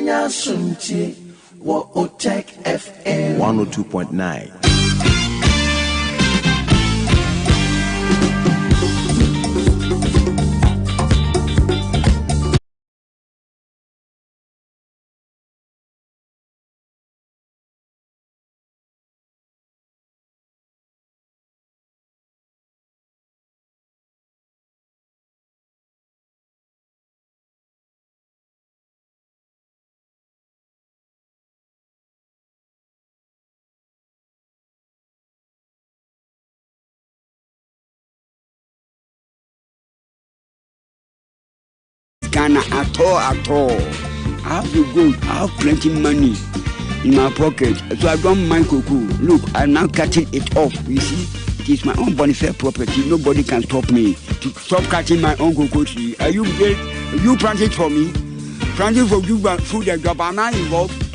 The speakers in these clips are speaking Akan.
Yenya Sunti, wa Otec FM 102.9. Ghana at all. I have to go. I have plenty money in my pocket, so I don't mind cocoa. Look, I'm now cutting it off. You see, it is my own bonafide property. Nobody can stop me to stop cutting my own cocoa tree. Are you great? You planted for me? Planting for you, but food and job. Am I involved?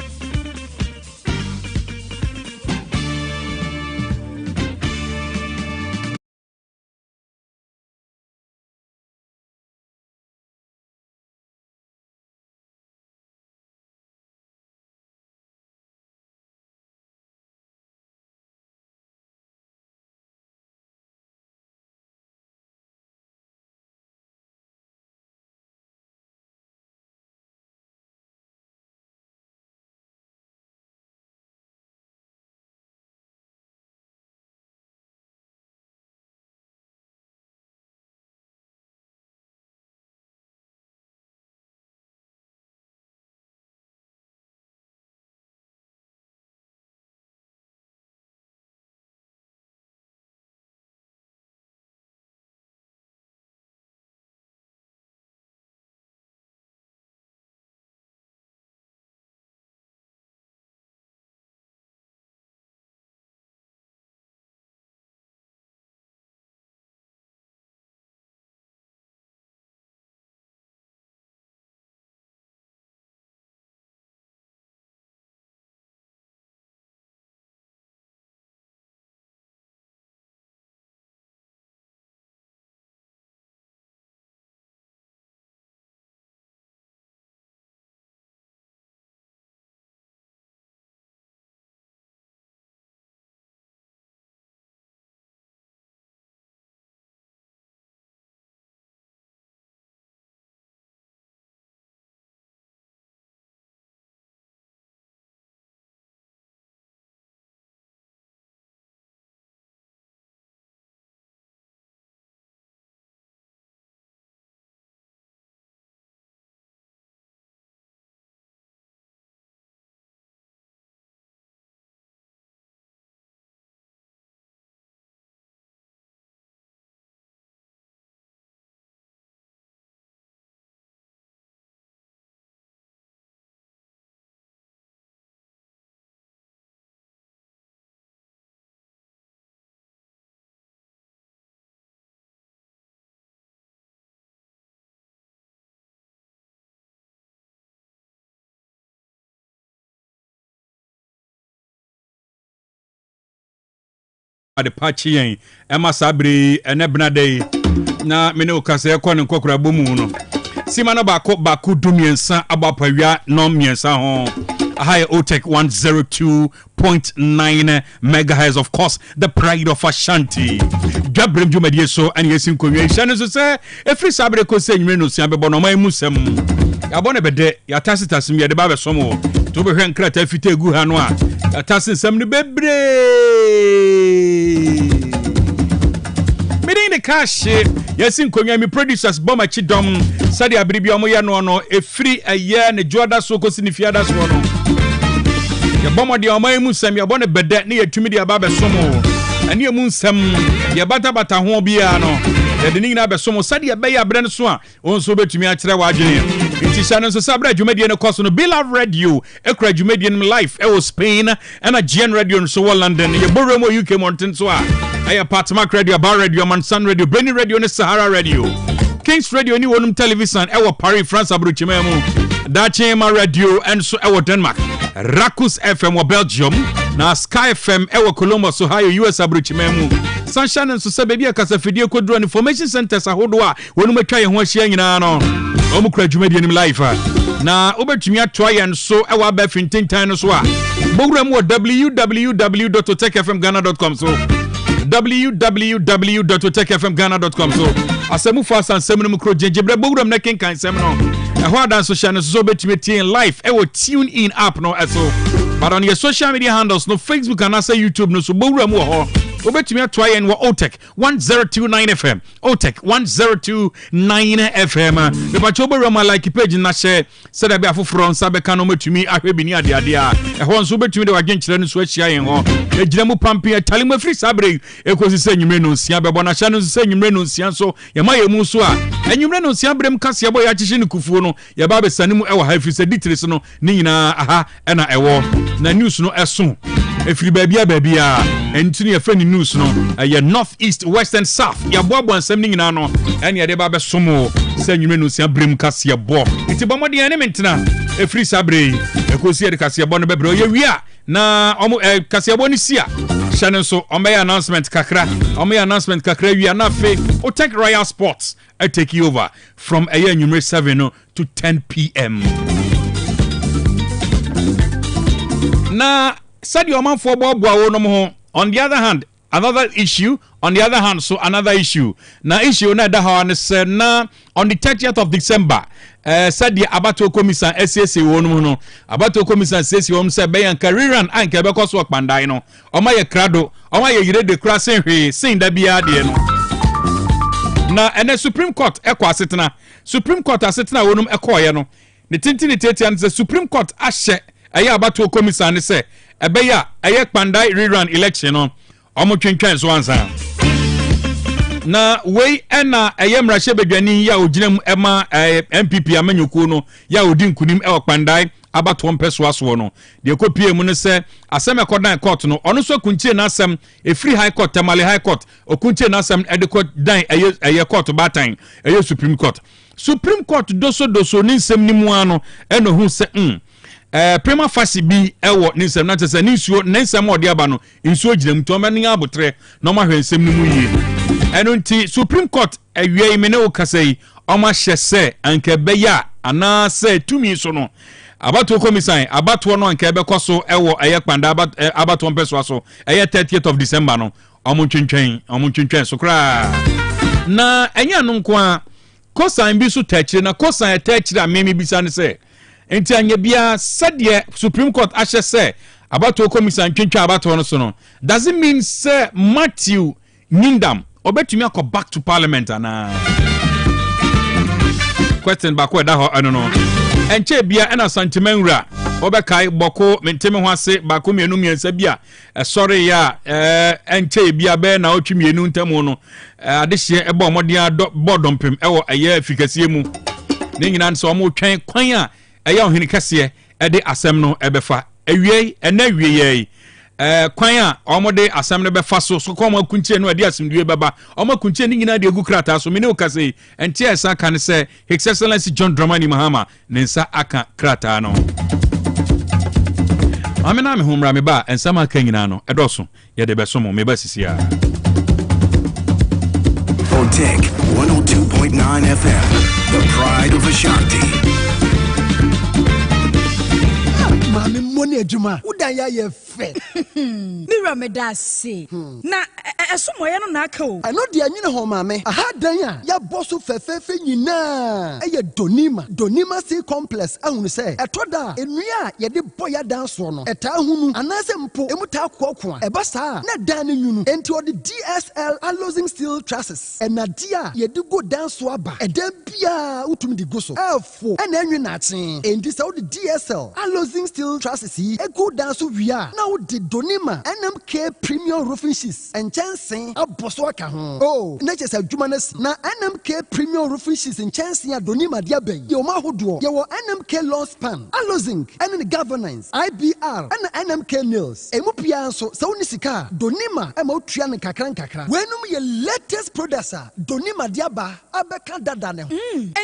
The patching Emma Sabri and Ebnade na mene okase kwa ne kwakura bomu no simana baku dumiensa abapawia no miensa ho high Otec 102.9 megahertz, of course the pride of Ashanti. Dwabrem jumedie so and yesin konwe shane so say every Sabre ko se nwere no sia bebo no mai musem ya bone bede ya tasitasim ye de ba be somo to be hwen krata fite egu ha no a ya tasisem ne bebre the cash, yes, in Konya, me producers, Bomber Chidom, Sadia Bribia Moya no, a free a year, and a Jordan Soko Sinifiadas Rono. The Bomber de Omay Musam, your bonnet bedet near to media Baba Somo, and your Munsam, your Bata Hobiano, the Nina Besomo, Sadia Baya Brenswa, also bet to me at Trawajin. It is Shannon Sabra, Jumedian cost on a Bill of Radio, a cred Jumedian Life, Spain, and a Gen Radio in Seoul, London, your Burremo UK Mountain Soa. I am Patmark Radio, Bar Radio, Mansan Radio, Brainy Radio, and Sahara Radio. Kings Radio, any one television, our Paris, France, Abruchimemo, Dachema Radio, and so our Denmark. Rakus FM, or Belgium, now Sky FM, our Columbus, Ohio, US Abruchimemo. Sunshine and Susabia Casa Video Code Information Centers, Ahodwa, when we try and watch Yang. omu kura dwumadi anim live na obetumi atoa yɛn so ɛwɔ aba fintintan no so a Dwabrem wɔ www.otecfmghana.com so www.otecfmghana.com so asɛmu fa sansɛm no mu kuro gyebre Dwabrem na kenkan sɛm no ɛhɔ adan so hyɛ no so obetumi tie live ɛwɔ tune in app no ɛso but on your social media handles no Facebook and also YouTube no so Dwabrem wɔ hɔ obetumi atoa yɛn wɔ Otec 1029Fm Otec 1029Fm me pacho Dwabrem like page na share said be afoforo nsa beka no matumi ahwɛ bi ni ade a ɛhɔ nso obetumi de wadwenkyerɛ no so ahyia yɛn hɔ egyina mu pampi atale free sabre ekosi sɛ nwumre no nsia bɛbɔ na hyɛ no sɛ nwumre no nsia so yɛma yɛ mu so a nwumre no nsia brem kase yɛbɔ yɛ akyehye ne kufuo no yɛba bɛsane mu ɛwɔ ha free sɛ ditris no ne nyinaa aha ɛna ɛwɔ na news no ɛso efiri baabia entini yɛfɛ ne news no ɛyɛ north east west and south yɛboaboa nsɛm ne nyinaa no ɛne yɛde ba bɛsomo sɛ nwumre no nsia brem kase yɛbɔ nti bɔmmɔden ɛne mentena efiri sabre ekosi yɛde kase yɛbɔ no bɛbrɛ ɔyɛ wia na ɔmo kase yɛbɔ ne sia hyɛ no so ɔmɛyɛ announcement kakra wia na afei Otec Royal Sports take you over from ɛyɛ nwumre 7 no to 10 p.m. na sadio manfo boaboa wo no ho on the other hand another issue so another issue na issue na da ha ne se na on the 30th of December sadia abato commission SSA wo no no abato commission SSA wo se be yan careeran anka be koso okpandan no o ma ye krado o ma ye yire de kra sen hwe sen da bia de no na ene Supreme Court asetena wo no ekoye no ne tintini tetia ne Supreme Court ahye aye abato commission ne se ebeya aye kpandai rerun election no omo twentwen so ansa na wei ena aye mrahye bedwani ya oginam ema MPP amanyuko no ya odi nkunim e kpandai abato mpeso aso no de kopie mu ne se asem ekodan court no ono so kuntie na asem e free high court tamale high court okuntie na asem e de court dan aye court batan aye Supreme Court doso ni nsem ni mu ano eno hu se prima facie bi ewo ni nsem na tese ni nsuo na nsem odi aba no nsuo ginam to mani abotre no ma hwe nsem ni mu yie eno nti Supreme Court awie me ne wo kasai o ma hye se anka beya ana se tumi so no abato commission abato no anka be koso ewo eye kpanda abato mpeso so eye 30th of December no omo twentwen so kra na enya no nko a kosan bi so tachire na kosan tachire a meme bisa ne se enti anya bia sadie Supreme Court ahye se abato commission twentwa abato no so no does it mean say Matthew Nyindam obetumi akọ back to parliament ana question back where that I don't know enche bia ena santimenwura obekai boko menteme ho ase bako mienu miensa bia sorry ya enche bia be na otwi mienu ntamo no adehye ebo omode bodompem ewo eye afikasie mu ne nyina nso omo twen kwan a eye ohene kase e de asem no ebefa awie ena wie ye kwan a omode asem no befa so kom akuntie no ade asemdue beba omakuntie ni nyina de egu krata so mene okase enti esa kan se His Excellency John Dramani Mahama nensa aka krata no amena me homra me ba ensama aka nyina no edoso ye de besomo me ba sisia Otec 1029Fm, the pride of Ashanti. Mami money ejuma udan ya ye fe mira me da se na esomo ye no na aka o ano de anyine ho mame aha dan ya boso fefefe nyina eye donima sea complex ahunu se etoda enua ye de boya dan so no eta hunu anase mpo emuta kokko a eba saa na dan ne nyunu enti odi DSL alloying steel trusses enadia ye de go dan so aba edan bia utumi di go so efo ena enwe na achen enti se odi DSL alloying steel trusses yi ego dan so wia na odi donima NMK premium roofing sheets enchansen aboso aka ho oh na chese adwuma na NMK premium roofing sheets enchansen adonima dia bay ye o ma hodo ye wo NMK lawn span alozing and governance IBR and NMK nails emupia nso se woni sika donima e ma otua ne kakran wenum ye latest producer donima dia ba abeka dada ne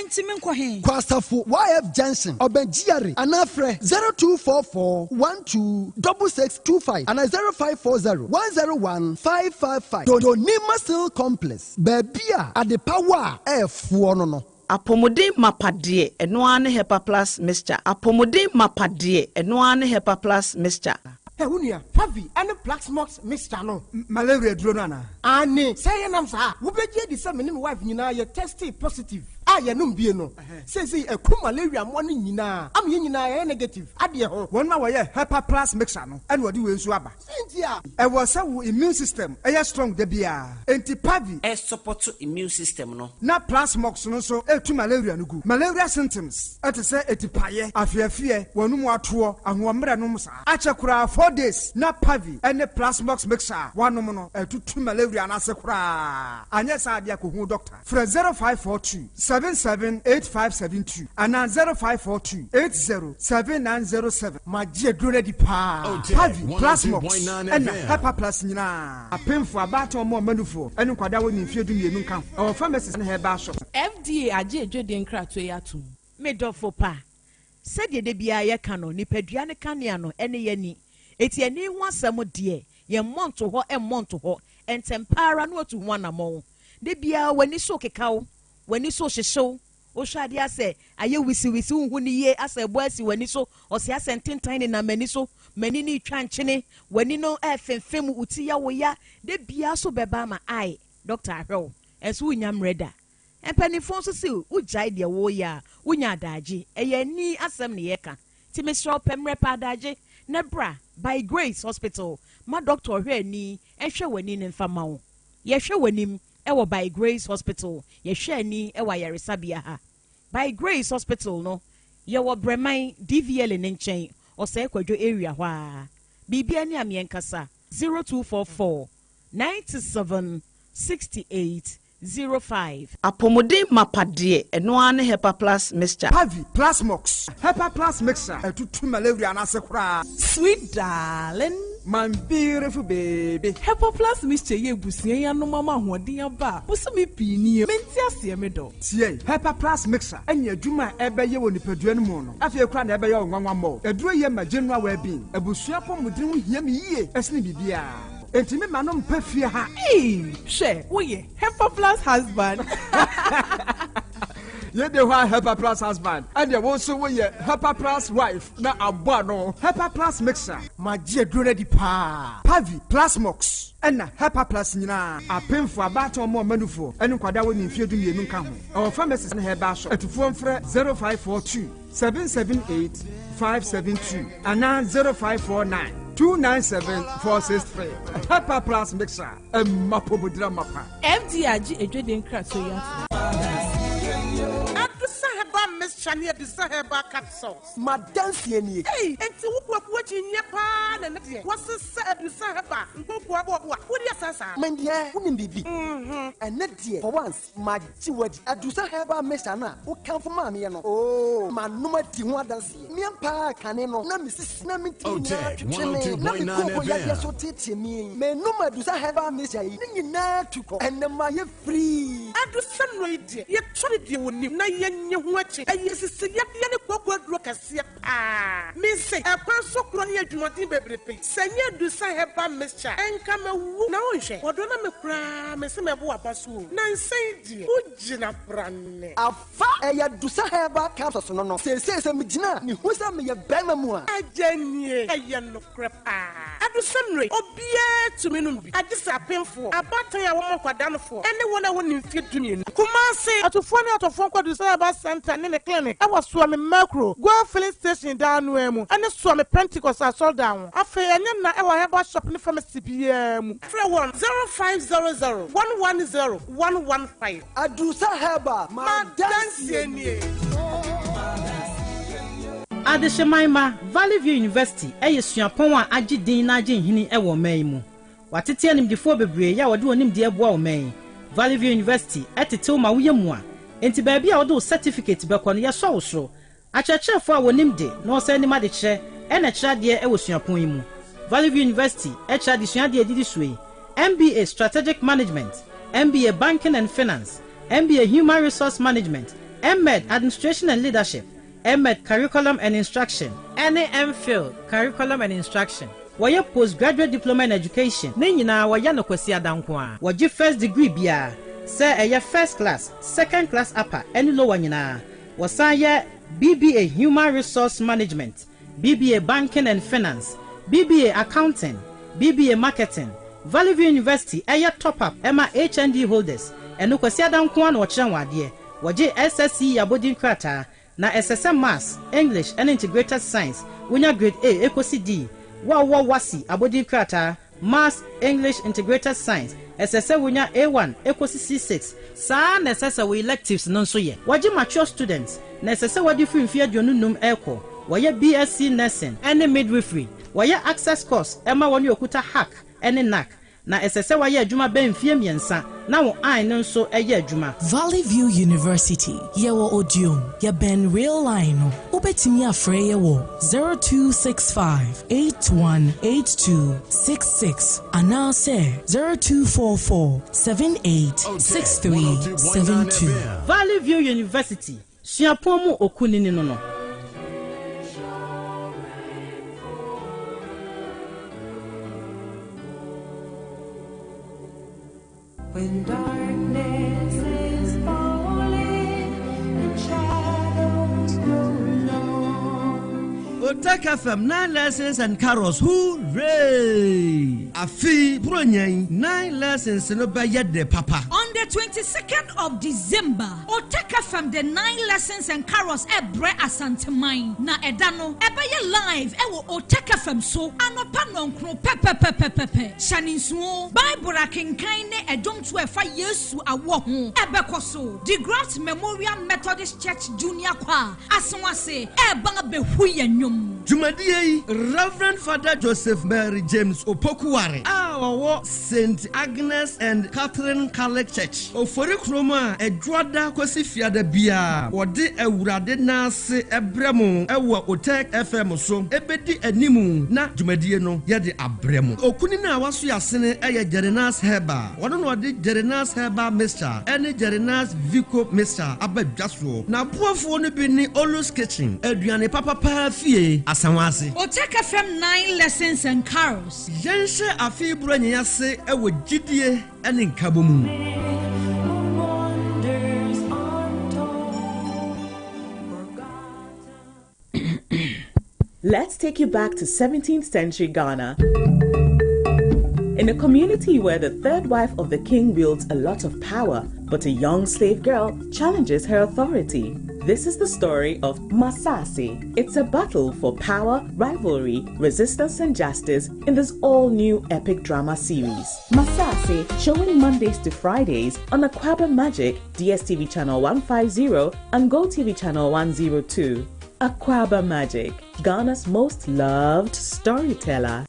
entimi nko he kwasafo YF Johnson obenjiare anafre 0244126625 and 0540101555 donima steel complex babia ade power e fuo no apomodin mapade enoane hepa plus mixture apomodin mapade enoane hepa plus mixture Unia, Pavi, and the Plaxmox mixture no. Malaria dronana. Anne, say an answer. Who bet ye the same wife, you know, you're tested positive. I am no. Says he a malaria one in Yina. I'm Yina negative. Adia, 1 hour, Hepa plus mixture no. And what do you swabba? Cynthia, I was so immune system. I strong the beer. Anti Pavi, a support to immune system no. Na Plasmox no so, to malaria no good. Malaria symptoms. At a say, etipaye, a fear, one more tour, and 1 meranomsa. Achakura 4 days. Na Pavi, and the Plasmox mixer. 1 nomono, to malaria and asakura. And yes, I be a doctor. For 0542 778572 and 0542 807907. My dear Grenady Pa, Pavi, Plasmox, and Papa Plus Nina. A pin for a battle more manufo, and Quadawan in Field in Nunca. Our pharmacist and her bar shop. FDA, I did Jodin Cratuyatu. Made of for Pa. Said ye de bia cano, ni Pedriana Caniano, any yenny. It's ye ni one some dear, ye mont to her and mont to her, and tempara no to one among. De bia when you soak a cow. When you saw she show, O Shadia say, are you with you when ye as a boy when you saw, or see us and 10 tiny na meniso, menini tranchine, when you know F and fem utia waya, de biaso bebama I, Dr. Hill, as we yam redder. And penny fonso seal, ujai dear warrior, unya daji, a ye ni assembly eka, Timisho Pemrepa daji, Nebra, by Grace Hospital, my doctor here ni, and show when in famao. Ye show when him. Ewa by Grace Hospital, ye share ni ewa yarisabia ha. By Grace Hospital no, ye wa bremai DVL in chain or say kwadwo area wa. Bibia ni amienkasa 0244 97 68 05. Apomodin mapade enoane hepa plus mixture. Pavi Plasmox, Hepa plus mixer, to malaria and asakura. Sweet darling. My beautiful baby. Hepa plus mixture ye busia ya no mama hoden aba. Buso me pini menti ase me do. Tie, Hepa plus mixer. Enya dwuma ebe ye woni padua no mu no. Afie kra na ebe ye nwanwa mo. Eduro ye ma general well-being. Ebusua pomodin ho hia me yie. Esne bibia. Enti me ma no mpa fie ha. She, wo ye Hepa plus husband. Ye de wa Hepa plus husband. And ye also wo ye Hepa plus wife. Na abo no. Hepa plus mixer. Ma je dure di pa. Pavi Plasmox. Ena Hepa plus nyina. Apemfo abato mo manufo. Enu kwada wo ni mfie du mienu nka ho. Our pharmacist na heba shop. Etufo mfre 0542 778 572 and 0549 297-463. Hepa plus mixer. Mapobudra mapa. FDIG Ejodin Kratoya. Miss Chania, the Sahaba capsules. Madame Sieni. Hey, and to what in your pan and what's the sad to Sahaba? What do you say? Mandia, wouldn't be. And net dear, for once, my Jiwed, I do Sahaba Messana, who come from Mammy. Oh, my number Tiwadansi. Miampa Caneno, no Mrs. Namit. Otec 1029Fm. So teaching me. May no matter do Sahaba Messa, to go and the Maya free. I do some radio. You tried you wouldn't know you're watching. And yes, it's a young look at Miss say a person crying to not be baby. Say you do Sahaba Messa and come a woman. What don't I cry? Miss Mabuapasu. Nan say, Ujina Brand. A fire do Sahaba capsules. No, say, some Mijina, who's a me a Benamua. I jenny, a young crap. I do some or beer to me. I just a painful. A battery I won't go down for anyone I wouldn't fit to me. Kumasi, at a phone out of phone call to Sahaba Center in the clinic. I was swimming macro, go filling station down Wemo, and a swam a Pentecost I saw down. I feel I have a shopping from a CPM. 0500110 115. I do Sahaba, my dancing. Adeshemaima Valley View University suapon a agidin na agihini ewo man mu watete anim defo bebre ya wode onim de eboa o man Valley View University etete ma woyemu a enti ba bia wode certificate be kono ye so wo so achechefo a wonim de na o se ni ma de kire ena kira de ewo suapon mu Valley View University kira de sua de edidi suyi MBA Strategic Management, MBA Banking and Finance, MBA Human Resource Management, MEd Administration and Leadership, MEd Curriculum and Instruction, MPhil Curriculum and Instruction. Waya postgraduate diploma in education. Ne nyina waya no kwasi adanko a. Waji first degree bia. sɛ ɛyɛ first class, second class upper, ɛne lower nyinaa. Wɔsan yɛ BBA Human Resource Management, BBA Banking and Finance, BBA Accounting, BBA Marketing. Valley View University ɛyɛ top up ɛma HND holders. Ɛno kwasi adanko an wɔkyerɛ wadeɛ. Wɔgye SSC abodin krata na SSM Maths, English and Integrated Science. Wonya grade A ekosi D. Wasi abodin krata Maths, English, Integrated Science. SSA wonya A1 ekosi C6. Saa na SSA we electives no nso ye. Wɔgye mature students na SSA wɔde fi mfia dwonu num ɛkɔ. Wɔyɛ BSc Nursing and midwifery. Wɔyɛ access course ɛma wɔne okuta hack ɛne knack. Na SSA wɔyɛ adwuma bɛn mfia miɛnsa na wɔn an no nso ɛyɛ adwuma. Valley View University yɛwɔ Odium yɛbɛn rail line no wobɛtumi afrɛ yɛwɔ 0265-818266 anaasɛ 0244-786372. Valley View University suapɔn mu okunini no. When darkness is falling and shadows grow long. Otec FM 9 lessons and carols. Hooray! Afi Brunyan 9 lessons no bayet de papa. On the 22nd of December, Otec FM the 9 lessons and carols ebre asantemine na edano ebeye live ewo Otec FM so anopa nonkro pepepepepepe shaninsuo Bible akenkan ne edom to efa Yesu awo ho ebekoso the Graft Memorial Methodist Church Junior Choir asonwase eba behu yanyum Jumadiye Reverend Father Joseph Mary James Opokuware awo St. Agnes and Catherine Catholic Church ofori kroma edwada kwasi fiada bia wode ewurade nase ebremu ewo Otec FM so ebedi animu na jumadiye no yede abremu okuni na waso yasene eye Jerenas Heba wono no de Jerenas Heba Mr. ene Jerenas Vico Mr. abadwaso na boafo no bi ni Olus Kitchen aduane papa fie asanwase Otec FM 9 lessons and carols yenhye afi buranyi ase ewo gidie ene nkabomu. Let's take you back to 17th century Ghana. In a community where the third wife of the king wields a lot of power, but a young slave girl challenges her authority. This is the story of Masasi. It's a battle for power, rivalry, resistance, and justice in this all-new epic drama series. Masasi, showing Mondays to Fridays on Aquaba Magic, DSTV channel 150 and GoTV channel 102. Aquaba Magic, Ghana's most loved storyteller.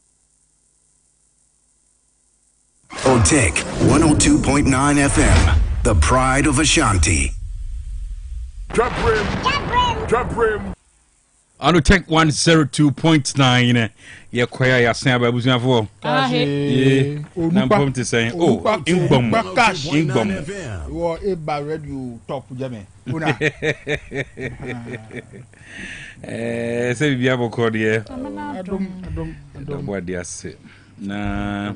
Otec 1029 FM, the pride of Ashanti. Dwabrem. Otec 102.9. Ye kwaya ya sen ababusuafo. Ye. Na mpom te sen. Oh, ingbom. Wo eba radio top jame. Una. Se bibia boko de. Adom. Bo de ase. Na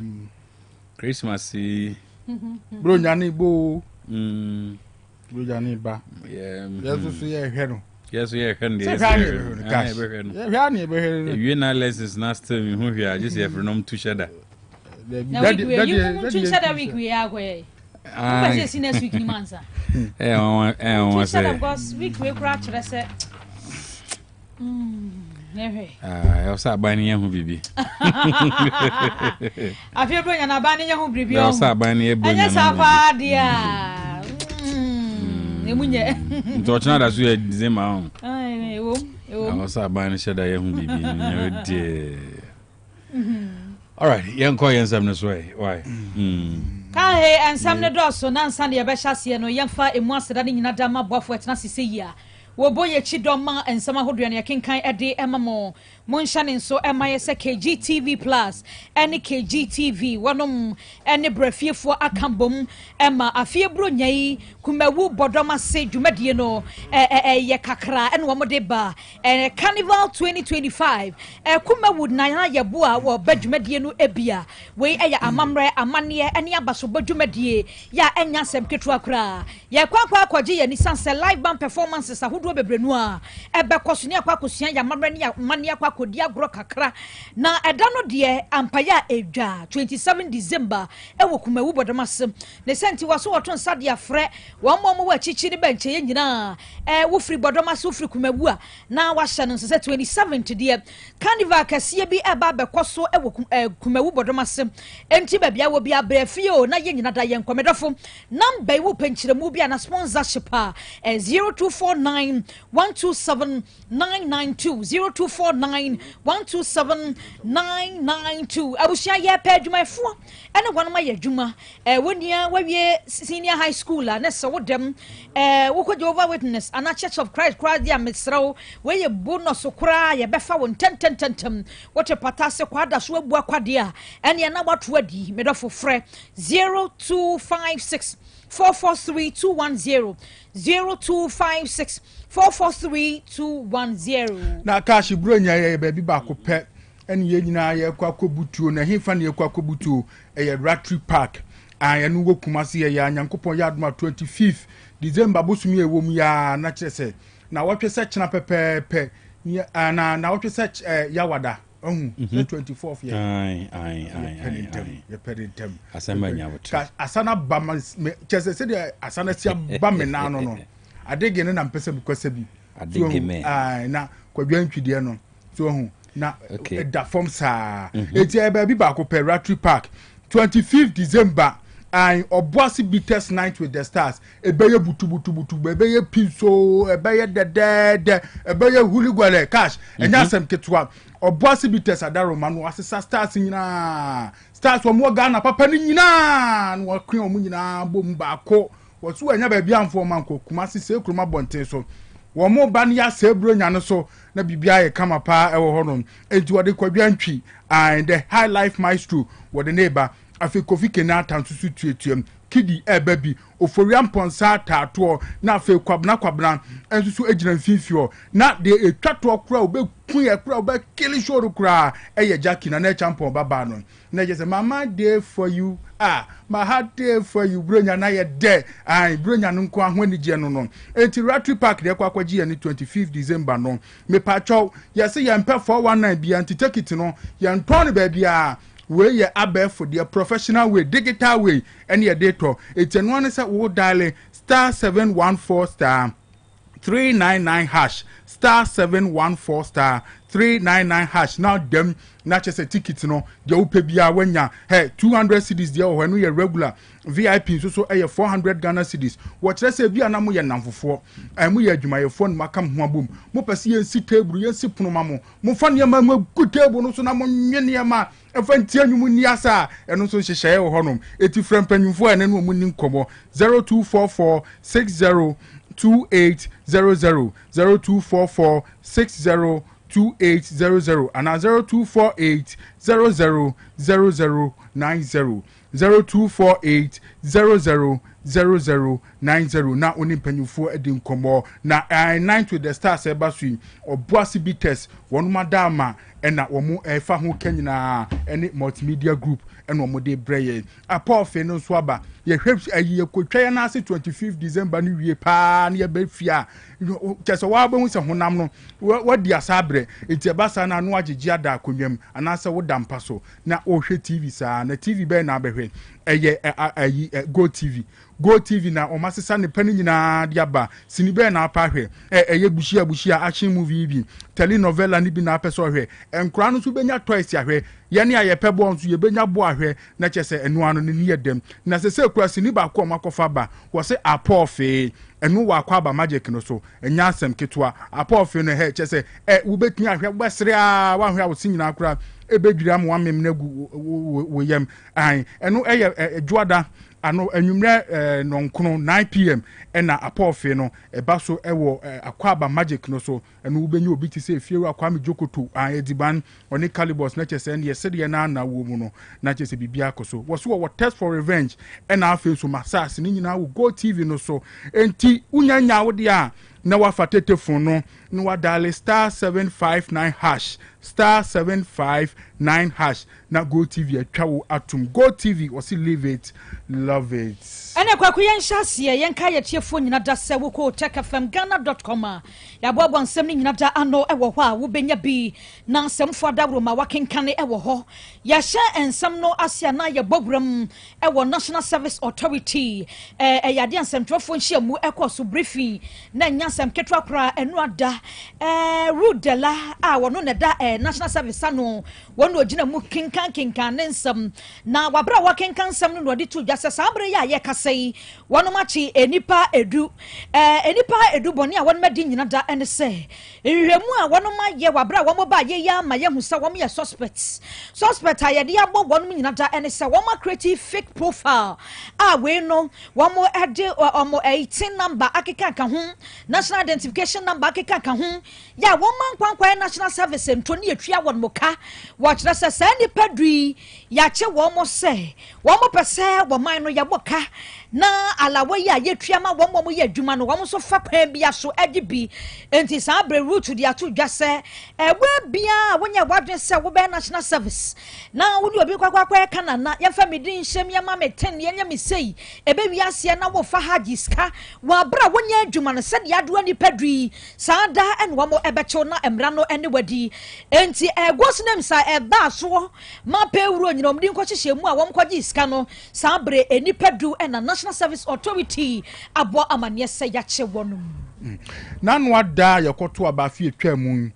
Christmas bro nyani bo. Bro nyani ba. Yeah. Yesu ye hwe. Yes, we are candy. Yes, we are lessons last time. Who are just here for them to share that. Week we are where. I see next week, Mansa. Week we crash. I said, I was at buying young baby. I feel bringing a banning young baby. I was at buying a boy. Yes, I've dear. Torchna da so December. I was buying shada ye hu bibi. All right, young koy ensam no so why? Ka he ensam ne do so na nsa ne ye be hyase no yemfa emu aseda ne nyina da ma bofo etna sese yi a wo boye chidoma ensama hodo ne kenkan ede emamo monshane nso emaye se KGTV Plus ene KGTV wonom ene brafiefo akambom ema afie bro nyai kumawu bodoma se dwumadie no ye kakra ene wo mode ba Carnival 2025 kumawu na ye boa wo badwumadie no ebia we eya amamre amane ene abaso badwumadie ya enya sem ketu akra ye kwakwa akwaje ye nisanse live band performances ahodo bebrenu a ebekoso ne akwakosia ya mamre ne mane akwakodi agro kakra na eda no de ampaya edwa 27 December ewo kumawu bodomasem ne senti waso woton sade afre wo momo wa chichiri benche ye nyina wo free bodomaso free kumawu a na wa hye no se 27 de carnival kasie bi eba bekoso ewo kumawu bodomasem enti ba bia wo bia brafie o na ye nyina da ye nkomedofo number wo penchiremu bia na sponsorship a 0249 127 992 0249 127 992 abusia ye pa adwumafo ene gwanoma ye adwuma wonia wawie senior high school a na se wodem wo Jehovah Witness ana Church of Christ dia mesrawo we ye bonus kura ye befa won tentententem wote patase kwada so abu akwade a ene na wato adi medofo frɛ 0256 443210 0256 443210 na kashi bronya ye baby ba ko pe ene ye nyina ye kwa kobutuo na himfa ne ye kwa kobutuo ye Ratri Park aya no wo kumase ye Nyankopon ya adoma 25th December bosumi e wom ya na kyerese na wotwe se kyena pepepe na wotwe se yawada 24th ye ye pedintem asamba nyawot asana ba kyerese se de asana sia ba me na no adege ne na mpese bukwase bi adege me na kwadwantwide no so hu na da form sa eti e ba bi ba ko Ratri Park 25th December and Obuasi Bitters Night with the Stars. Ebeye butu, ebeye pinso, ebeye de, ebeye huligwale cash. Enya sem ketwa. Obuasi Bitters adaro manu asesa stars nyina. Stars wo Ghana papa ni nyina. No kwen omu nyina bom ba ko. Wosu enya ba bia mfo manko kumasi se kuruma bonten so. Wo mo ba ne ya sebro nya no so na bibia ye kama pa ewo honom. Enti wode kwadwantwi and the high life maestro wode neighbor afi Kofi Kenata nsusu tuetuem kidi ebabi ofori amponsa tato na afi kwabna ensusu ejina mfimfio na de etwato kura obekun ye kura obekili show kura eye Jackie na champion baba no na je say mama dey for you my heart dey for you bronya na ye de bronya no nko ahwani je no enti Ratri Park de kwakwaji ye ni 25th December no me pacho ye say ye mpe 419 bia anti take it no ye ntone ba bia we ye abefo the professional way digital way any data it's an one say wo dial star 714 star 399 hash star 714 star 399 hash now them na chese ticket no de wo pebia wanya 200 cedis de wo hanu ye regular VIP so 400 Ghana cedis wo kire se bia na mo ye namfofo mu ye adwuma ye phone makam ho abom mo pese ye si table ye si pono ma mo fa ne ma ku table no so na mo nwene ma efanti anyum ni asa eno so hyehye wo honom eti frempanyumfo ene no mu ni nkomo 0244 60 2800 0244 60 2800 and 0248 000090 0248 000090 na oni mpanyufo edi nkomo na night with the stars ebasui Obuasi Bitters wonu madama ena womu efa ho kanyina ene multimedia group ena womu de breye apofe no so aba ye hwep ayi kotwa na ase 25th December ni wie pa na ye befia kese wa ba hu se honam no wadi asabre enti ebasa na no agegi ada akonwam anase woda mpa so na ohwe TV sa na TV be na behwe eye ayi Go TV na omasesa ne pani nyina dia ba sinibe na apahwe eye bushia action movie bi telenovela ni bi na apeso hwe enkura no so benya toys ahwe ye ne aye pebo nso ye benya bo ahwe na chese enu ano ne yedem na sese kura siniba ko makofa ba wo se apofe enu wa kwa ba magic no so enya asem ketwa apofe no chese wo betumi ahwe gbasre a wa hwe a wo sinyina akura ebedwira mo amem na gu wo yem enu eye dwoada ano anwumre nonkono 9 pm ɛna apɔfe no ɛba so ɛwɔ akwaba magic no so ɛno wobɛnya obi te sɛ fieru akwame jokoto ediban ɔne calibus na kyerɛ sɛ ne yɛsɛdeɛ na wɔ mu no na kyerɛ sɛ biribiara kɔ so wɔ so wɔ test for revenge ɛna afei so masas ne nyinaa wɔ go tv no so enti wonya wode a na wafa tetefon no na wadale *759# *759# na go tv atwa wo atum go tv wɔsi live it love it ɛna kwaku yɛn hyɛseɛ yɛn ka yɛtiefo nyina da sɛ wokɔ otecfmghana.com a yɛaboaboa nsɛm no nyina da ano ɛwɔ hɔ a wobɛnya bi na nsɛmfo adaworo ma wakenkane ɛwɔ hɔ yɛhyɛ nsɛm no ase a na yɛbɔwuram ɛwɔ national service authority ɛyɛ adeɛ nsɛmtwerɛfoɔ nhyiamu ɛkɔ so briefing na nya nsɛm ketewa koraa ɛno ada rudela a wɔno ne da national service ano wɔno ogyina mu kenkan ne nsɛm na wabra wakenkan nsɛm no wɔde to dwa sɛ saa bere yɛ a yɛkasa yi wɔnom akye enipa edu bɔne a wɔnom adi nyina da ɛne sɛ nhwehwɛmu a wɔnom ayɛ wabra wɔn ba yɛyɛ ama yɛhu sɛ wɔn yɛ suspect a yɛde abɔ wɔnom nyina da ɛne sɛ wɔn create fake profile a wei no wɔn ɛde wɔn 18 number akeka ka ho national identification number akeka ka ho ya wɔn mankwankwan national service ntoni yɛtwa wɔn moka wɔkyerɛ sɛ saa nipa dui yɛakye wɔn sɛ wɔn pɛ sɛ wɔn no yɛbɔ ka na alawo yi a yɛtwa ma wɔn yɛ adwuma no wɔn so fa kwan bia so adi bi enti saa bre route de ato dwa sɛ ɛwɔ bia wɔnyɛ wadwen sɛ wɔbɛ national service na wɔde obi kwakwa ka na yɛfa medin hyɛm yɛma me 10 yɛnyɛ me sei ebe wi aseɛ na wɔfa hagi ska wɔabra wɔnyɛ adwuma no sɛ de adoa nipa dui saa da ɛne wɔn ɛbɛkyew na mmra no ɛne wadi enti ɛgosnem sa ɛba so ma pɛ wuro nyina wɔn de nkɔhyehyɛ mu a wɔn kɔgye ska no saa bre enipa du ɛna national service authority abo amane sɛ yakye wɔnom nanu ada yɛkɔto abafi atwa mu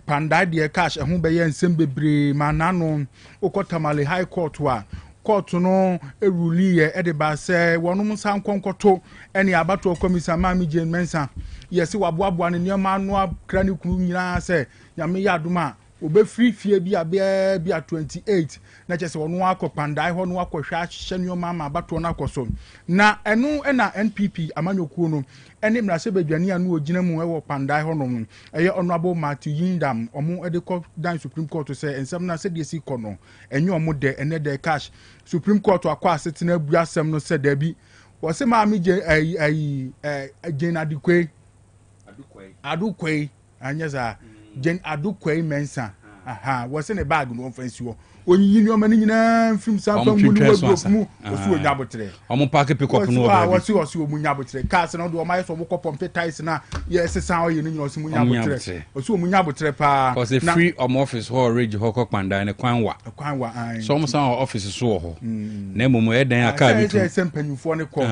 pandai de cash ɛho bɛyɛ nsɛm bebree ma nanu okɔtamale high court wa court no eruli yɛ ɛde ba sɛ wɔnom san kɔnkɔto ɛne abato komisa mami Jane Mensa yɛsi waboaboa ne nneɛma no akra ne kunu nyinaa sɛ nyame yɛ adoma obefiri fie bi a 28 na kyerɛ sɛ wɔn akɔ pandai hɔ no akɔhwɛ ahyɛ nneɛma ma abato no akɔ so na ɛno ɛna NPP amanyokuo no ɛne mmarahyɛ badwani a no ogyina mu ɛwɔ pandai hɔ no ɛyɛ honorable Matthew Yindam ɔmo ɛde kɔ dan Supreme Court sɛ nsɛm na sɛ deɛ si kɔ no ɛnyɛ ɔmo dɛ ɛnɛ dɛ cash Supreme Court akɔ asetena abu asɛm no sɛ dabi wɔsɛ maame gye Jane Adukwe anya za Jane Adukwe Mensa wɔsɛ ne bag no ɔmfansi hɔ onyi nneɛma no nyinaa film sampa mu no wɔ mu osu onyabotre ɔmo park pick up no ɔba bi wɔsi omu nyabotre cars no do ɔma yɛ so ɔmo kɔ pompe ties na yɛ sesa ɔyɛ no nyina ɔsi mu nyabotre osu omu nyabotre pa cause the free office hɔ rage hɔ kɔ kwandan ne kwanwa so ɔmo san office so wɔ hɔ na mmom ɛdan aka bi tu sɛ mpanyinfoɔ ne kɔ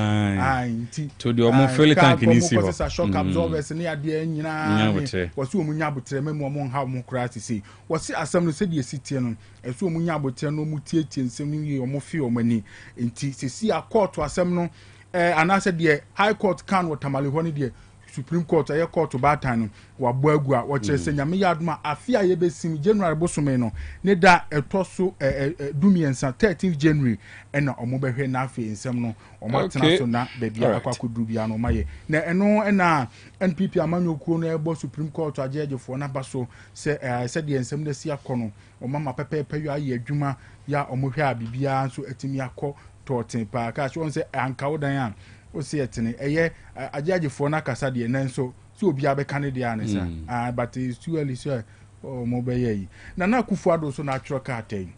nti to the ɔmo fill tank ni si hɔ wɔsi shock absorbers ne adeɛ nyinaa wɔsi omu nyabotre mɛmu ɔmo ha ɔmo kora sisi wɔsi asɛm no sɛ deɛ si tie no ɛso omu nyabotre no mu tietie nsɛm no yɛ ɔmo fi ɔmo ani nti sisi a court asɛm no anaasɛ deɛ high court kan wɔ tamale hɔ ne deɛ Supreme Court ɛyɛ court baatan no wabɔ agu a wɔkyerɛ sɛ nyame yɛ adoma afi a yɛbɛsim January bosome no ne da ɛtɔ so dumiɛnsa 13th January ɛna ɔmo bɛhwɛ na afei nsɛm no ɔmo atena so na baabi a akɔakɔduru bia no ɔmo ayɛ na ɛno ɛna NPP amanyokuo no ɛbɔ Supreme Court agyeagyefoɔ no aba so sɛ sɛdeɛ nsɛm no asi akɔ no ɔmo ama pɛpɛɛpɛ yɛ ayɛ adwuma yɛ ɔmo hwɛ a biribiara nso atumi akɔ tɔɔten paa kaa sɛ wɔn sɛ ankawo dan a osi etene ɛyɛ agyagyefo na kasa de na nso so obi abɛka ne de anesa but it's too early so mo bɛyɛ yi na Kufuado so na atwerɛ krataa yi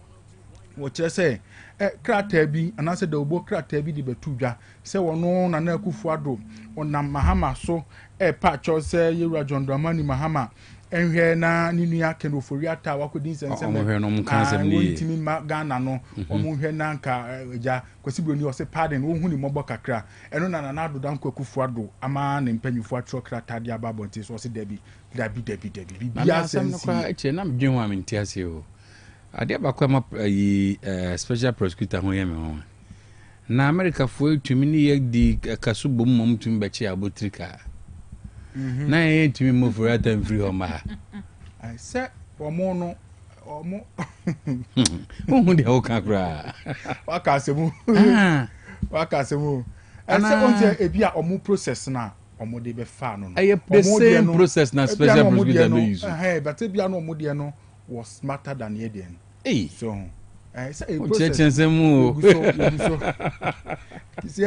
wo kyerɛ sɛ krataa bi anase da obo krataa bi de betu dwa sɛ wɔno na Kufuado onam Mahama so pa kyerɛ sɛ Yewura John Dramani Mahama enhwe na ninua kenofori ata wakodi nsensem wontimi ma Ghana no omunhwe na nka eja kwasibroni ose pardon wo hu ni mobo kakra eno na ado dan Kufuado ama ne mpanyufo atro krata de ababonte so ose dabi bia sense kwa eche na mdwen wa mentiase o ade ba kwa ma special prosecutor ho yeme ho na America fo etumi ni ye di kaso bom mom tumi beche abotrika na yɛ ntumi mo for at and free home ha I said omo hu de o ka kra waka asemu waka se mo and say on say e bia omo process na omo de be fa no the same process na special procedure no use but e bia no omo de no was smarter than ye den so say process mu kisi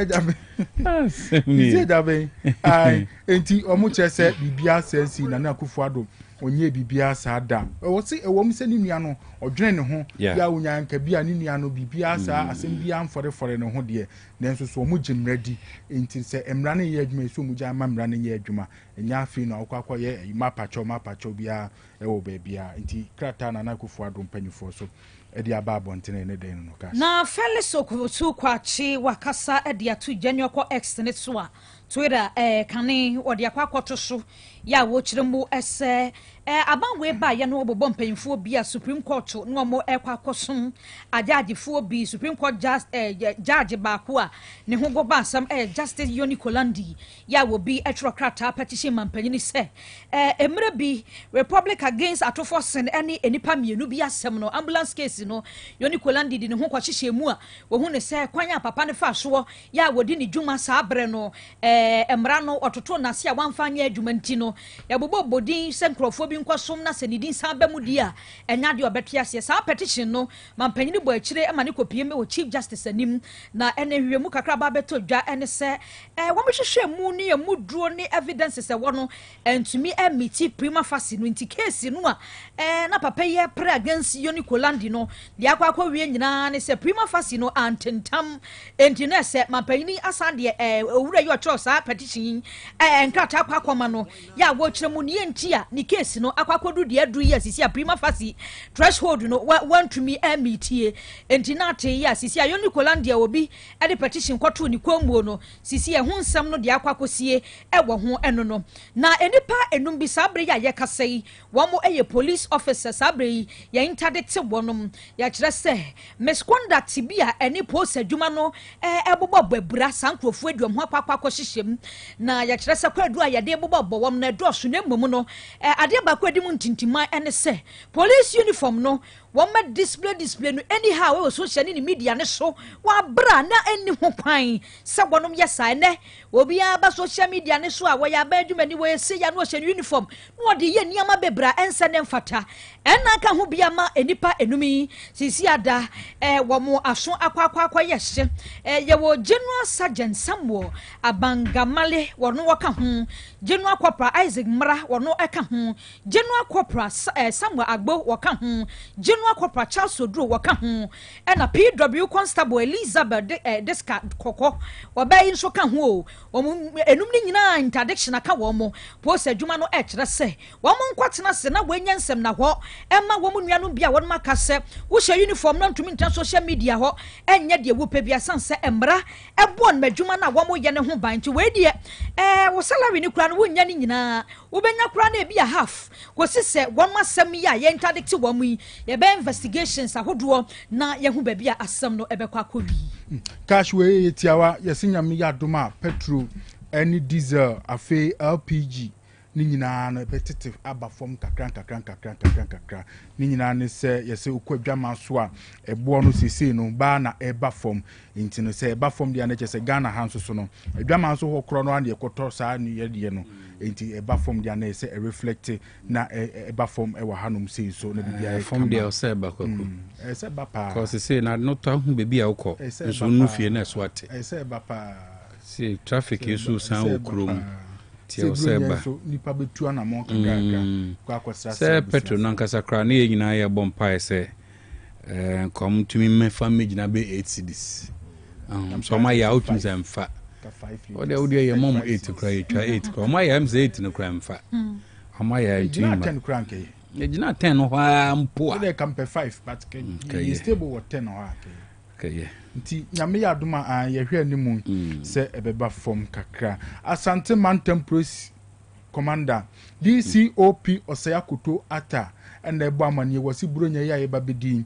ajabe ai enti omo che se bibia sensi na Akufo-Addo onye bibia sa da wo se ewom se ni nua no odwene ne ho ya wonya nka bia ni nua no bibia sa asem bia mfore ne ho de nanso so omo gimradi enti se emra ne ye adwuma so omo ja ma mra ne ye adwuma enya afi no akwa ye mapacho bia ewo ba bia enti krata na Akufo-Addo mpanyufo so edi ababo ntene ne den no ka na Felix Okotu kwachi wakasa edi atu January X ne so a Twitter kane odi akwakoto so ya wo kiremu ese aban we ba ya no obobom panyimfo bi a Supreme Court no mo ekwakosom ajagefo bi Supreme Court judge ba ko a ne ho go ba asam Justice Yoni Kolandi ya wo bi etwrokrata petition mampanyini se emre bi Republic Against Atofosen any enipa mienu bi asem no ambulance case no Yoni Kolandi di ne ho kwahyehye mu a wo hu ne se kwanya papa ne fa so ya wodi ne dwuma sa abre no emra no ototo na se a wanfanya adwuma ntino ya bobo bodin se nkrofo bi nkwasom na se nidin san ba mu di a enya de obeto ase sa petition no mampanyini bo akire ama ne kopie me wo Chief Justice anim na ene hwemu kakra ba beto dwa ene se wo mehwehwe mu ne mu duro ne evidence se wo no entumi emiti prima facie no nti case no a na papa ye pre against Yoni Kolandi no de akwa wie nyina ne se prima facie no antentam enti na se mampanyini asan de owura yo tro sa petition nkrata akwa no ya wo kire mu ne enti a ni case no akwakodu de adu ya sisi a prima facie threshold no wantumi emitie enti na te ya sisi a Yoni Kolandi obi e de petition kwato ni kwamuo no sisi e hu nsam no de akwakosie wo ho eno no na enipa enum bi sabre ya ye kasai wo mo eye police officer sabre ya interdict wonom ya kire se misconduct bi a eni post adwuma no ebobo babura sankrofo aduam ho akwakwakọ hyehyem na ya kire se kwadu a ya de ebobo bowom na do so na mmom no ade ba kwadi mu ntintima ene se police uniform no woma display no anyhow we social ni media ne so wa bra na eni ho kwan se wonom yesa ene obi aba social media ne so a we ya ba adwuma ni we se ya no hye uniform no de ye niama bebra ense ne mfata ena ka ho bia ma enipa enumi sisi ada wo aso akwa yehye ye wo General Sergeant Samuel Abangamale wono waka ho General Corporal Isaac Mra wono eka ho General Corporal Samuel Agbo waka ho General Corporal Charles Odro waka ho ena PW Constable Elizabeth Deska Koko obai nso ka ho enum ni nyina interdiction aka wo mo post adwuma no kire se wo mo nkwatena se na wanya nsem na ho emma wo mo nuanu bia wo maka se wo hye uniform no ntumi ntan social media ho enye de wo pe bia sanse emra ebo on madwuma na wo mo ye ne ho ban nti we de wo salary ni kura no wo nya ni nyina wo benya kura na bia half ko se wo masem ya ye interdict wo mu ye be investigations ahodo na ye hu ba bia asem no ebekwa kowi cash we yetiawa yesinyam ya doma petrol any diesel afi LPG ni nyina no betete aba form kakran ni nyina ne se yese ukwadwama so a ebo no sisi no ba na eba form nti no se eba form dia na chese Ghana hanso so no adwama so ho kro no ande ekoto saa ni ye no nti eba form dia na se reflect na eba form e wa hanom sei so na bibia form dia o se ba kwaku se ba pa cause say na no to hu bebi a ukọ so nu fie na so ate se ba pa see traffic issue san okrom tie seba nipa betu na mo kakaka kwa akwasra se petro nankasa kra na nyina ye bompa se kom tumi me family na be 8 cedis so ma ya outumi se mfa o de odi ye mom 8 kra ye twa 8 kra ma ya mze 8 no kra mfa ama ya jina 10 kra nke ye jina 10 no ha mpo a de kampe 5 but ke stable wo 10 no ha okay nti nyame ya duma ye hwe animu se ebeba form kakra Asante Mantam Police Commander DCOP Osayakoto Ata and ebo amani wasi buronya ya eba bedin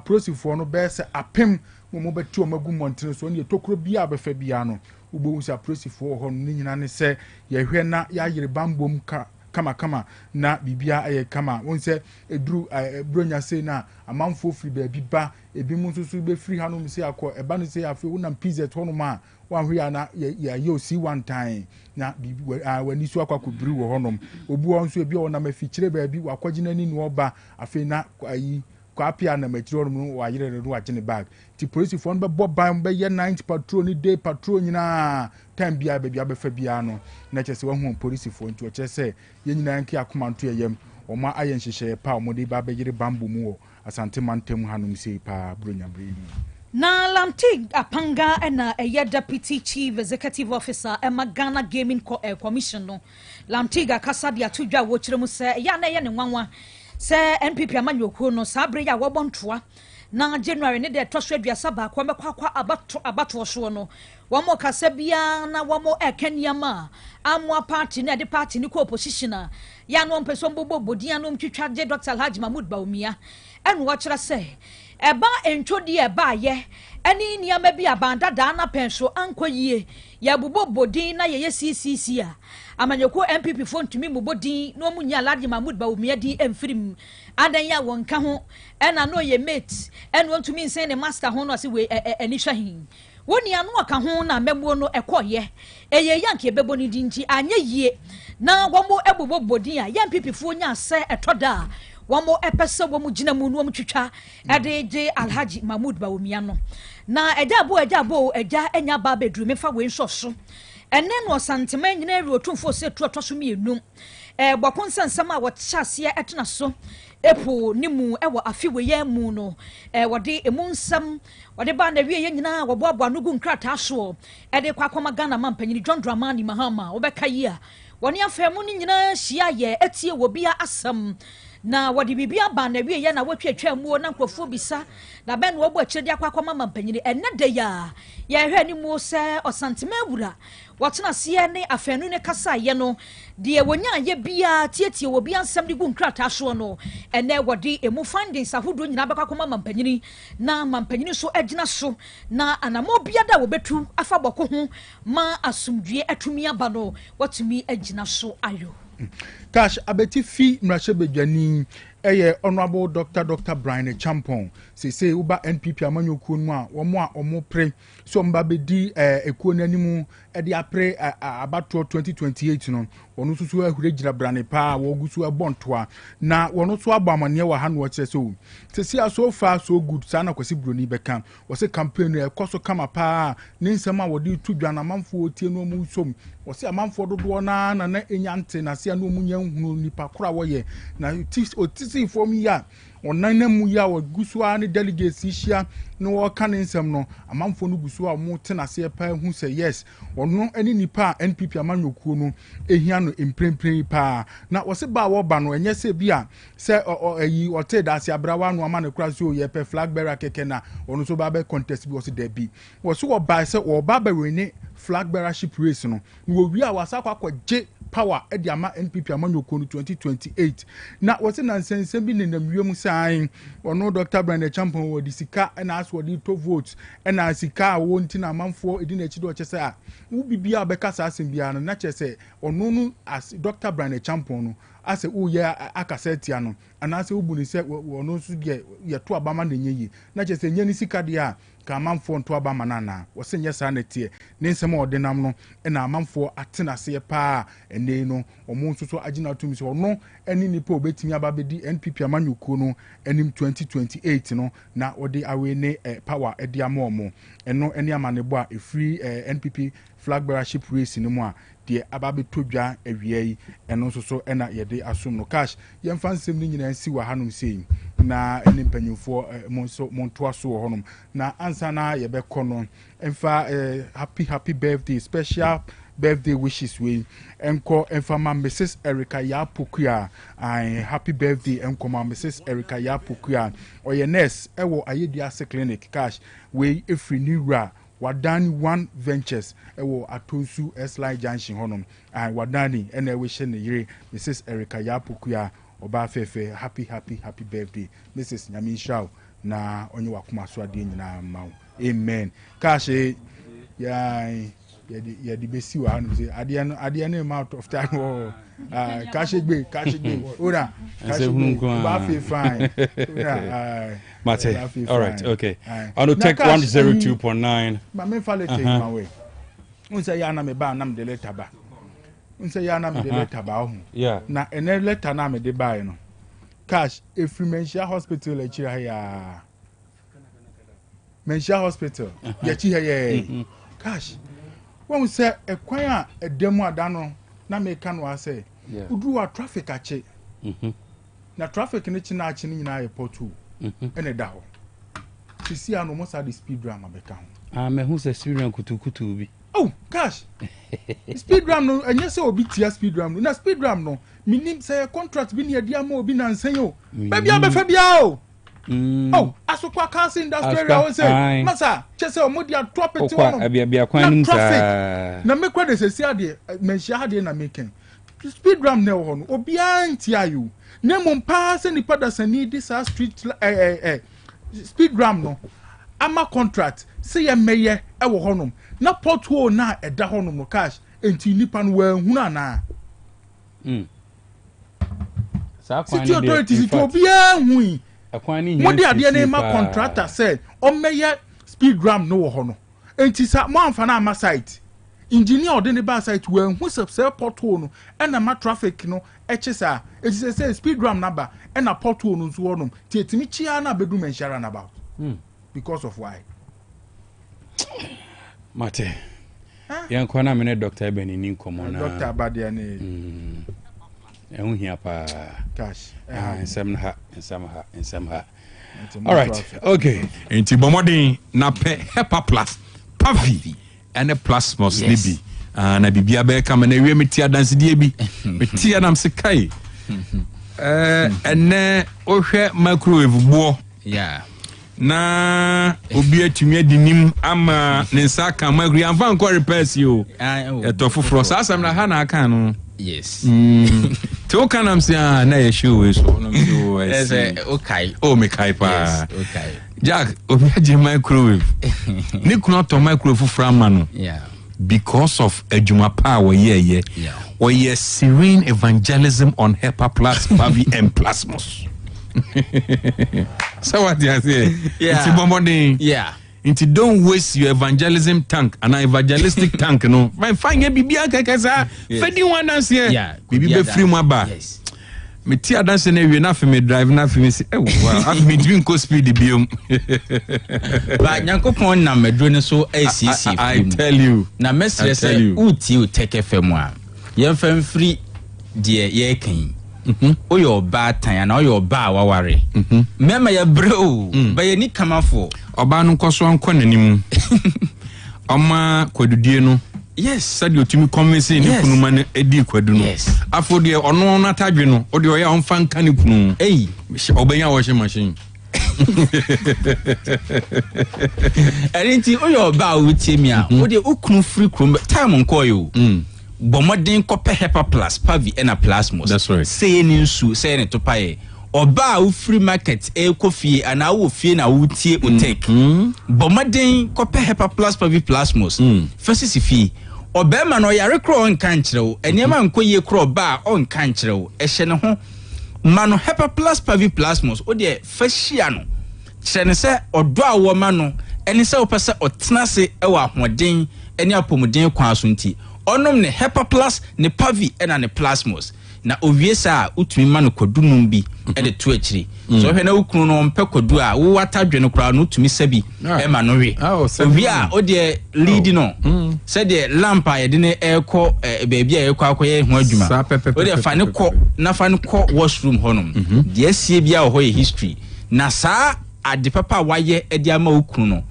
police for no be se apem mo betu omagu montene so ne tokro bia befa bia no ubo usa police for ho ni nyina ne se ye hwe na ya yire bambom ka kama na bibia aye kama won se eduru bronya se na amanfo free ba biba ebi mu nso so be free hanom se akọ eba no se afi wonam pizza tono ma wan hwe na ya yo see one time na bibi wani so akọ akobiri wo honom obu won so ebi wonam afikyire ba bi wakwagina ni no oba afi na ayi kwapia na matiro no wa yire no agene bag ti police fon be boban be ye night patrol ni day patrol nyina time bia be bia be fa bia no na chese wa hu police fon ti o chese ye nyina nki akomanto yem o ma ayen hyehyɛ pa o modi ba be yire bambo mu o asante mantem hanum sei pa bronya bredi na Lamtig Apanga na deputy chief executive officer Emma Ghana Gaming Commission no Lamtig akasa dia tudwa wo kyerɛ mu sɛ ya na ye ne nwanwa sɛ NPP amanyokuo no sabre ya wobontoa na January ne de toso aduasa ba kwa mekwa abato so no wamo kasa bia na wamo ekaniama amwa party na de party ni ko opposition ya no mpeso mbobodian no mtwitwa je Dr. Alhaji Mahmoud Baumia enu wo kyerɛ sɛ eba entwodi eba ye eni niama bi abanda da na penso ankoyie ya bobodin na ye CCC a amanyoko MPP fo ntumi mubodin no munya Alhaji Mahmoud Baumia di emfirim adan ya wonka ho ena no ye mate eno ntumi nsen ne master ho no se we eni hwahin woni anu aka ho na memuo no ekoye eye yanke bebo ni dinti anya yie na womo ebobodin a ya MPP fo nya se etoda wamo epese wamo gina mu no twitwa edeje Alhaji Mahmoud Baumia no na ejabo enya ba bedru mefa we nsoso ene no santema nyina eri otumfo se toso mienu bokonsansam a wotyase etena so epo nimu ewo afiwe ye mu no wode emunsam wode ba na wie ye nyina woboabo anugu nkrata so ede kwakoma Ghana mampanyini John Dramani Mahama obeka yi a woni afemu ni nyina hia ye etie wo bia asam na wadi bibia ba na wie ye na wotwetwa mu na nkrofo bisa na ben wo bo akyire dia kwakoma mampanyini enne de ya hwe ni mu se osantema wura watena se ne afenu ne kasa ye no de wonya ye bia tietie wo bia nsam de gu nkrata so no enne wadi emu findings ahodo nyina bekwakoma mampanyini na mampanyini so agina so na anamo bia da wo betu afa boko ho ma asumdue atumi aba no watumi agina so ayo Cash abeti fi mrashe bedwani eye honorable Dr. Brian Champon say uba NPP amanyokuo no a omo pre so mba bedi ekuo nanimu e de apre abato 2028 no onu susu ahure gira brane pa wo gusu abontoa na wono so abamane wa ha no kire so far so good sana kwasi broni beka wo se campaign e koso kama pa ne nsema wodi tudwa na manfo otie no mu som wo se amanfo dodo na enyante na se na omunya hunu nipa kora wo ye na otisi form ya onana mu ya wo gusu a ne delegates hia no wo kan nsem no amanfo no gusu a mo tena se pa hu se yes ono ani nipa NPP amanyokuo no ehia no emprempren pa na wo se ba wo ba no enye se bia se ayi ote da se abrawa no ama ne kura so ye pe flag bearer keke na ono so ba be contest bi wo se da bi wo so wo ba se wo ba be we ne flag bearership race no wo wi a wasa kwa je power edi ama NPP amanyokuo no 2028 na wo se nansense bi ne namwiem sai ono Dr. Brian Champon wo disika na aso di to vote na sika wo ntina amanfo edi na chido chese a wo bibia beka sa asem bia na chese ono no as Dr. Brian Champon no ase wo ye akasetia no anase wo buni se ono so ye to abama na nyeyi na chese nyani sika dia ka amanfo nto abama na wo se nye sa na tie ne nsem odenam no na amanfo atena se pa ene no omo nso so agina tumi se ono eni nipa obetimi ababedi NPP amanyokuo no enim 2028 no na odi awe ne power edi amomo eno eni amanebo a free NPP flag bearership race no mu a de ababetodwa awiei eno nso so ena yede asum no cash yemfa nsem ni nyina si wa hanum sei na eni mpanyimfo monto aso ho honum na ansa na yebekọ no emfa happy birthday special birthday wishes we enko enfama Mrs. Erica Yapokua happy birthday enko ma Mrs. Erica Yapokua oye nurse ewo Ayediase clinic cash we efri niwra wadani one ventures ewo Atonsu S-Line Junction honum wadani ene we hye ne yire Mrs. Erica Yapokua oba fefe happy birthday Mrs. Nyaminshaw na onye wakoma so ade nyina mawo amen cash yɛde bɛsi wɔ hanom sɛ adeɛ no ma out of time wɔ kahyɛgbe ora kahyɛgbe fine Mate, all right, okay. On Otec 102.9. But me follow take my way. Unsa ya na me ba na me de letter ba. Unsa ya na me de letter ba ho. Yeah. Na ene letter na me de ba no. Cash every Mensia Hospital e chira ya. Mensia Hospital ya chi ya. Cash. When we say e kwan a edemu adano na me ka no ase. Udu wa traffic ache. Na traffic ni chi na ache ni nyina airport too. Ene da ho. Sisi ano mo sa the speed ram abeka ho. Me who say speed ram kutu bi. Oh, gosh. Speed ram no enye say obi tia speed ram no. Na speed ram no, minim say contract bi na dia ma obi na nsan yo. Ba bia be fa bia o. Oh, asokwa cars industry area o say. Masa, che say omo dia drop it one. Bia kwan nim sa. Na me kwa de sesi ade menhia ade na making. Speed ram na ho no, obi antia you. Na mo pa se ni pada sani this street speed ram no. Ama contract say ye meye e wo honom na pothole na eda honom no cash enti nipa no wa hunu ana city authorities to be hu mo de ade na ma contractor say o meye speed ram no wo hono enti sa mo amfa na ama site engineer ode ne ba site wa hu se pothole no e na ma traffic no e chisa enti say speed ram number e na pothole no so honom ti etimi chia na bedu menshara na about because of why Mate. Yan kwana mene Dr. Ebeni ni nkomo na. Dr. Abadia ni. Ehun hia pa. Cash. Nsam ha. All right. Okay. Enti bomodin na pe Hepa Plus. Pavi. Ene Plasmos libi. Na bibia be ka na wie metia dance die bi. Metia nam se kai. Ene ohwe microwave bo. Yeah. Na obi atumi adinim ama ne nsa ka magri amfa nko repairs yo eto foforo sa asam na ha na aka no yes te o kanam se na ye show we so no so okay me kai pa yes okay Jack obi aje microwave ni kuno to microwave foforo ama no yeah because of adwuma pa we ye we serene evangelism on Hepa Plus Pavi and Plasmos. So what you say? Yeah. Inti don't waste your evangelism tank and evangelistic tank no. Fine bibi aka sa. Fedi one dance here. Yeah. Bibi be free mo ba. Yes. Me tia dance na we na fi me drive na fi me say wow. Af me doing co speed biom. Ba Nyankopon na medro ne so ACC. I tell you. Na mesre say uti Otec FM a. Ye fam free de ye kan. Oyo ba tan na oyo ba waware mema ya bro ba ye ni kamafo oba no nkoso anko nanim oma kwadudie no yes sadi otimi convince ni kunu ma na edi kwadu no afo de ono na tadwe no o de o ya onfa nka ni kunu obenya washing machine erinti oyo ba wuti a o de ukunu free krum time nko yo bomodin kope Hepa Plus Pavi and Plasmos. That's right. Say ni nsu say ni topaye. Oba u free market kofi and awu fie na wutie Otec. Bomodin kope Hepa Plus Pavi Plasmos. First si fie. Obema no yare kro on kan kyerɛw. Eniema nko ye kro ba on kan kyerɛw. Ehye ne ho. Mano Hepa Plus Pavi Plasmos o de fashia no. Kyerɛ ne sɛ ɔdɔ a wo ma no eni sɛ opɛ sɛ ɔtena se ɛwɔ ahoden eni apomuden kwan so nti. Onom ne Hepa Plus ne Pavi ena ne Plasmos na owie sa utumi ma no kodunum bi e de to akiri so hwe na ukunu no mpe kodu a wo watadwe no kra no utumi sabi e ma no we owie a o de lead no se de lamp a ye de ne ekọ beebi a ekọ akoye ho adwuma o de fa ne kọ na fa ne kọ washroom honom de asie bia ho ye history na saa ade papa waye e de ama ukunu no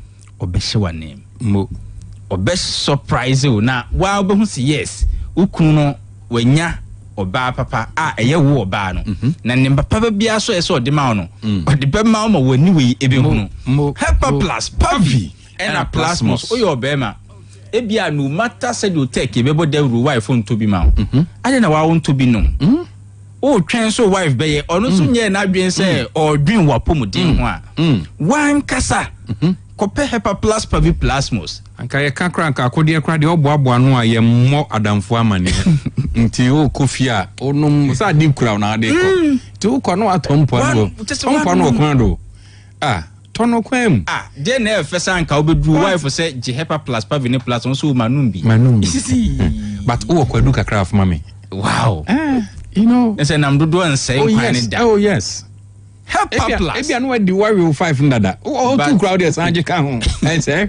obehye wa name mo best surprise na wa obehu si yes ukunu no wanya oba papa a eye wo oba no na ne papa bia so ese odema no ode be ma ma wani we ebehu no Hepa Plus Pavi and Plasmos oyo obema ebia no matter said Otec ebebo dawru wife nto bi ma ade na wa nto bi no o twen so wife be ye ono so nye na dwen se odwen wapomuden ho a wan kasa Kope Hepa Plus Pavi Plasmos. Anka ye kakra anka akode kra de oboaboa no a ye mo adamfo amane. Nti o kofia onum sa di kura na de ko. Ti o ko no atompo no. Tompo no ko do. Tono kwem. Je na efesa anka obedu wife say je Hepa Plus Pavi ne plus so manumbi. But o kwadu kakra of mama. Wow. You know. And say nam dodo and say Oh yes. Hepa Plus. Ebi anu di worry 5 ndada. O too crowded sanje ka ho. And say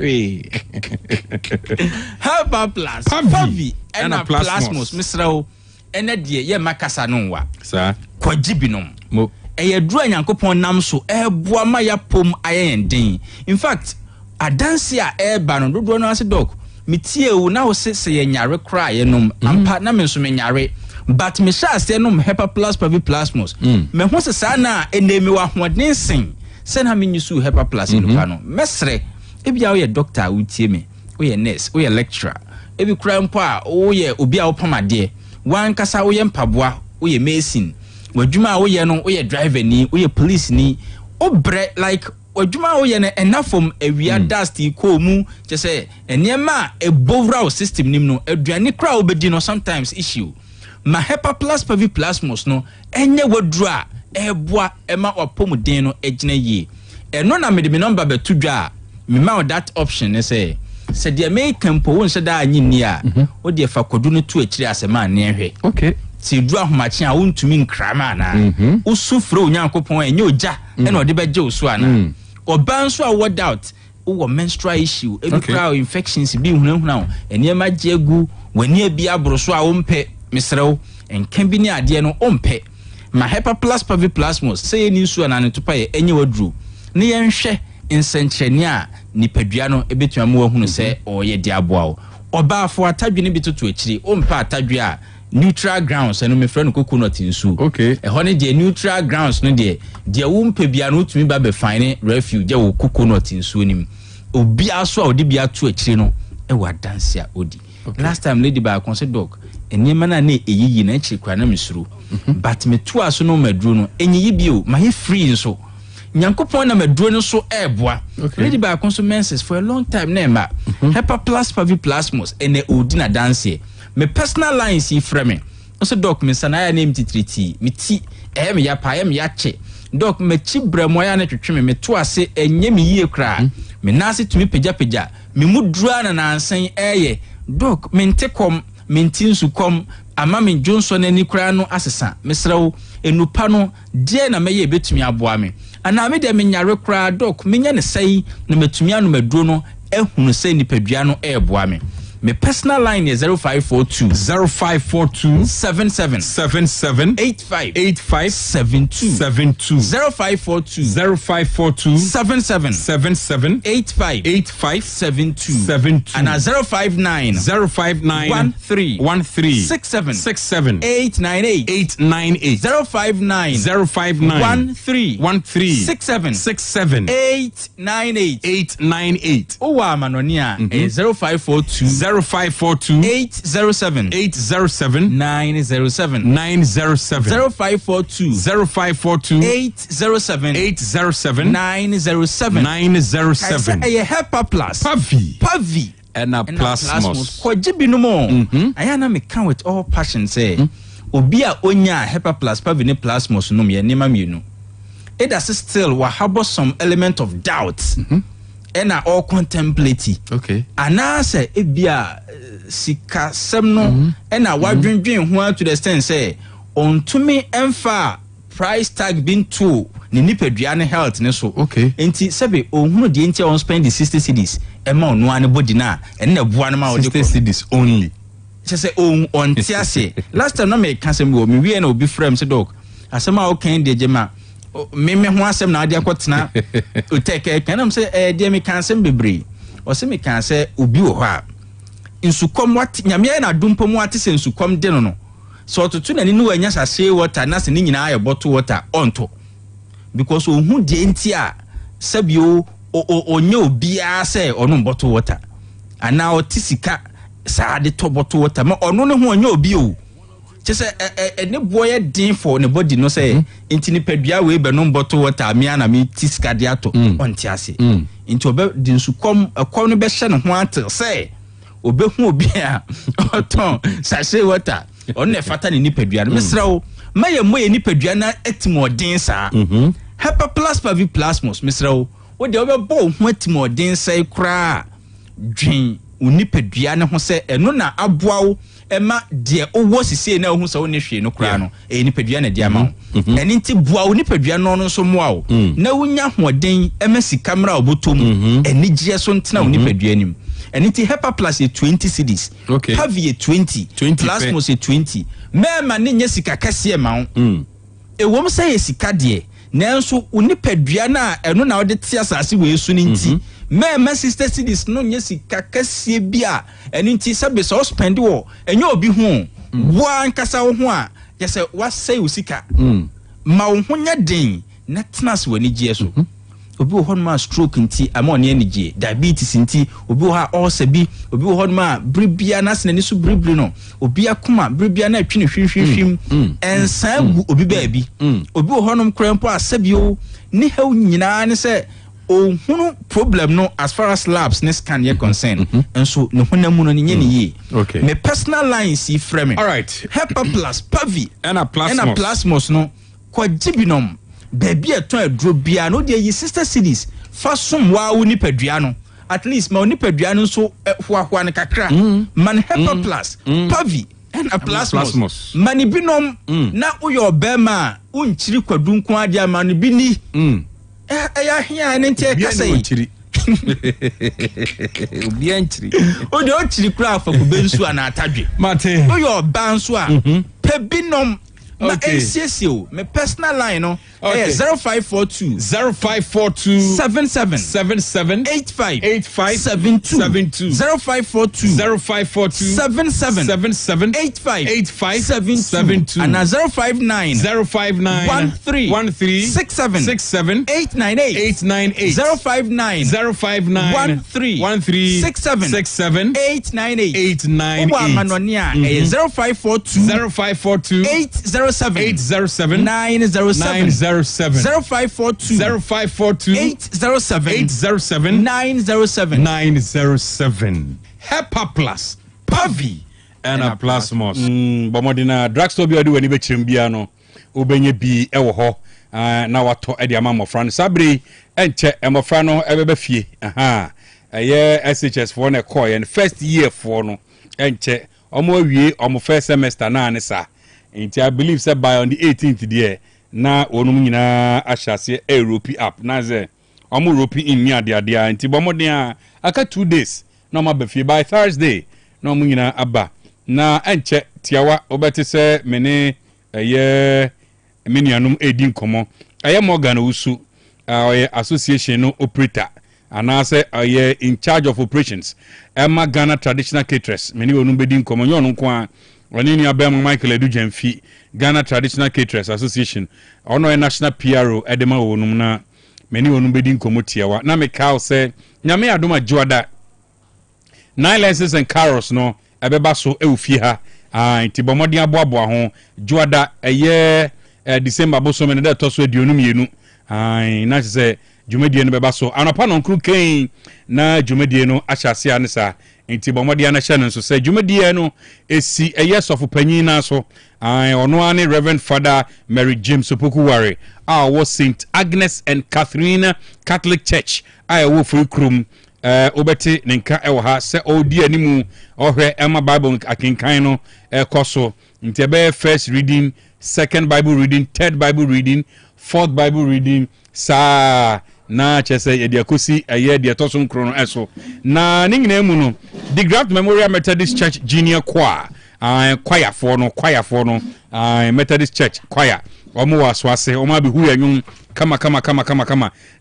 Hepa Plus Pavi and Plasmos Misrao ene de ye makasa no wa. Sir. Kwajibinom. Mo Dru Nyankopon nam so eboa ma ya pom ayenden. In fact, adanse a eba no dodo no ase dog. Mitie o na wo se ye nyare kra ye nom ampa na me so me nyare. But me sha ase nom Hepa Plus Pavi Plasmos. Me ho se sa na enemi wa hoden sen. Se na me nyusu Hepa Plus no pa no. Mesre ebia wo ye doctor utie me. Wo ye nurse, wo ye lecturer. Ebi kra mpo a wo ye obi a wo pamade. Wan kasa wo ye mpaboa, wo ye medicine. Wajuma wo ye no wo ye driver ni, wo ye police ni. Obre like wajuma wo ye na enough from awia dust ko mu je say enema ebovra system nim no aduane kra obedi no sometimes issue. Ma Hepa Plus Pavi Plasmos no enye wadru a eboa ema opomuden no egina yi. Eno na me de me number betu dwa me ma that option say de me campo won se da anyi ni a wo de fa kodu no tu akiri asema ne ehwe. Okay. Ti du ahomache a wontumi nkrama na usufre onyankopon enye oja ena ode beje osu ana. Oban so a word out wo menstrual issue ebi crowd infections bi hunahuna enema jegu wani abi abroso a wompe misrew enkan bi ni ade no ompe. Ma Hepa Plus Pavi Plasmos say ni su ana ne topa ye enye wadru ne yenhwe nsenkyene a nipadua no ebetuma mo hunu se oye de aboa wo obaafo atadwe ne bitutu akiri ompa atadwe a neutral grounds eno me friend coconut nsu. Okay. Ehone de neutral grounds no de wompa bia no tumi ba be fine refuge wo coconut nsu nim obi aso a odi bia to akiri no e wa dance a odi. Last time lady ba kon se dog enema na na eyiyi na akiri kwa na mesuru but me to aso no madru no enyiyi bio ma he free nso Nyankopon na madru no so eboa. Lady ba kon so menses for a long time na ma Hepa Plus Pavi Plasmos ene odi na dance. Me personal lines yi frame. Also doc me sana ya name titriti. Me ti me ya pa me ya che. Doc me chi bremo ya na twetwe me to ase enye me yie kra. Me nase tumi peja. Me mudrua na nansan eye. Doc me ntekom, me ntinsu kom ama me Johnson ani kra no asesa. Me srew enupa no de na me ye betumi aboa me. Ana me de me nyare kra doc me nya ne sei na metumi anu maduro no ehunu sei nipadua no eboa me. My personal line is 0542 77 85 72 0542 77 85 72 and 059 13 67 898 059 13 67 898 Owa manonia 0542 807 907 0542 807 907 Hepa Plus Pavi and a Plasmos kwajibi no mo ayana me can with all passion say obi a onya Hepa Plus Pavi ne Plasmos no me nema mienu it does still wa harbor some element of doubt and all contemplate. Okay. And I say ebia sika semno and I wadwendwen ho to the extent say on to me emfa price tag being too ni nipadua ne health ne so. Okay. Enti sebe ohunu de enti on spend the 60 cedis e ma onu ane body na and na bua na ma 60 cedis only. Say on tiase last time no me kan sem go me we na obi frame say dog asema o kan de jema me ho asem na ade akotena Otec kanam say de me kansem bebre o se me kan say obi wo ho a insukom wat nyame na dumpom ate se insukom de no so otutu na ni no anya sase water na se ni nyina aye bottle water onto because ohun de enti a sabio onye obi a say ono bottle water ana otisika sa de to bottle water ma ono ne ho onye obi o Just a boy din for nobody no say into Nipedia way, but no bottle water, me and me tiscadiato on Tiasi. Into a bed din su come a corner beshan want say, Obe who be a ton, sachet water, on the fatan in Nipedia. Mr. My way Nipediana etimo dinsa. Hepa plus pavi plasmos, Mr. What the other bone went more dinsa cry. Dream Unipedia who say, and nona abwao. Emma dear owo sisi na hu so ne hwe no kra no nipadua na dia ma eni nti bua wo nipadua no so moa wo na wunya hoden emasi camera obotom eni gye so ntena wo nipadua nim eni nti Hepa Plus 20 cedis Pavi 20 Plasmos 20 mema ne nya sika kase ma wo ewom say sika de nanso wo nipadua na eno na wo de tia asase we su ni nti my sister cities no nyesi kakasie bia eni nti sabe so spend wo enye obi hu wa nkasa wo hu a yese wasai usika ma wo hu nya den na tnas wani gie so obi wo honma stroke nti ama oni enigie diabetes nti obi wo ha ulcer bi obi wo honma bribia na sene ni so bribri no obi akoma bribia na atwi ne hwehwehwim ensan gu obi ba bi obi wo honom krempo asabio ni hew nyina ne se ohunu problem no as far as labs ne scan ye concern and so no hunamu no nye ye me personal line see framing all right Hepa Plus Pavi and a plasmos no kwa jibinom baby eton adro bia no de yi sister cities fasum wa wo nipadua no at least ma nipadua no so hoahoa ne kakra man Hepa Plus Pavi and a plasmos mani binom na uyo bema unchiri kwadunku adia mani bini ya hia nente kasai obi anchiri o de o chiri kura afa kubensu ana atadwe mate o yo bansu a pebinom na NCSO my personal line no 0542 77 85 72 0542 77 85 72 and 059 13 67 898 059 13 67 898 0542 807 907 0542 807 907 Hepa Plus Pavi and a Plasmos bomodina drugstore bi odi wani be chimbia no obenye bi ewo ho na wato e dia mamofra no sabre enche emofra no ebebe fie eye SHS for na call and first year for no enche omo awie omo first semester na anisa I believe say by on the 18th there na onum nyina ahyase Europe app na ze omo Europe in nia dia nti bomodin aka 2 days na ma befie by Thursday na omo nyina aba na enche tiawa obeti se mene eye minianum edin komo eye Morgan Usu association no operator anase eye in charge of operations Emma Ghana traditional caterers meni onum bedin komo yon nko Wanini abem Michael Edu Jemfi Ghana Traditional Caterers Association ono a national PRO edema wonum na meni wonum bedi nkomotiawa na me ka say nyame adoma joada 9 lenses and carrots no ebeba so ewfie ha nti bomodi aboabo ho joada eye December boso me na toso aduonum yenu na say jumedie no beba so anapa no nkru kan na jumedie no ahyase anisa nti bomodi ana hye no so say jumedie no esi yes of panyin na so ono ani Reverend Father Mary James Opokuware was St Agnes and Catherine Catholic Church wo free krum obeti nenka ewo ha se odi animu ohwe Emma Bible akinkan no koso nti be first reading, second Bible reading, third Bible reading, fourth Bible reading sa na chese ye dia kosi aye dia tosun krono eso na ningina emu no the Graft Memorial Methodist Church Junior Choir choir for no Methodist Church choir omo waswase omo abi hu yanyu kama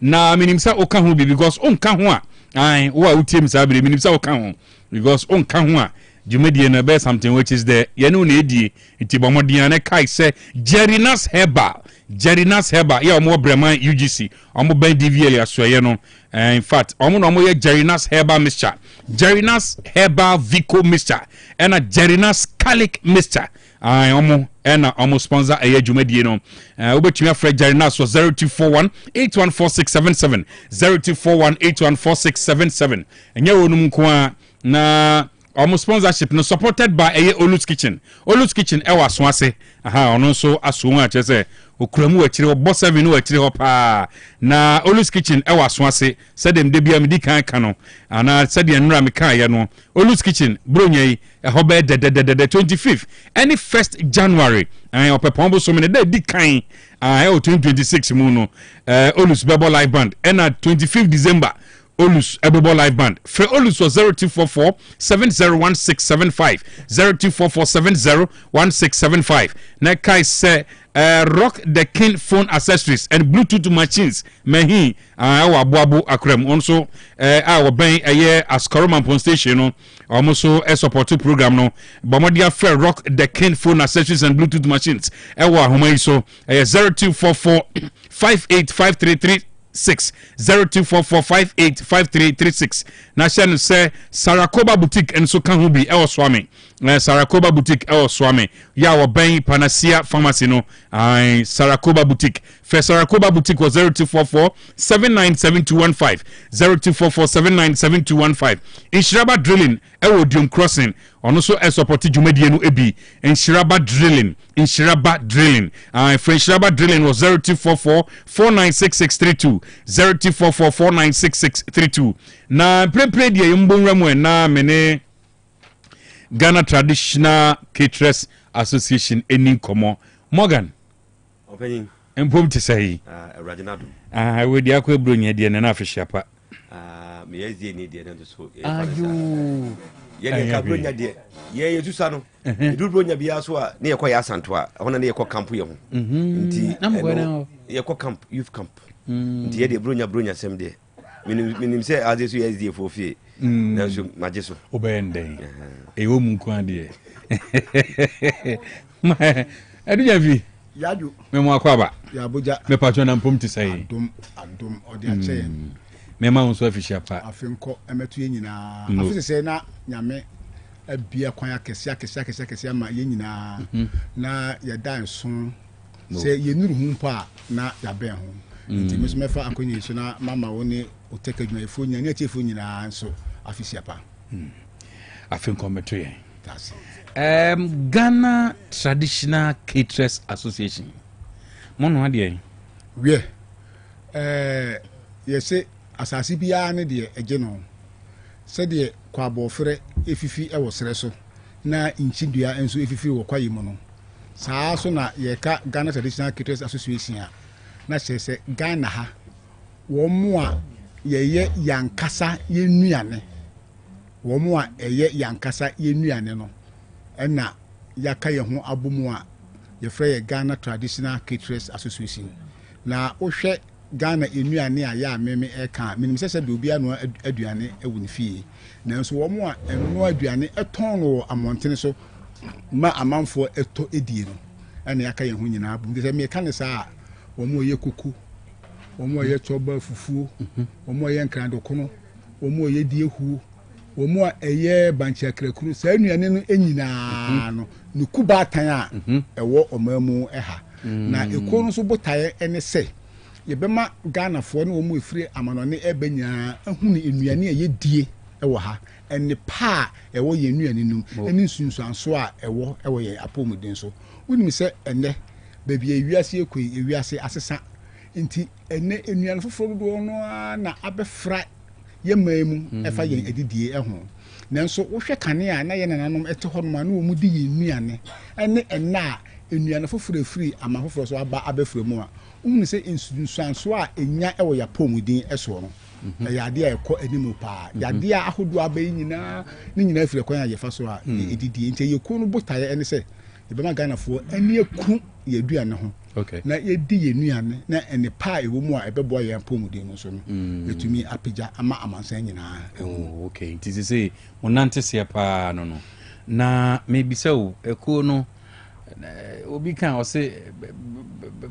na minimsa oka hu bi because onka hu a wo utiem sa bi minimsa oka hu because onka hu a jumedie na be something which is there yenu na edie itibomodien na kai se Jerinas Herbal ya omo Breman UGC omo ben DVL asoye no in fact omo no omo ye Jerinas Herbal mixture Jerinas Herbal Vico mixture and a Jerinas Calic mixture omo ena omo sponsor eye dwumadie no wobetumi afrɛ Jerry na so 0241 814677 0241 814677 enye wonum ko a na almost sponsorship no supported by Olu's Kitchen. Olu's Kitchen ewa aswase. Ono so aswo a chese okuramu akire obo 7 no akire hopa. Na Olu's Kitchen ewa aswase. Said dem de bia me di kan no. Ana said de nra me kan ye no. Olu's Kitchen bronyai ehobe de 25th. Any 1st January. Opepombo so me de di kan 2026 mu no. Olu's Bebo Live Band. And 25th December Olus Ebebo Live Band. For Olus was 0244 701675 0244 701675. Nekai say rock the king phone accessories and Bluetooth machines. Mehi our Abu Akrem also our ben a year as Koroman station no almost so a supportive program no. Bamodia fair rock the king phone accessories and Bluetooth machines. Ewa Homai so 0244 585336 0244585336. Nation say Sarakoba Boutique and so can be El Swami. Sarakoba Boutique El Swami. Ya wa ben Panacea Pharmacy no. Sarakoba Boutique. For Sarakoba Boutique was 0244 797215 0244 797215. In Shiraba Drilling, Ewodium Crossing. Also a support Jumedi no ebi. In Shiraba Drilling. In Shiraba Drilling. For Shiraba Drilling was 0244 496632 0244 496632. Na pre dia mbonramu na mene Ghana Traditional Caterers Association eni komo Morgan opening empom te say Raginado we dia ko ebronya dia na afihapa me yezi ni dia na so ayo ye ka bronya dia ye yetusa no du bronya bia so a ne ye koya asanto a hona ne ye ko camp ye ho nti ye ko camp youth camp nti ye de bronya sem de minim se azesu yezi fofie na so majeso obende ewo munku ade edunya vi yadu memo akwaba ya Abuja me patron na mpom ti sai adom odi ache me ma unso afihapa afenko emetu yenyina afise se na nyame abia kwan akese ma yenyina na yeda nso se yenuru hu mpa na yaben ho nti meso mefa akonyi so na mama woni Otec adwuma efo nyina ne chefo nyina nso afisiapa afenko metu ye Ghana Traditional Caterers Association. Mono ade we yese asasi bia ne de eje no se de kwa bofre efifi e wo sere so na inchidua enso efifi wo kwayi mu no saa so na ye ka Ghana Traditional Caterers Association a na se Ghana ha wo mu a ye yankasa ye nuane wo mu a eye yankasa ye nuane no ena yaka ye ho abomu a ye frɛ Ghana Traditional Caterers Association na ohwɛ Ghana enuane a ya meme eka minim sɛ de obi anu aduane ewu ne fie nanso wo mu a enu aduane eton no amontene so ma amanfo eto edie no ena yaka ye ho nyina bu sɛ me ka ne saa wo mu ye kuku wo mu ye toba fufuo wo mu ye nkrandokono wo mu ye diehu wo mu a eye bancha krakuru saa nuane no enyina no ne kuba tan a ewo omamu eha na eko no so botaye ene se yebema Ghana fo no wo mu efire amanone ebenya ehunu enuane a yedie ewo ha ene pa ewo ye nuane num ene nsunsuanso a ewo ye apomuden so woni se ene baabi ewiase ekoi ewiase asesa nti ene enuane foforo do no na abefra yemamu efa yen edidie eho nanso wo hwe kane a na ye nananom ete ho no ma na wo mu di yenuane ene enna enuane foforo free ama foforo so aba abefra mu a umni se insuanso a enya ewo ya pomudin eso no yade a ekọ animu pa yade a ahodo abayi nyina ni nyina afire kwan a yefa so a edidie nti yeku no botaye ene se yebema Ghana fo ene eku yeduane ho na yedi yenuane na ene pa ewo mu a ebebo ya pomudin no so no etumi apija ama amansan nyina okay nti se monante se pa no na maybe so eku no obi kan o se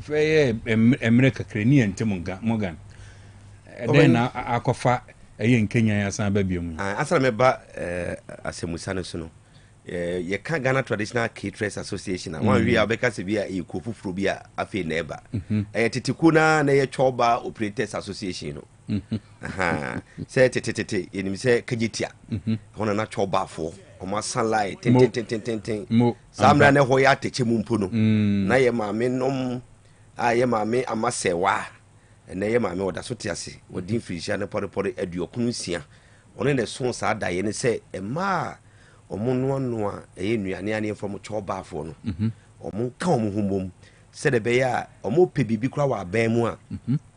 fe America kreni ntem Morgan then akofa eye nkenya ya san ba biom asara meba asemusa no so no ye can Ghana Traditional Caterers Association and one we are because we are a kufu bi a afi neighbor titikuna na ye choba operators association no say tete yenim say kagitia hono na choba fo omo sanlai ten samra na ho ya teche mu mpo no na ye maame nom a ye maame amasewa na ye maame oda so tiase odin firisha na pore aduokunu sia one na so sa da ye ne say ema omo no a eye nuane ane from choba fo no omo ka omo humom se de be ya omo pe bibi kra wa ban mu a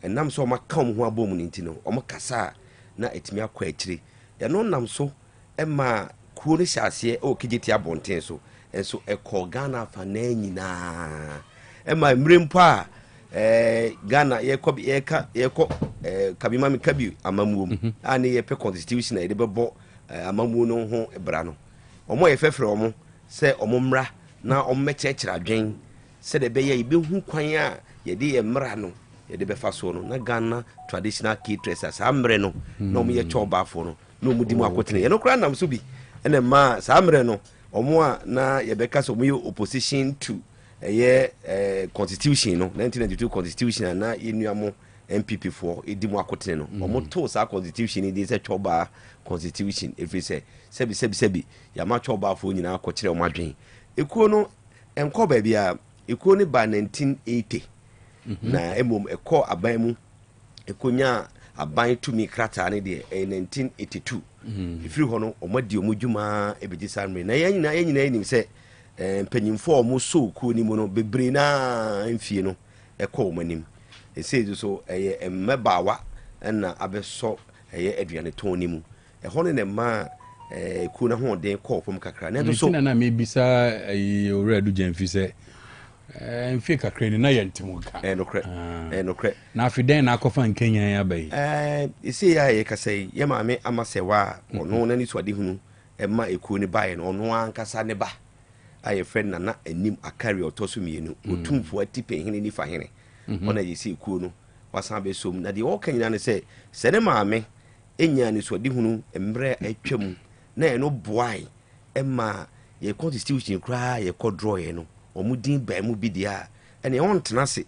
enam so omo ka omo ho abom ni ntino omo kasa na etimi akwa akire ye no nam so ema kuo ne hyase o kigiti abonten so enso ekọ Ghana fa na nyina ema mrempo a Ghana yekọ kabima mi kabi amamuom ane ye pe constitution e de bebo amamu no ho ebra no omo ye fefre omo se omo mra na omo mechechira adwen se de be ye ibe hu kwan a ye de ye mra no ye de be fa so no na Ghana Traditional Caterers amre no na omo ye choba fo no na omo di mu akotene ye no kra nam so bi ene ma amre no omo a na ye be ka so omo ye opposition to constitution no 1992 constitution na yenuamo MPP for edi mu akotene no omo to sa constitution ni se choba constitution every say sebi ya ma choba fo nyina akokire o madwen ekuo no enko ba bia ekuo ni ba 1980 na emom ekọ aban mu ekonya aban tumi krata ne de 1982 ifiri ho no omadi omudwuma ebedi sanre na yanyina enim se mpanyimfo omo so ku ni mu no bebre na mfie no ekọ omanim eseju so mmebawa na abeso aduane ton ni mu ehone ne ma ku na ho den call from kakra na so na me bisa oredu jamfi se mfie kakra ni na yentimoka nokre na afiden na akofa nkenya ya bai ese ya ye kasai ye maame amasewa ono na ni so ade hunu ma eku ni bae no ono ankasa ne ba aye friend na anim akari otoso mienu otumfo atipe hene ni fa hene ona yesi eku no wasan be som na de o kanyina ne se ne maame enya ni so ade hunu emre atwam na eno boai emma ye constitution kra ye kodro ye no omudin ba mu bidia ene on tenase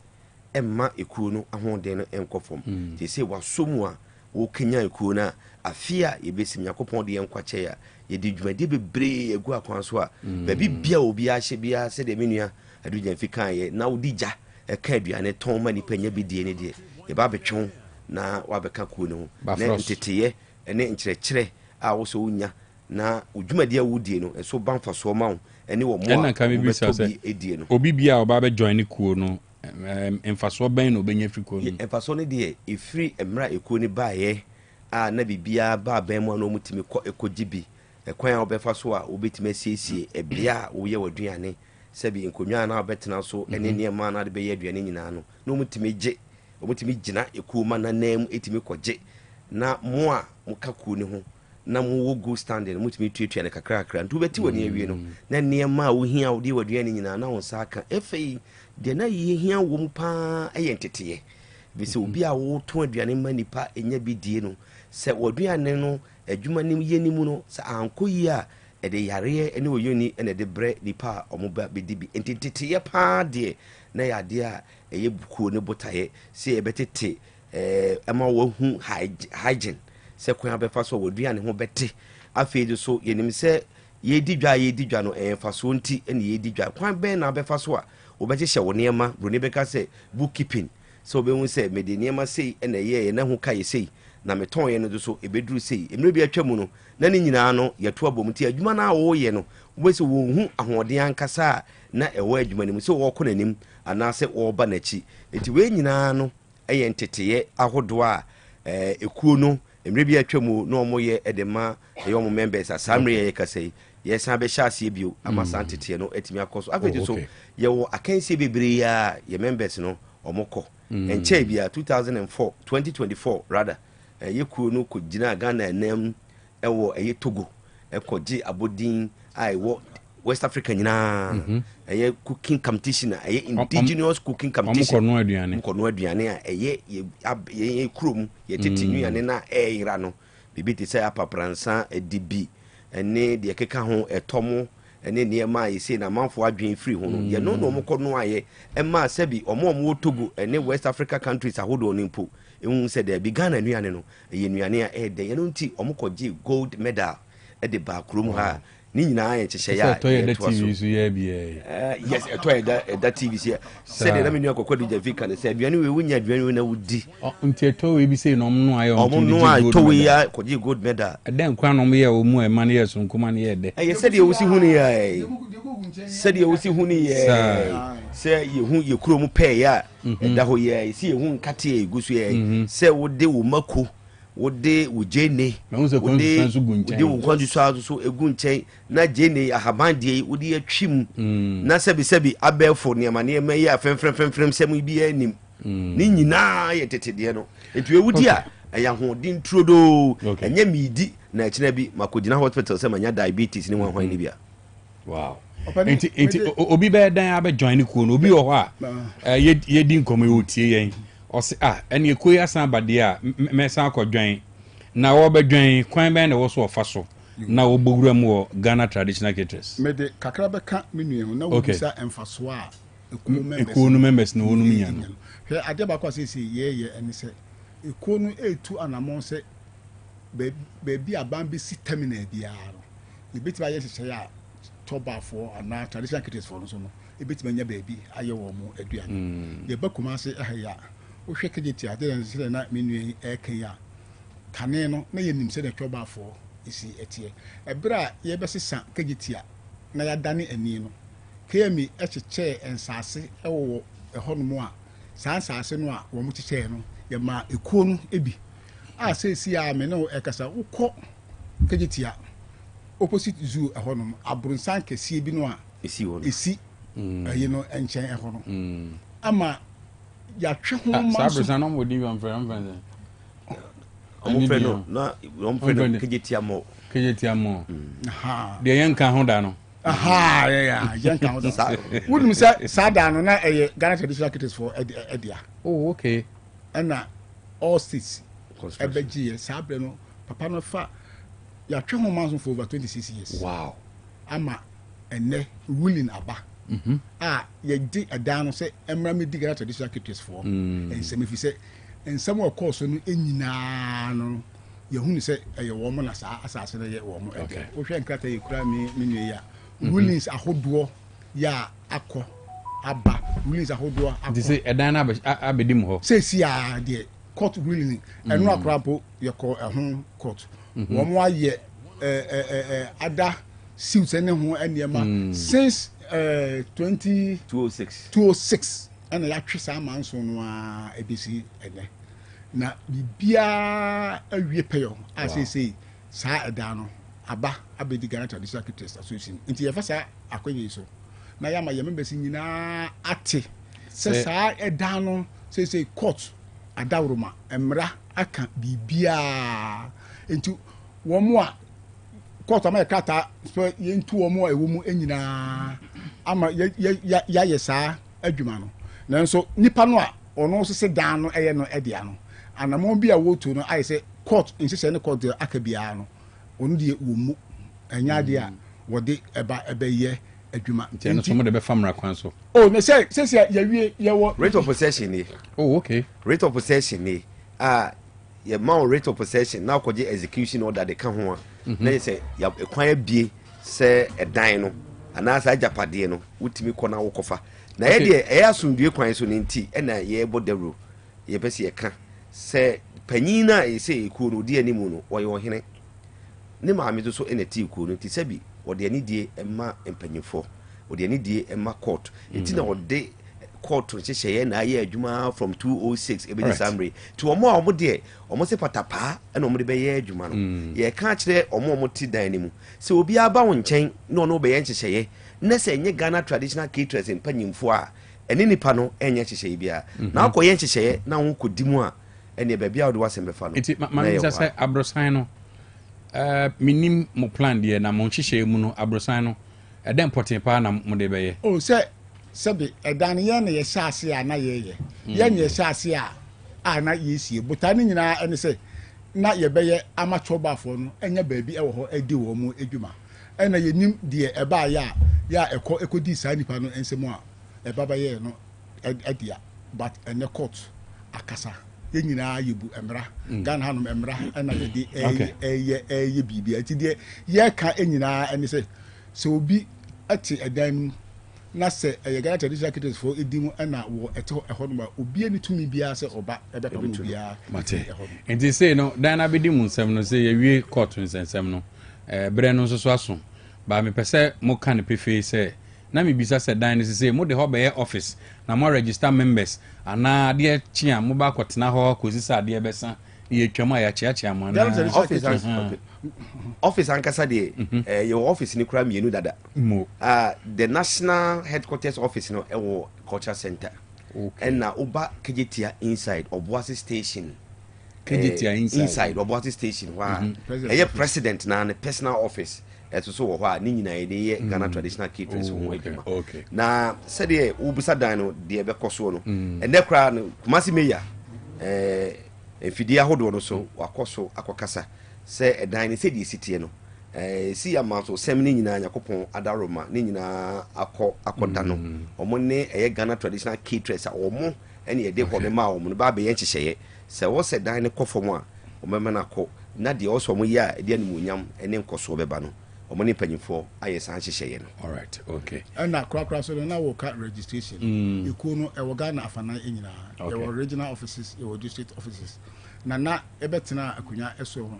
emma ekuo no ahoden no enkofom te se wasomu a wo kenya ekuo na afia ye besim yakopon de enkwache ya ye di dwumade bebre egu akwan so a ba bibia obi a hye bia se de menua adujan fikan ye na odija eka aduane ton mani panya bidie ne de ye ba betwon na wabeka kuo no na ntetiye ene nkyerɛkyerɛ a wo so unya na odwumade a wodie no so banfa so ma wo ene wo mo a ka me bisa se edie no obi bia oba be join kuo no emfaso ben no benya friko no emfaso ne de efiri emra ekuo ni baaye a na bibia ba ben mu no mutimi kɔ ekogibi ekwan a obefa so a obetimi asiesie ebia wo ye waduane sebi enkonwa na obetena so ene niema na de be ye aduane nyina no no mutimi gye obutimi gina ekuo ma na nam etimi kɔgye na mo a muka kuo ne ho na mo wo go stand no mutimi tuatua ne kakra ntu beti woni awie no na niema wo hia wo de waduane nyina na won saka efei de na ye hia wo mpa ayentete bise obi a wo to aduane ma nipa enya bidie no se waduane no adwuma nim ye nimu no sa anko yi a ede yare ene oyoni ene de bre nipa omoba bedibi entete ye pa de na ya de a eye bukuo ne botaye se ebetete ama wo hu hygiene se kwan abefa so waduane ho bete afeedu so yenim se ye didwa no fa so nti ene ye didwa kwan ben na abefa so a obehye wo niema broni beka se bookkeeping so obehun se mede niema sei ene ye na ho kai sei na meton ye no so ebeduru sei emre bi atwa mu no na ni nyina no yeto abomti adwuma na wo ye no obese wo hu ahoden ankasa na ewo adwuma nim se wo konanim ana se wo ba nachi enti we nyina no eye nteteye ahodo a ekuo no emre bi atwa mu no omo ye edema ye omo members asamre ye kasei yes na be shase bio amasantete no etimi akoso afeji so ye wo akansie bebre ya ye members no omoko enche bia 2024 rather ye kuo no ko gina Ghana nam ewo eye Togo ekoji abodin ai wo West Africa nyina eye cooking competition eye indigenous cooking competition mkono aduane a eye ye krom ye titinu ane na ira no bibi te say apapransa edibi ene de keka ho etomo ene niema yi say na manfo adwen free ho no ye no no mko no aye ema sebi omo Togo ene West Africa countries ahodo no mpo ehun se de bi Ghana nuane no ye nuane a de ye no nti omko gi gold medal e de ba krom ha ni nyina ye chehye ya TV so ye bi yes that TV here said na me nu akokwa de Javika ne say aduane we wunya aduane we na wudi nti eto we bi say no no aye on to we ya ko gi gold medal den kwa no me ye o mu e man ye so nkoma ne ye de ye said ye wusi hunu ya said ye wusi hunu ye say ye hu ye kuro mu pe ya da ho ye si ye hu nkate e gusu ye say wo de wo mako wode wujene wode wukwanju so egu nchen na jene ahabandie wode atwim na sebi abefo ne ma ye afemfrem sem bi anim ni nyina ye tetede no etu ewudi a eya ho din trodo enya midi na ekina bi makogina hospital se manya diabetes ni wan hwan ni bia wow enti obi be dan abe join ku no obi wo ho a ye din komo ye otie yen ose ene ekoyi asan bade a mesan akodwan na wo bedwan kwan ben na wo so ofa na wo bogura mu Ghana traditional caterers me de kakra be ka menu na wo bisa emfaso a ekuo no members na wonu nya no he ade ba kwa se ye ene se ekuo no etu anamon se be aban bi si terminal biaro e beti ba ye hye ya tobafo ana traditional caterers for no so no e beti ba nya baabi aye wo mu aduane ye ba kuma se ahya wo hwe kegeti ade na na menu e kan ya kane no na ye nim se de tobafo isi etie ebra ye besesa kegitia na ya dane ani no kemi echeche ensase ewo ehonomo a sansase no a wo mu cheche no ye ma ekuo no ebi a sesi a me no ekasa ukọ kegitia opposite zoo ehonom abrunsan kese bi no a esi wo esi ayi no enchen ehono ama ya twe ho ma so abrunsan no modi wan fran omfreno na omfreno kejetia mo aha de yanka ho da no aha ya yanka ho da wudum sa da no na Ghana traditional caterers for edia oh okay na all states ebeji sa bre no papa no fa ya twe ho manso for over 26 years wow ama ene ruling aba ye di edan no se emra me di Ghana traditional caterers for ensem fi se ensem o course no enyina no ye hunu se eye wo mo na sa asase na ye wo mo ede wo hwe nkrata ye kura mi nwe ya rulings ahodo ya akọ aba rulings ahodo akọ di se edan na abedim ho se si a de court ruling enu akra po ye ko ehun court wo mo aye ada suits ene ho eniema since 2006 ana ya twe sa manso no a ebisi ene na bibia awie peyo asese sa eda no aba abedi Ghana Traditional Caterers Association nti ye fa sa akwenye so na ya ma ye members nyina ate se sa eda no se court adawroma emra aka bibia nti wo mo a court ama kata so ye ntu wo mo a ewo mu enyina ama ya ye sa adwuma no nanso nipa no a ono so se dan no eye no edia no anamon bi a wotu no ai se court insise ne court aka bia no onu de wo mu anya de a wode ebe adwuma nti so mo de be famra kwan so oh me say ya wie ye wo rate of possession ni oh okay rate of possession ni ye ma rate of possession na kwaje execution order de ka ho a na ye say ya kwan abie se edan no ana sa japade no wutimi kɔ na wokofa na ye de asundue kwan so ni nti na ye bodero ye pese ye ka se panyina e se ekuo no di animu no wo ye ohene ne maame so ene ti ekuo no nti sebi wo de ani die emma empanyifo wo de ani die emma court nti na wo de court hyehyɛ na aye adwuma from 206 ebe December to omo a omo de omo se patapa na omo de be ye adwuma no ye ka kire omo ti dan ni mu se obi aba wo nkyɛn na ono be ye hyehyɛ na se nye Ghana Traditional Caterers empanyimfo a ene nipa no enye hyehyɛ bia na akoye hyehyɛ na wo kodi mu a ene ba bia wo de wasem be fa no nti ma say abrosan no minim mo plan de na mo hyehyɛ mu no abrosan no eden poten pa na mo de be ye oh sebe edan ye na ye hyase a na ye ye na ye hyase a na ye sie botane nyina ene se na ye beye amateur bafo no enya baabi e wo ho edi wo mu edwuma ɛna yɛnim deɛ ɛbaa yɛ a ɛkɔdi saa nipa no nsɛm a ɛba bɛyɛ no ɛdia but ɛnɛ court akasa yɛn nyinaa yɛbu mmara Ghana hanom mmara ɛna yɛde ɛyɛ biribi nti deɛ yɛka nyinaa ɛne sɛ obi ɛte ɛdan mu na sɛ ɛyɛ Ghana traditional secretaries for edi mu ɛna wɔ ɛte ɛhɔ nom a obiara ne tumi biara sɛ ɔba ɛbɛka mu biara mate nti sei no dan na bɛdi mu nsɛm no sɛ yɛwie court nsɛm no berɛ no nso so aso ba mepɛ sɛ moka no pefee sɛ na mebisa sɛ dan no sɛ mode hɔ bɛyɛ office na mo register members anaa adeɛ kye a moba akɔtena hɔ kɔsi sɛ adeɛ bɛsa yɛtwam a yɛakyeakyea mo office ankasa deɛ yɛwɔ office no kora mmienu dada the national headquarters office no ɛwɔ culture center ɛna woba kagyetia inside Obuasi station inside Obuasi station hɔ a ɛyɛ president na ne personal office ɛso so wɔ hɔ a ne nyinaa yɛde yɛ Ghana traditional caterers ho adwuma na sɛdeɛ wobusa dan no deɛ ɛbɛkɔ soɔ no ɛnɛ koraa no Kumasi Mayor mfidie ahodoɔ no so wakɔ so akɔkasa sɛ ɛdan ne sɛdeɛ ɛsitie no si ama so sɛm ne nyinaa Nyankopɔn adaroma ne nyinaa akɔda no ɔmo ne ɛyɛ Ghana traditional caterers a ɔmo ɛne yɛde hɔ mema a ɔmo no ba bɛyɛ nhyehyɛeɛ sɛ wɔsɛ dan ne kɔ fam a ɔmɛma no akɔ na deɛ ɔsɔ ɔmo yɛ a ɛde animuonyam ɛne nkɔsoɔ bɛba no ɔmo ne mpanyinfoɔ ayɛ saa nhyehyɛeɛ no alright okay ɛna korakora so no na wɔka registration ekuo no ɛwɔ Ghana afanan nyinaa yɛwɔ regional offices yɛwɔ district offices na ɛbɛtena akonnwa ɛso ho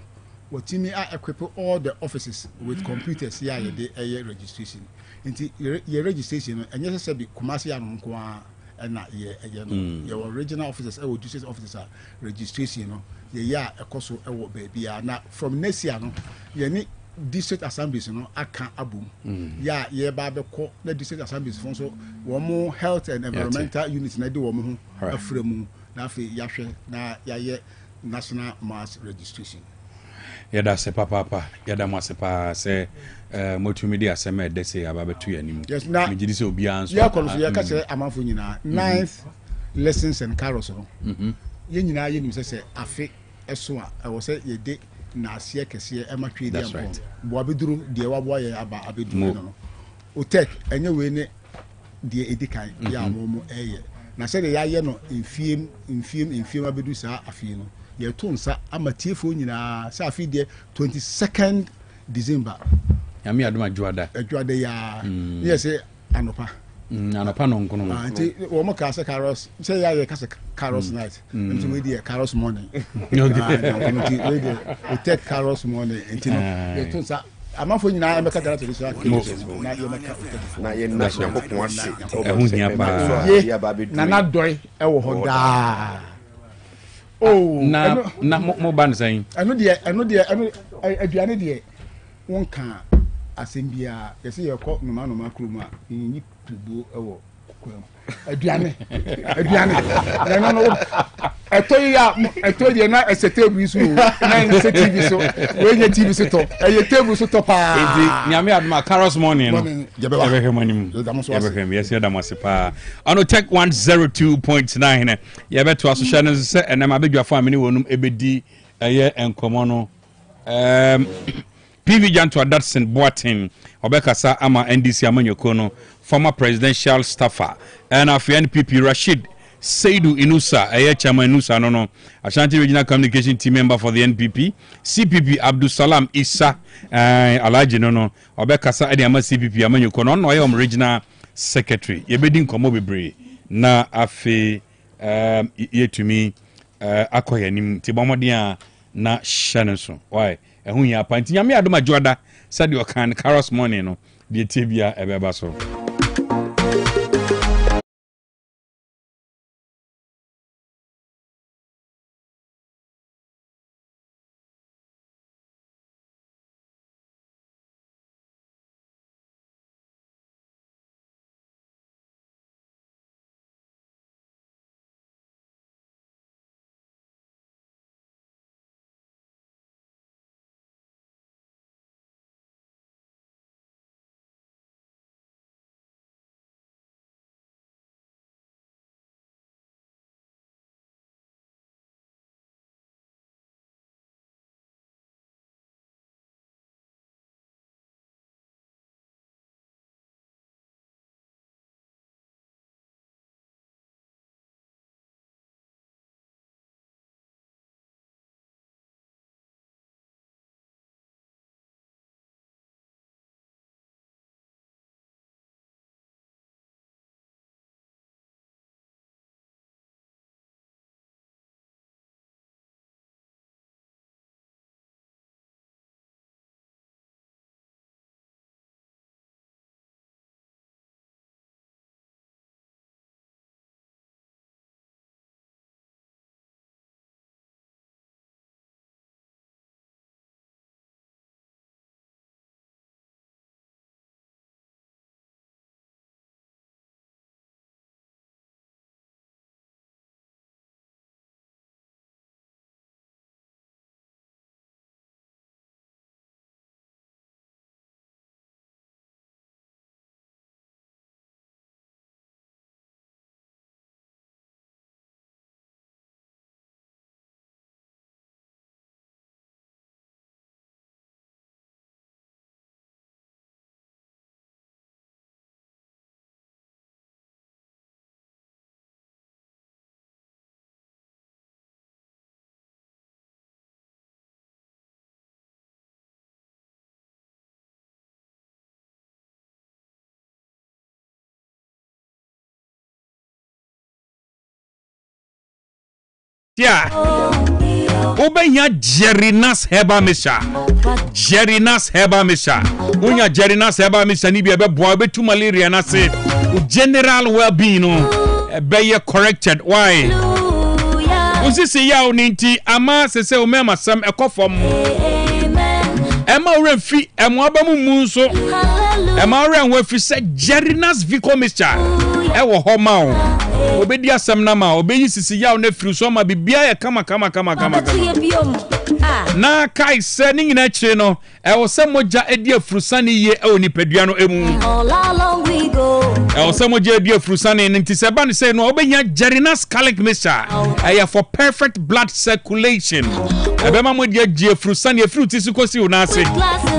wɔtumi a equip all the offices with computers yɛ a yɛde ɛyɛ registration nti yɛ registration no ɛnyɛ sɛ bi Kumasi anom nko a ɛna yɛ no yɛwɔ regional offices ɛwɔ district offices a registration no yɛyɛ a ɛkɔ so ɛwɔ baabi a na from next year no yɛne district assemblies no aka abom ya yɛba bɛkɔ na district assemblies fo nso wɔn health and environmental units na de wɔn ho afra mu na afei yɛahwɛ na yɛayɛ national mass registration yɛda sɛ papa yɛda mo ase paa sɛ motumi de asɛm a ɛdɛ sɛ aba bɛto yɛ anim megye di sɛ obiara nso yɛkɔ no so yɛka kyerɛ amanfo nyinaa ninth lessons and carols no yɛn nyinaa yɛnim sɛ afe ɛso a ɛwɔ sɛ yɛde na aseɛ kɛseɛ ɛma twe di ampo boa bɛduru deɛ waboa yɛ aba abɛduru no Otec ɛnyɛ wei ne deɛ ɛdi kan yɛ a mo ɛyɛ na sɛdeɛ yɛayɛ no mfiem abɛdu saa afei no yɛto nsa ama tiefoɔ nyinaa sɛ afei deɛ 22nd December nyame adom adwoada yɛ yɛ sɛ anopa no nkono nti wɔn ka sɛ carols sɛ yɛ ka sɛ carols night nti we dey carols morning nti we dey Otec carols morning nti no yɛ to sa amanfo nyinaa ɛmɛka dara to so na yɛmɛka na yɛ na Nyankopɔn ase ɛho hia paa na na dɔe ɛwɔ hɔ daa na mo ba no sɛn ɛno deɛ aduane deɛ wonka asɛm biara yɛsɛ yɛkɔ noma kurom a yɛnyi tubo ɛwɔ kwam aduane na no ɛtɔ yi na ɛsɛ table so na ɛsɛ TV so wɔnyɛ TV so tɔ ɛyɛ table so tɔ paa edi nyame adoma carols morning no yɛbɛhwɛ mo anim yɛbɛhwɛ yɛsɛ yɛda mo ase paa on Otec 102.9 yɛbɛto asosɛ no sɛ ɛnam abɛdwafo a mene wɔnum ɛbɛdi ɛyɛ nkɔmmɔ no PV Janto Adatson Boatin Obekasa ama NDC Amanyoko no former presidential staffer and of NPP Rashid Seidu Inusa chairman Inusa no Ashanti Regional Communication Team member for the NPP CPP Abdul Salam Issa Alaji no Obekasa edi ama CPP Amanyoko no no regional secretary yebedi nkomo bebre na afi yetumi akoyanim tibomodia na shanenso why ehun ya panti nyame adoma joada sade okan carols morning no de tebia ebeba so Yeah. Obenya Jerinas Heba Misha. Jerinas Heba Misha. Unya Jerinas Heba Misha ni be boa be tu malaria na se. General well-being no be corrected. Why? Usi se ya oninti ama se umema sam ekofom. Emma Renfi, Emma Bamuso, Emma Renfi said Jerinas Vico Misha. Ewo Homa. Obedia Samnama, Obey Sisi Yao Nephew, Soma Bibia, kama. Na Kai sending in a channel, I was some moja edia frusani ye oni pediano emu. All along we go. I was some moja edia frusani and Tisaban say no obenya Jerinas Calic Misha. I have for perfect blood circulation. Abema moja je frusani a fruit is ukosi unase.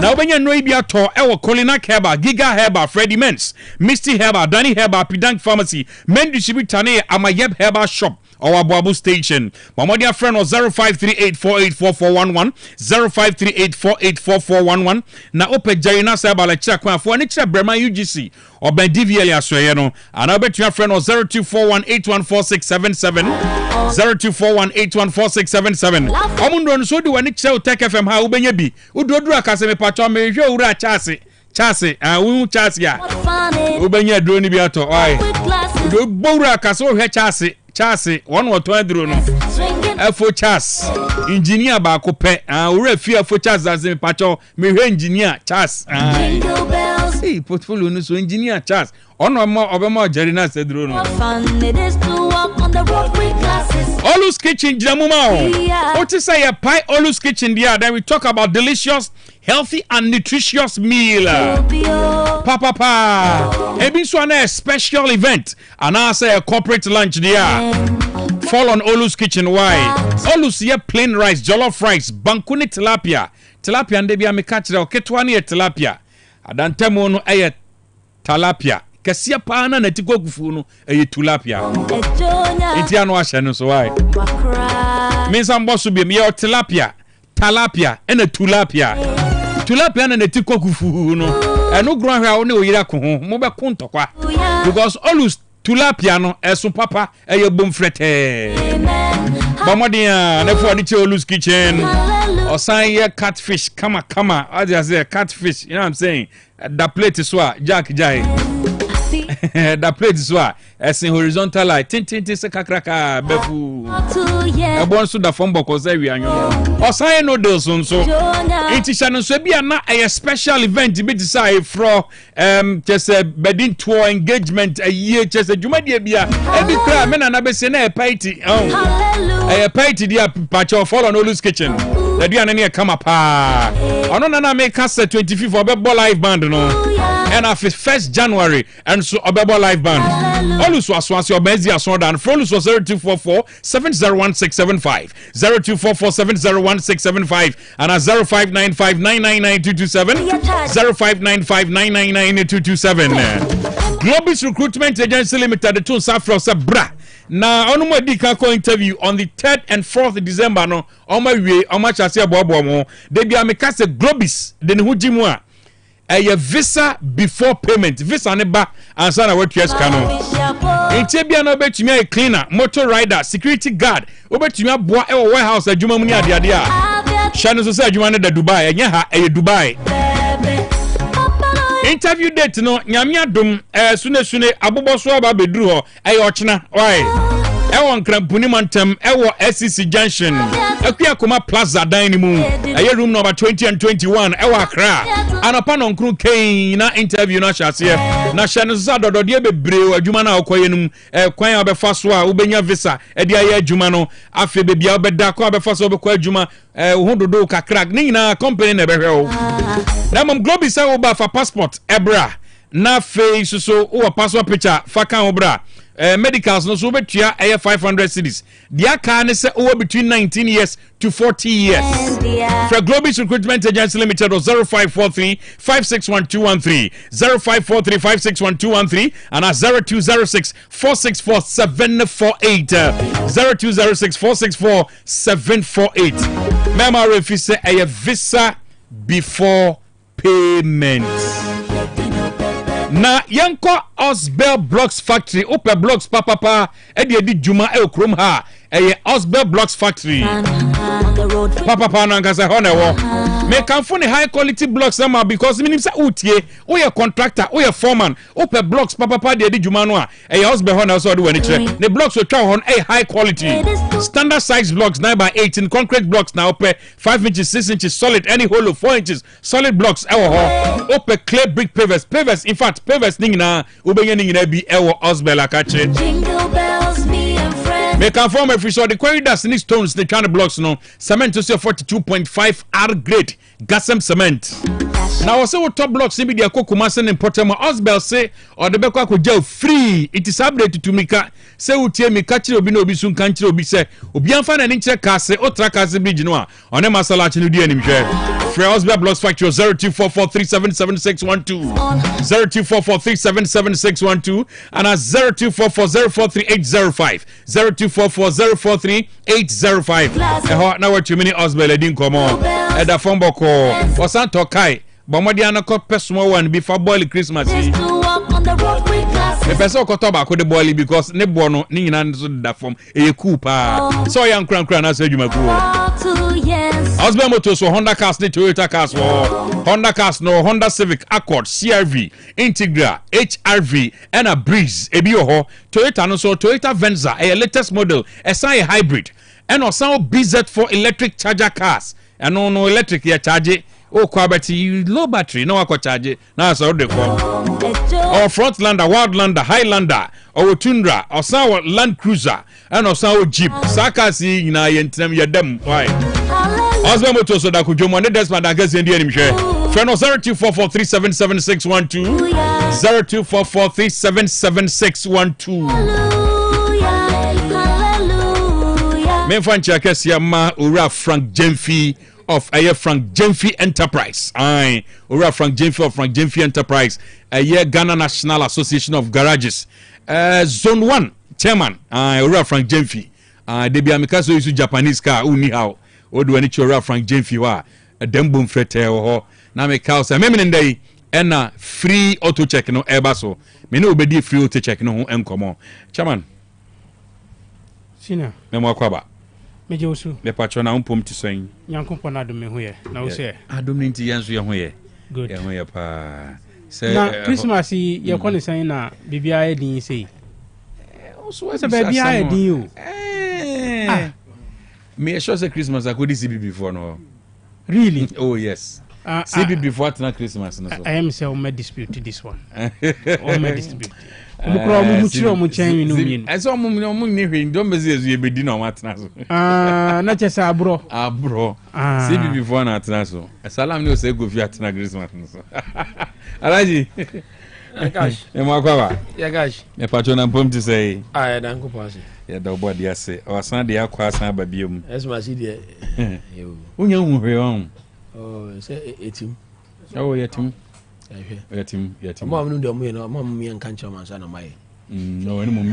Na obenya no ibia to ewo Colina Heba, Giga Heba, Freddy Mens, Misty Heba, Danny Heba, Pidank Pharmacy, Men Distributane, Amayeb Heba Shop. Our Babu station. My dear friend was 0538484411 0538484411. Na ope Jarina Sabala Chakwa for an extra Brema UGC or Ben DVL Asoyano. And I bet your friend was 0241814677 0241814677. Amundo so do an extra Otec FM ha ubenyebi. Udodra kaseme pacho me ura chase. Chase, chase ya. Ubenya drone biato. Oi. Do bora kaso he chase. Chase, one or two drone. F4 chas. Engineer ba kope. Ure fear for chas as a pacho. Me engineer chas. Hey, portfolio no so engineer chas. On more Obama Jerina said drone. Fun it is to walk on the road with glasses. Olus Kitchen Jamumao. What is say a pie Olus Kitchen there? Then we talk about delicious, healthy and nutritious meal. Papa. Ebi so a special event. And I say a corporate lunch there. Fall on Olus Kitchen. Why? Olus here plain rice, jollof rice, bankuni tilapia. Tilapia and debi catch the ketwani tilapia. Adantemo no eye tilapia. Kasia pana na tiko kufuno eye tilapia. Iti anu asha no so why? Minsa mbosu bi me tilapia, tilapia and a tilapia. Tilapia na tiko kufuno. Enu ground ha oni oyira ko ho mo be kunto kwa. Because always tilapia no esu papa eye bom frete. Bamodia na for the Olus Kitchen. Osan ye catfish kama. I just say catfish, you know what I'm saying? That plate is what Jack Jai. That plate is what as in horizontal light. Tin se kakraka befu. E bon so da fombo ko say wi anyo. Osan no deals so. It is an so bia na a special event be decide for just a bedding tour engagement a year just a juma dia bia. E bi kra me na be se na e party. A party dia patch fall on Olus Kitchen. The dia na near come up. Ono na make us 25th for be live band no. And after 1st January and so Obebo live band. Alus was your bezi aso dan Frolus was 0244 701675 0244 701675 and 0595999227 0595999227. Globis Recruitment Agency Limited the two Safro Sabra. Na onu mo di kan ko interview on the 3rd and 4th December no o ma wie o ma chase bobo mo de bia me ka se Globis de ne hujimu a a visa before payment. Visa ne ba ansa na what yes kano. Enti bia na obetumi a cleaner, motor rider, security guard, obetumi aboa e warehouse adwuma mu ni ade ade a. Shano so say adwuma ne da Dubai, enye ha e Dubai. Interview date no nyame adom sune aboboso aba beduru ho e ochena. Why? E won krampuni mantem e wo SCC Junction. Akua Koma Plaza dan ni mu. E room number 20 and 21 e wo Accra. Anopa no nkru kain na interview na hyase. Na hyane so dodode bebre adwuma na okoye num kwan obefa so a ubenya visa e dia ya adwuma no afi bebia obeda kwa obefa so obekwa adwuma ho dodo kakra ni nyina company na behwe o. Na mom Globis say oba for passport ebra na face so o passport picture fa kan obra. Medicals no so betua 500 cedis. Dia car ne say over between 19 years to 40 years. For Globis Recruitment Agency Limited 0543 561213 0543 561213 and 0206 464 748 0206 464 748. Mema refi say a visa before payment. Na yanko Osbel Blocks Factory Ope Blocks papa e de di juma e okrom ha Osbel Blocks Factory. Papa Nankasa Honewo. Me can find high quality blocks now because minim sa utie, o ye contractor, o ye foreman, o pe blocks papa de Jumanwa. Osbel Honor so do any check. The blocks we try on high quality. Standard size blocks 9x8 in concrete blocks now pe 5 inches, 6 inches solid, any hollow 4 inches solid blocks. O pe clay brick pavers. In fact, pavers ning na ubenya ning na bi Osbel akache. Jingle bells, me and friends. Make a form every so the quarry dust need stones the kind of blocks no cement to say 42.5 R grade gasem cement. Now also top blocks be the Kokumasen and Potema Osbel say or the Beko ko free. It is updated to Mika say utie mi kachi obi no obi sun kanchi obi say obi anfa na ni check ka say otra ka se bridge no a on e masala chi no di anim hwe. Free Osbel Blocks Factory 0244377612 0244377612 and 0244043805 0244043805. Now what you mean Osbel edin komo e da phone boko o san to kai bomodi anako personal one before boil Christmas. The person ko to ba ko de boil because ne bo no ni nyina so da form e cool pa so yan kran na say djuma cool. Osbel Motors for Honda cars, the Toyota cars for Honda cars, no Honda Civic, Accord, CRV, Integra, HRV, and a Breeze. Ebioho, Toyota no so Toyota Venza, a latest model, a hybrid, and also BZ4 electric charger cars. And no electric ya charge. Oh, quality low battery, no aqua charge. Now so the call. Or Frontlander, Wildlander, Highlander, or Tundra, or some Land Cruiser, and also Jeep. Saka si na yentem ya dem. Why? Osbel Motors so da ku jomo ne desma da gase ndi anim hwe. Phone 0244377612 0244377612. Men fan check asia ma ora Frank Jemfi of Aye Frank Jemfi Enterprise. Aye, ora Frank Jemfi of Frank Jemfi Enterprise. Aye Ghana National Association of Garages. Zone 1 chairman. Aye, ora Frank Jemfi. They be amika so use Japanese car uni how. Odu ani chora Frank Jemfi wa dembum frete ho na me ka so me ndai ena free auto check no eba so me no obedi free auto check no ho enkomo chairman sina me mo akwaba me je osu me pacho na umpom ti so yin yankopo na adom me ho ye na wo se adom ni ti yanso ye ho ye good ye ho ye pa se na Christmas ye ko ni san na bibia ye din sei so se bibia ye din o me sure say Christmas I could see before no. Really? Oh yes. See before tonight Christmas no so. I am say o me dispute this one. O me dispute. Omo kro omo muchiro omo chen no mi. Eso omo ni hwe ndo mbezi ezu ebedi na omo atena so. Na chese abro. Abro. See before na atena so. Salam ni o say go fi atena Christmas no so. Alaji. Gosh. Emo akwa. Yeah gosh. Me pacho na mpom ti say. Ah, dan ko pase. Ya da obo dia se o san dia kwa san ba biom Esma si dia yo unya hu hwe on oh se etim oh yetim yetim mama nu do mu ye no mama mu ye nkan cha man sa na mai no any mum you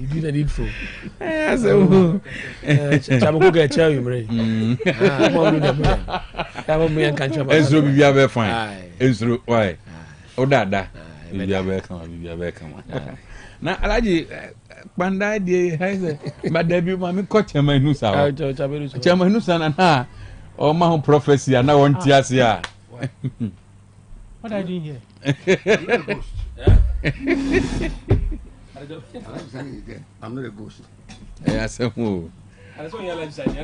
do the needful so chama ko ga cha yu mre mama nu do mu ya mama mu ye nkan cha man ezro bibia be fine ezro why o dada bibia be kama na alaji panda die haise madabi ma mi ko chama inu sa chama inu sa na o ma ho prophecy na won ti ase a what are you here I'm not a ghost. Yes, who? I saw you last time.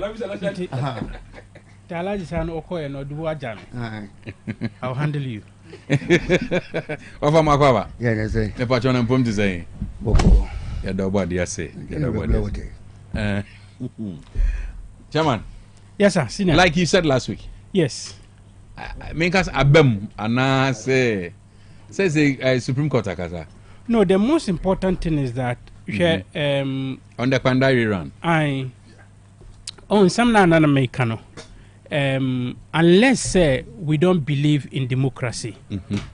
Alaji san okoye no du aja me. I'll handle you. Ofa makwaba. Yeah, they say. Me pacho na mpom ti say. Boko. Ya do body ase. Ya do body. Chairman. Yes sir, senior. Like you said last week. Yes. Make us abem ana say Supreme Court akasa. No, the most important thing is that on the Kwandari run. On some na make no. Unless we don't believe in democracy.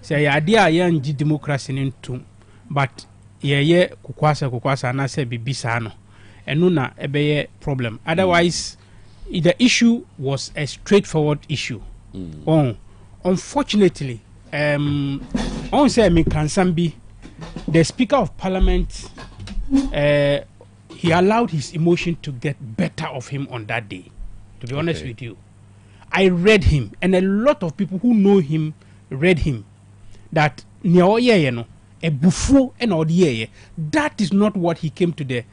Say idea yan democracy into but ye kukwasa na say bibisa no. Enu na ebeye problem. Otherwise the issue was a straightforward issue. Unfortunately, on say me can be the Speaker of Parliament he allowed his emotion to get better of him on that day. To be honest with you, I read him, and a lot of people who know him read him. That a buffo and all that is not what he came to the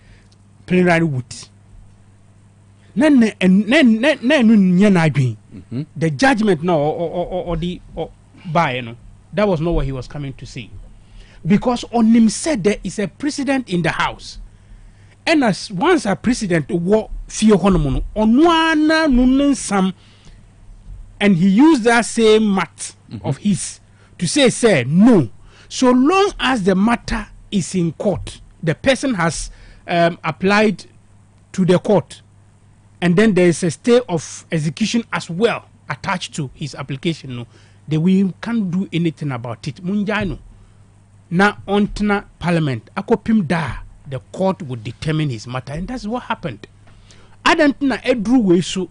plenary with. The judgment now or the by that was not what he was coming to say, because on him said there is a president in the house, and as once a president war fear on one some, and he used that same mat of his to say no, so long as the matter is in court, the person has applied to the court, and then there is a stay of execution as well attached to his application. No, that we can't do anything about it. Munjano na ontna parliament akopim da, the court would determine his matter, and that's what happened. I don't know Edru way so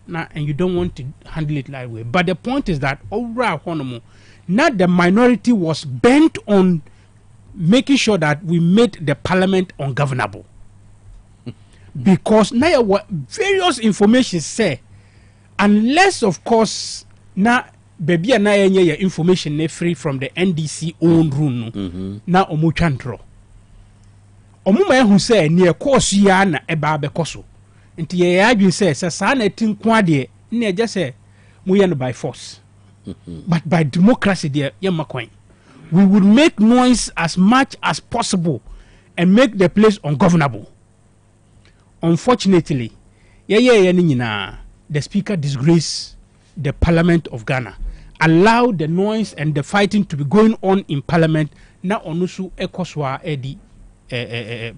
na, and you don't want to handle it that way. But the point is that overall honomo, not the minority was bent on making sure that we made the parliament ungovernable. Because now what various information say, unless of course na baby na yenye information free from the NDC own room na omuchantro. Omuma who say near course ya na eba bekoso. Nti ye adwin say sa na tin kwa de na just say muye no by force. But by democracy there yamakwan. We would make noise as much as possible and make the place ungovernable. Unfortunately, the speaker disgraced the parliament of Ghana, allowed the noise and the fighting to be going on in parliament, now onusu ekoswa edi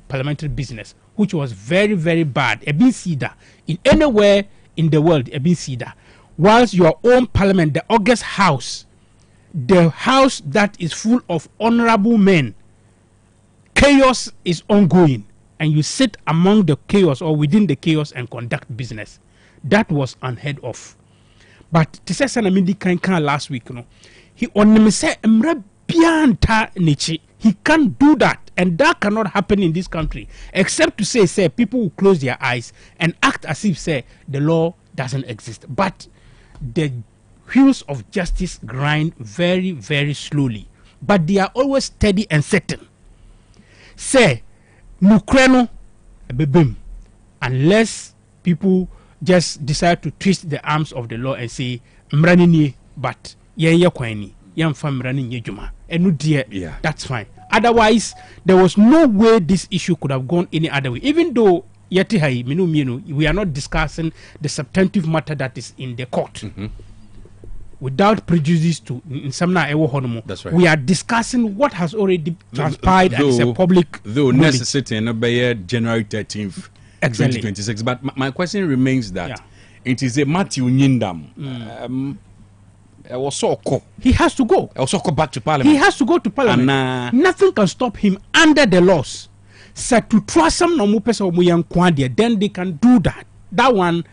parliamentary business, which was very, very bad. Ebin Sida, in anywhere in the world, Ebin Sida. Whilst your own parliament, the August House, the house that is full of honorable men, chaos is ongoing, and you sit among the chaos or within the chaos and conduct business. That was unheard of. But to say Sanamidi can last week, he only said he can't do that, and that cannot happen in this country, except to say people will close their eyes and act as if the law doesn't exist. But the wheels of justice grind very, very slowly, but they are always steady and certain. Nukreno bebem, unless people just decide to twist the arms of the law and say mranini, but kwani juma, and that's fine. Otherwise, there was no way this issue could have gone any other way. Even though we are not discussing the substantive matter that is in the court. Without prejudice to Nsamna Ewo Honomo. That's right. We are discussing what has already transpired and is a public. Though necessity and by January 13th, 2026. But my question remains that it is a Matthew Nyindam. He has to go. Back to parliament. He has to go to parliament. And, nothing can stop him under the laws. So to trust some no then they can do that. That one,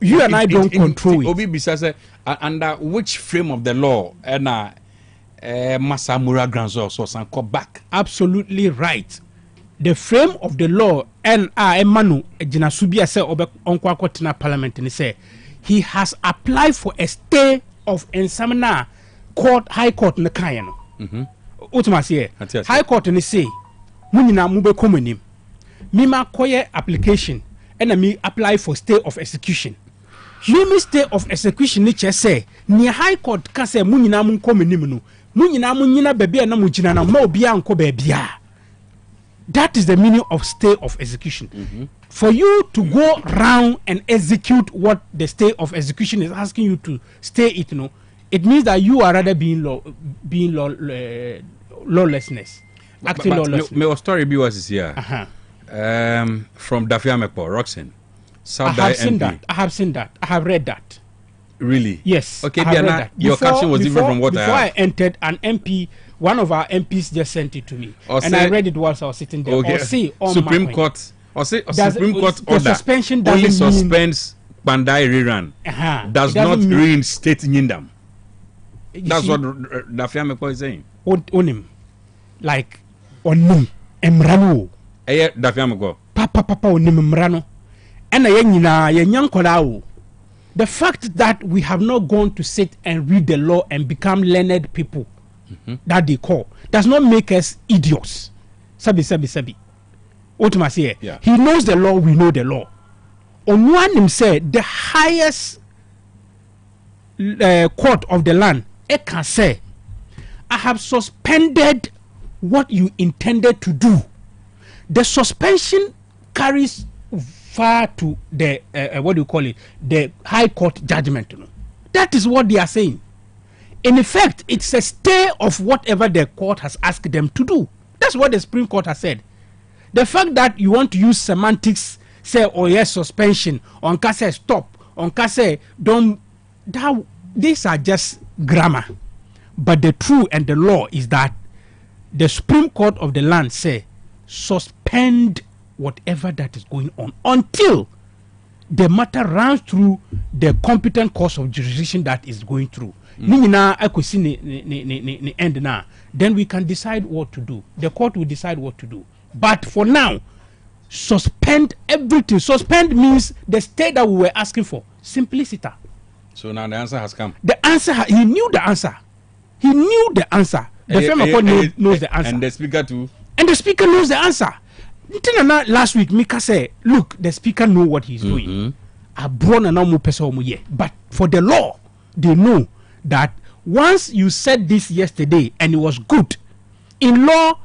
you and I don't control it. Obi Bisase, under which frame of the law and Masamura Granzo so sanko back? Absolutely right. The frame of the law and Emanu Jinasubia say obe onkwa tina parliament and say he has applied for a stay of Ensamana court, high court in the Kayano. High court and say munina mube komenim. Mima koye application and me apply for stay of execution. Mimi stay of execution niche say ni high court ka say munina mun komenim no. Munina munina bebia na mujina na ma obia anko bebia. That is the meaning of stay of execution. For you to go round and execute what the stay of execution is asking you to stay it, it means that you are rather being lawlessness. Acting lawlessness. My story was here. From Dafiamepo, Roxanne. I have seen that. I have read that. Really? Yes. Okay, I read that. Your caption was different from what I have. Before I entered, an MP, one of our MPs just sent it to me. And I read it whilst I was sitting there. Okay. Supreme Court. Supreme Court order suspension only suspends Bandai rerun. Does not reinstate Nyindam. That's what Dafiamepo is saying. Onim. Like, onum, emranu. dafiam go papa onim mmara no ɛna yɛn nyinaa yɛnya nkɔdaa o. The fact that we have not gone to sit and read the law and become learned people that they call does not make us idiots. Sabi. Ultimately, he knows the law, we know the law. On one him said the highest court of the land, it can say, I have suspended what you intended to do. The suspension carries far to the what do you call it, the high court judgment. That is what they are saying. In effect, it's a stay of whatever the court has asked them to do. That's what the Supreme Court has said. The fact that you want to use semantics, say, oh yes, suspension, on say stop, on say don't, that, these are just grammar. But the truth and the law is that the Supreme Court of the land say suspend whatever that is going on until the matter runs through the competent course of jurisdiction that is going through. End now. Then we can decide what to do. The court will decide what to do. But for now, suspend everything. Suspend means the state that we were asking for. Simplicity. So now the answer has come. The answer, he knew the answer. He knew the answer. The Fema Court knows the answer. And the speaker too. And the speaker knows the answer. Last week, Mika said, look, the speaker know what he's doing. But for the law, they know that once you said this yesterday and it was good, in law,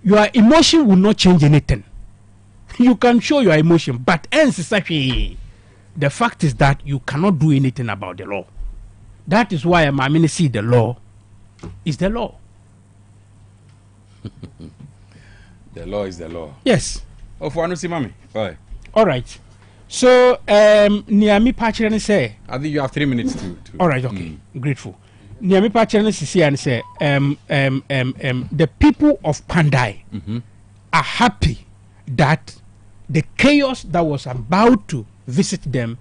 your emotion will not change anything. You can show your emotion, but the fact is that you cannot do anything about the law. That is why I see the law is the law. The law is the law. Yes. Oh, for Anusi Mami. All right. So, Niami Pachirani say. I think you have 3 minutes to. All right. Okay. Grateful. Niami Pachirani say the people of Pandai are happy that the chaos that was about to visit them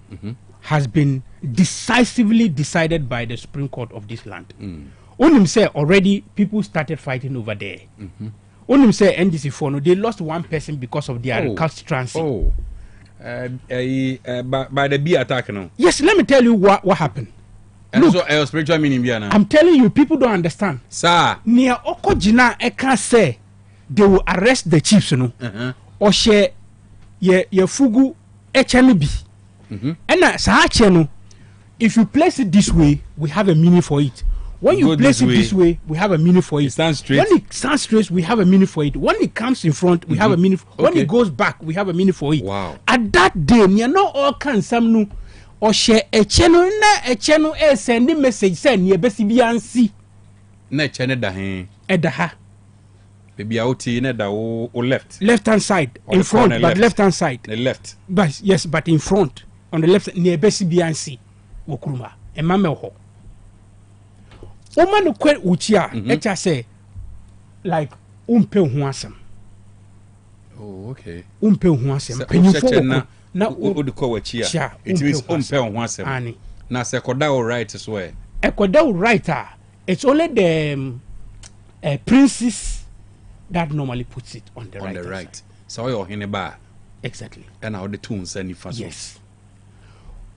has been decisively decided by the Supreme Court of this land. Onim say already people started fighting over there. Onim say NDC for no, they lost one person because of their recalcitrancy. By the B attack no. Yes, let me tell you what happened. And look, also spiritual meaning I'm telling you, people don't understand. Sir, near Okojina Eka say they will arrest the chiefs, no? Or share ye fugu HNB. And no, if you place it this way, we have a meaning for it. When you place it this way, we have a meaning for it. Stands straight. When it stands straight, we have a meaning for it. When it comes in front, we have a meaning. When it goes back, we have a meaning for it. Wow. At that day, you know all kinds of no or share a channel sending message send ye best be ansi. Na channel da hen. Edaha. Baby out in that left. Left hand side. In front, but left hand side. The left. But yes, but in front. On the left near best be ansi. Wokuruma. E mama ho. Woman kwe uchia echa say like umpe hu asem. Oh, okay. Umpe hu asem. Penyufo na odiko wachia. It means umpe hu asem. Ani. Na se koda all right as well. Ekoda right it's only the princess that normally puts it on the right. On the right. So your hineba. Exactly. And how the tunes and if yes.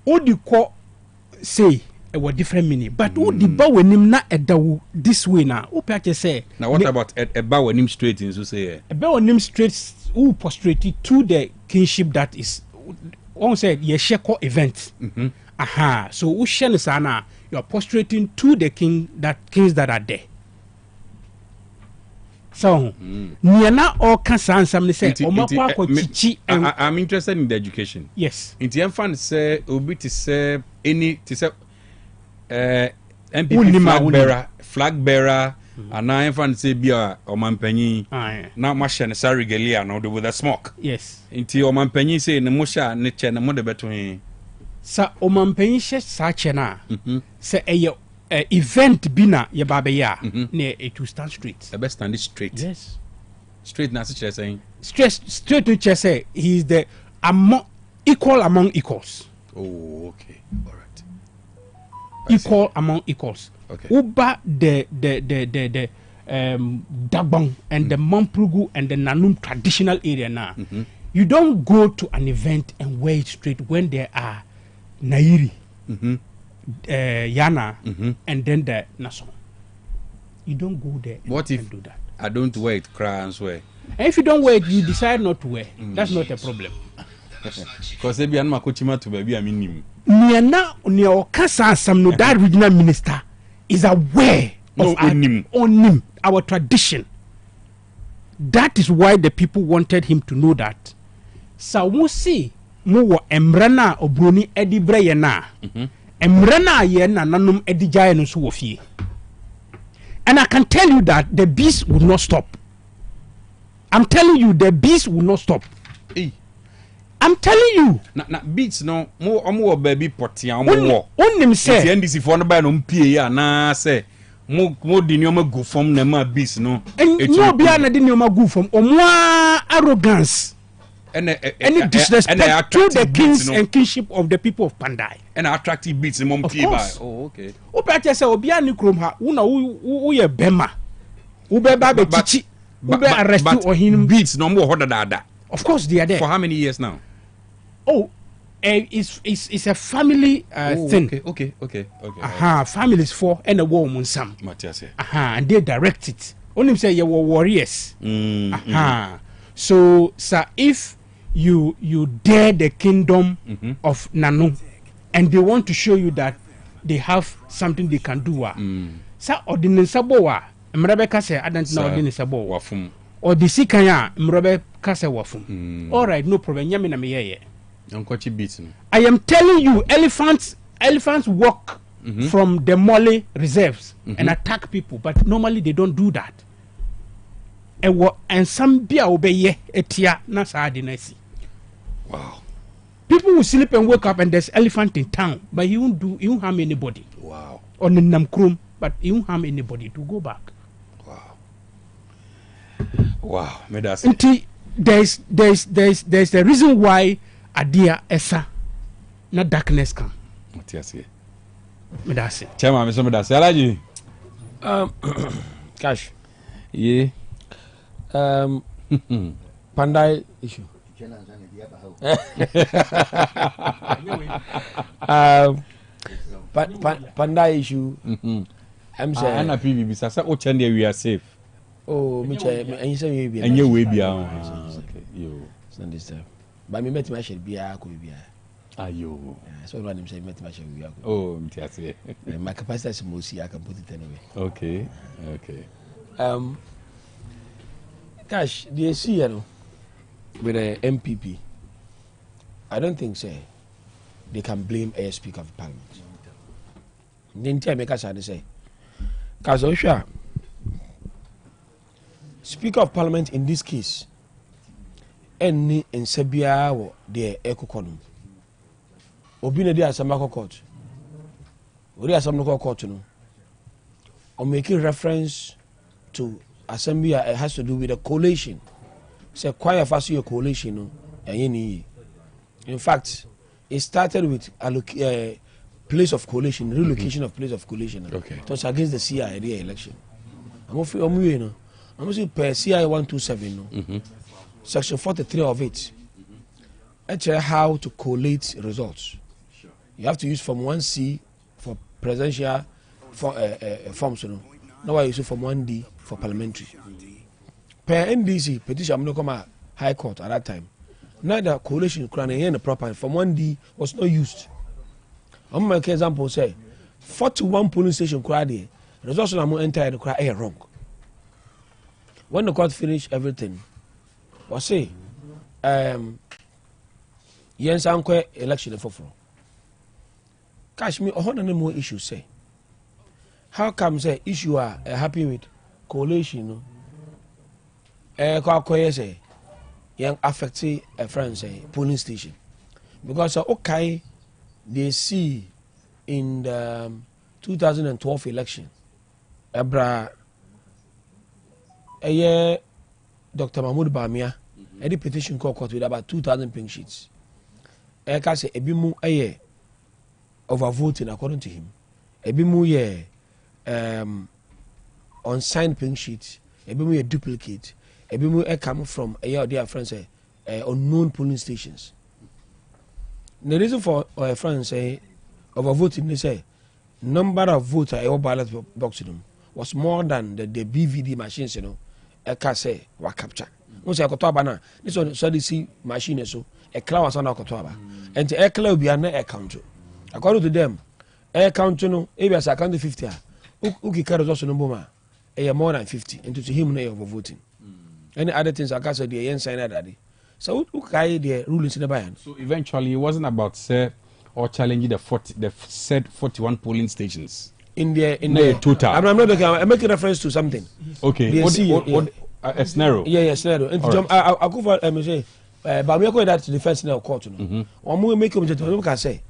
Odiko say a different meaning, but who the bow when him not at the this way now? Who patch say? Now what about a bow when him straight in so say? A bow when him straight who prostrated to the kingship that is one said ye sheko event. Aha. So who shen sana you are prostrating to the kings that are there. So Niana or Kansan some say I'm interested in the education. Yes. In the infant say obi to say any to say MPP flag bearer and I infant say bia or mampenyi now machine sorry gelia no with the smoke. Yes. Inti o mampenyi say ne mosha ne che ne mo de beto sa o mampenyi she sa che na say event bina ye baba ya ne it will stand straight. The best stand straight. Yes. Straight na say saying. Straight to che say he is the equal among equals. Oh, okay. All right. Equal among equals. Okay. Uba the Dagbon and the Mamprugu and the Nanum traditional area now. You don't go to an event and wear it straight when there are Nairi, Yana, and then the Nason. You don't go there. What if do that? I don't wear it, cry and swear? And if you don't wear it, you decide not to wear. That's not a problem. Because maybe I'm a coachima to baby, I mean him. That regional minister is aware of our tradition. That is why the people wanted him to know that. Sawusi mo emrana obroni edi breyena. Emrana yena nanum edi jaya so wofie. And I can tell you that the beast will not stop. I'm telling you, the beast will not stop. Hey. I'm telling you. Na beats no mo baby potia mo. Onim say NDC for no buy no pie ya na say mo di nyoma go from na ma beats no. No bia na di nyoma go from omo arrogance. Any disrespect to the kings and kingship of the people of Pandai. And attractive beats mom pie by. Oh okay. O pa che say obi ani krom ha una wo ye bema. Wo be ba be chichi. Wo be arrest or him beats no more hoda dada. Of course they are there. For how many years now? Oh, it's a family thing. Okay. Families for and a woman some. Matthias. And they direct it. Only say you were warriors. So, sir, if you dare the kingdom of Nanu, and they want to show you that they have something they can do, sir, ordinance aboa. Mrabeka say, I don't know ordinance aboa. Or the Sikaya, Mrabeka say wafum. All right, no problem. Yamina me. I am telling you, elephants walk from the Mole reserves and attack people, but normally they don't do that. And some bia obey etia na saadinesi. Wow. People will sleep and wake up and there's elephant in town, but he won't harm anybody. Wow. On the Namkrum, but he won't harm anybody to go back. Wow. There's the reason why Adia Esa na darkness come. Matthias. Medasi. Chama me so medasi. Alaji. Cash. Yeah. Pandai issue. Pandai issue. I'm saying na PVB sasa o chande we are safe. Oh, me say and you say we be. And you we be okay. Yo. Understand. But me met my share bia ko bia. Ayo. So one him say met my share bia. Oh, Mtiase. My capacity is mostly I can put it anyway. Okay. Cash, the AC with the MPP. I don't think they can blame a Speaker of Parliament. Then tell me say, because Speaker of Parliament in this case, any in Serbia or the Eco Column. Obina de Asamako Court. Ori Asamako Court, or making reference to Assembly has to do with a coalition. Say quite fast your coalition, in fact, it started with place of coalition, relocation of place of coalition. Okay. It was against the CIA election. I'm per CIA 127, section 43 of it. Actually, how to collate results. You have to use Form 1C for presidential forms. Now I use Form 1D for parliamentary. Per NDC petition, I'm not come High Court at that time. Neither coalition crown and the proper Form 1D was not used. I'm make example say 41 polling station crowd results I'm enter the crowd wrong. When the court finished everything, was say Yen Sankwe election for Cash me a hundred more issues say. How come say issue are happy with coalition? Say young affect a friend say polling station because okay they see in the 2012 election Abra a year Dr. Mahmoud Bamia any petition court with about 2,000 pink sheets. Eka say ebimu a year overvoting according to him. Ebimu ye unsigned pink sheet, a duplicate, a come from a dear friends unknown polling stations. The reason for our friends say overvoting, they say number of votes at your ballot box was more than the BVD machines, a casse were captured. Once I got to this one, so see machine so a cloud was on our Kotoba, and the air cloud be an air count. According to them, air count, as I count 50, Uki carries also no more, more than 50, and to him, they overvoting. Any other things I can't say the end sign daddy. So who carry the rulings in the Bayern? So eventually, it wasn't about say or challenging the said 41 polling stations in the total. I'm not looking. I'm making reference to something. Okay, a scenario. Yeah, scenario. I go for say, but we go that to defense now court. Or we make them can say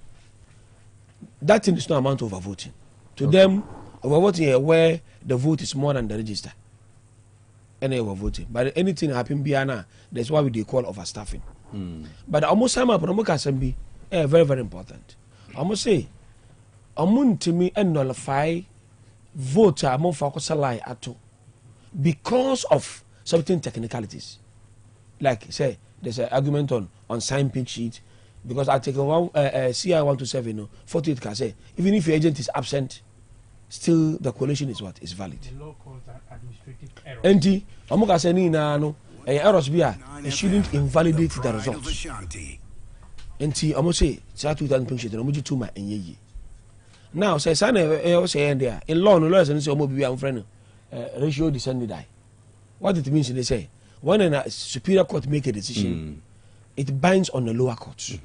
that thing is not amount of overvoting. To them, overvoting where the vote is more than the register. And they were voting. But anything happen beyond that's why we call overstaffing. But almost some of them can be very, very important. I must say, to me and nullify vote more focus lie at all because of certain technicalities. Like say, there's an argument on signed pink sheet because I take one CI 127 48 can say even if your agent is absent, still the coalition is what is valid. The law calls that administrative error. And Amoka saying no errors be it shouldn't invalidate the results. And almost say 2,000 pictures and almost 2 my and now say son say there in law no lawyers and say almost be friend ratio descended die. What it means they say when a superior court make a decision, it binds on the lower courts.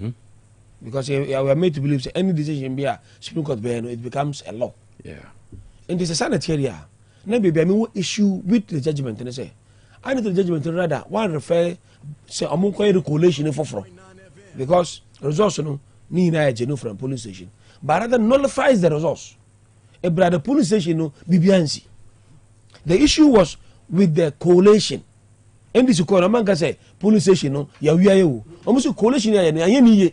Because we are made to believe that any decision be a Supreme Court it becomes a law. Yeah. And this is a sanitary area. Now, baby, I mean, issue with the judgment, and I say, I need the judgment rather one refer say I'm going to collation for from because results no need a genu from police station, but rather nullifies the results. A brother police station no BBNC. The issue was with the collation. And this call a man can say police station no ya we are you almost collation ya.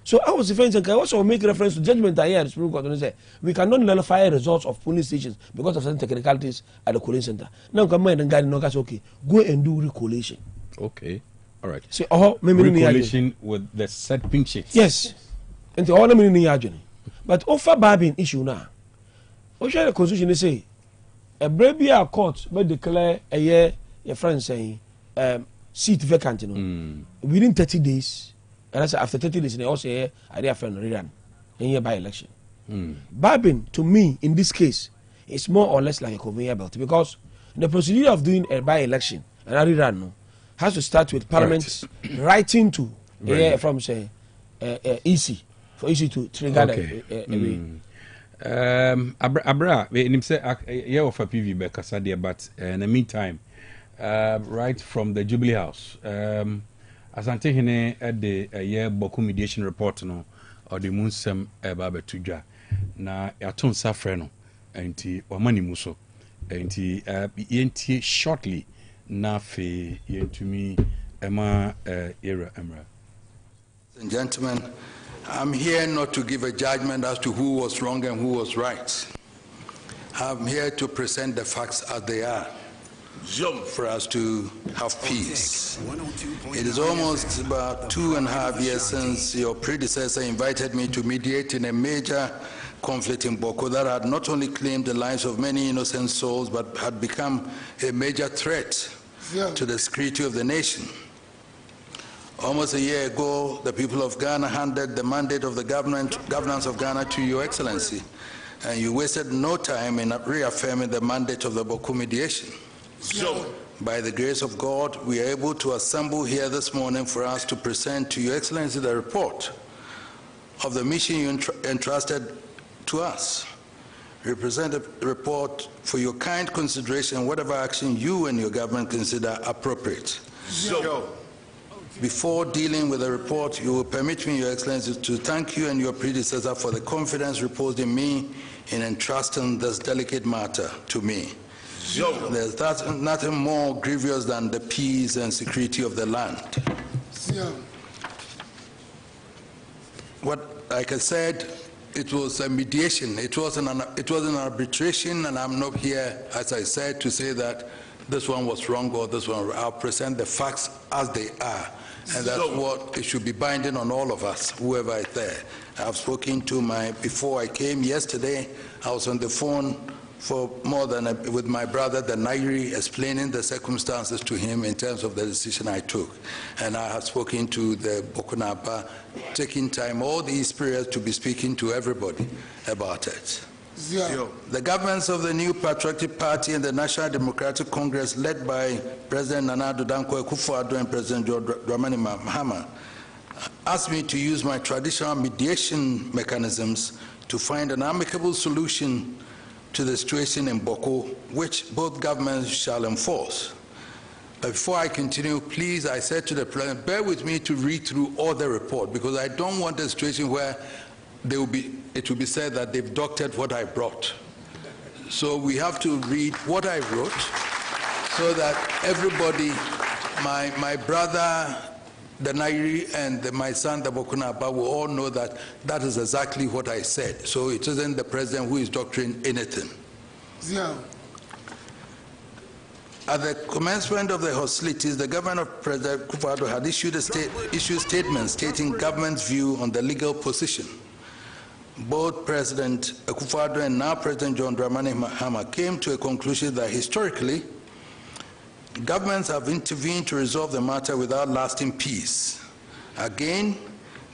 So I was defense and I also make reference to judgment I hear the Supreme Court and say we cannot nullify results of polling stations because of certain technicalities at the collation center. Now come and guide no okay, go and do recollation. Okay. All right. Say recollation with the set pink sheets. Yes. And the all the but offer barbing issue now. What shall the constitution they say? A brave court may declare a year your friend saying seat vacant within 30 days. And I said after 30 days, they also say I did a friend rerun in by election. Barbing to me in this case is more or less like a conveyor belt because the procedure of doing a by election and a rerun has to start with Parliament writing to from say EC for EC to trigger the Abra, we say yeah of a PV Bekasadia, but in the meantime, right from the Jubilee House. Asante hene de year boku mediation report no or the munsem eba betudwa na yaton safre no enti wamani muso enti yenti shortly na fe yentumi ema era emra. And gentlemen, I'm here not to give a judgment as to who was wrong and who was right. I'm here to present the facts as they are for us to have peace. It is almost about 2.5 years since your predecessor invited me to mediate in a major conflict in Boko that had not only claimed the lives of many innocent souls but had become a major threat to the security of the nation. Almost a year ago, the people of Ghana handed the mandate of the governance of Ghana to Your Excellency, and you wasted no time in reaffirming the mandate of the Boko mediation. By the grace of God, we are able to assemble here this morning for us to present to Your Excellency the report of the mission you entrusted to us. We present a report for your kind consideration, whatever action you and your government consider appropriate. Before dealing with the report, you will permit me, Your Excellency, to thank you and your predecessor for the confidence reposed in me in entrusting this delicate matter to me. There's nothing more grievous than the peace and security of the land. Like I said, it was a mediation. It wasn't an arbitration, and I'm not here, as I said, to say that this one was wrong or this one. I'll present the facts as they are, and that's what it should be binding on all of us, whoever is there. I've spoken to before I came yesterday, I was on the phone for more than with my brother, the Nairi, explaining the circumstances to him in terms of the decision I took. And I have spoken to the Bokunaba, taking time all these periods to be speaking to everybody about it. Yeah. The governments of the New Patriotic Party and the National Democratic Congress, led by President Nana Addo Dankwa Akufo-Addo and President Dwabrem Mahama, asked me to use my traditional mediation mechanisms to find an amicable solution to the situation in Boko, which both governments shall enforce. Before I continue, please, I said to the President, bear with me to read through all the report, because I don't want a situation where it will be said that they've doctored what I brought. So we have to read what I wrote so that everybody, my brother, the Nairi, and my son, the Bokunaba, will all know that that is exactly what I said. So it isn't the president who is doctoring anything. Yeah. At the commencement of the hostilities, the government of President Akufo-Addo had issued statements stating government's view on the legal position. Both President Akufo-Addo and now President John Dramani Mahama came to a conclusion that historically, governments have intervened to resolve the matter without lasting peace. Again,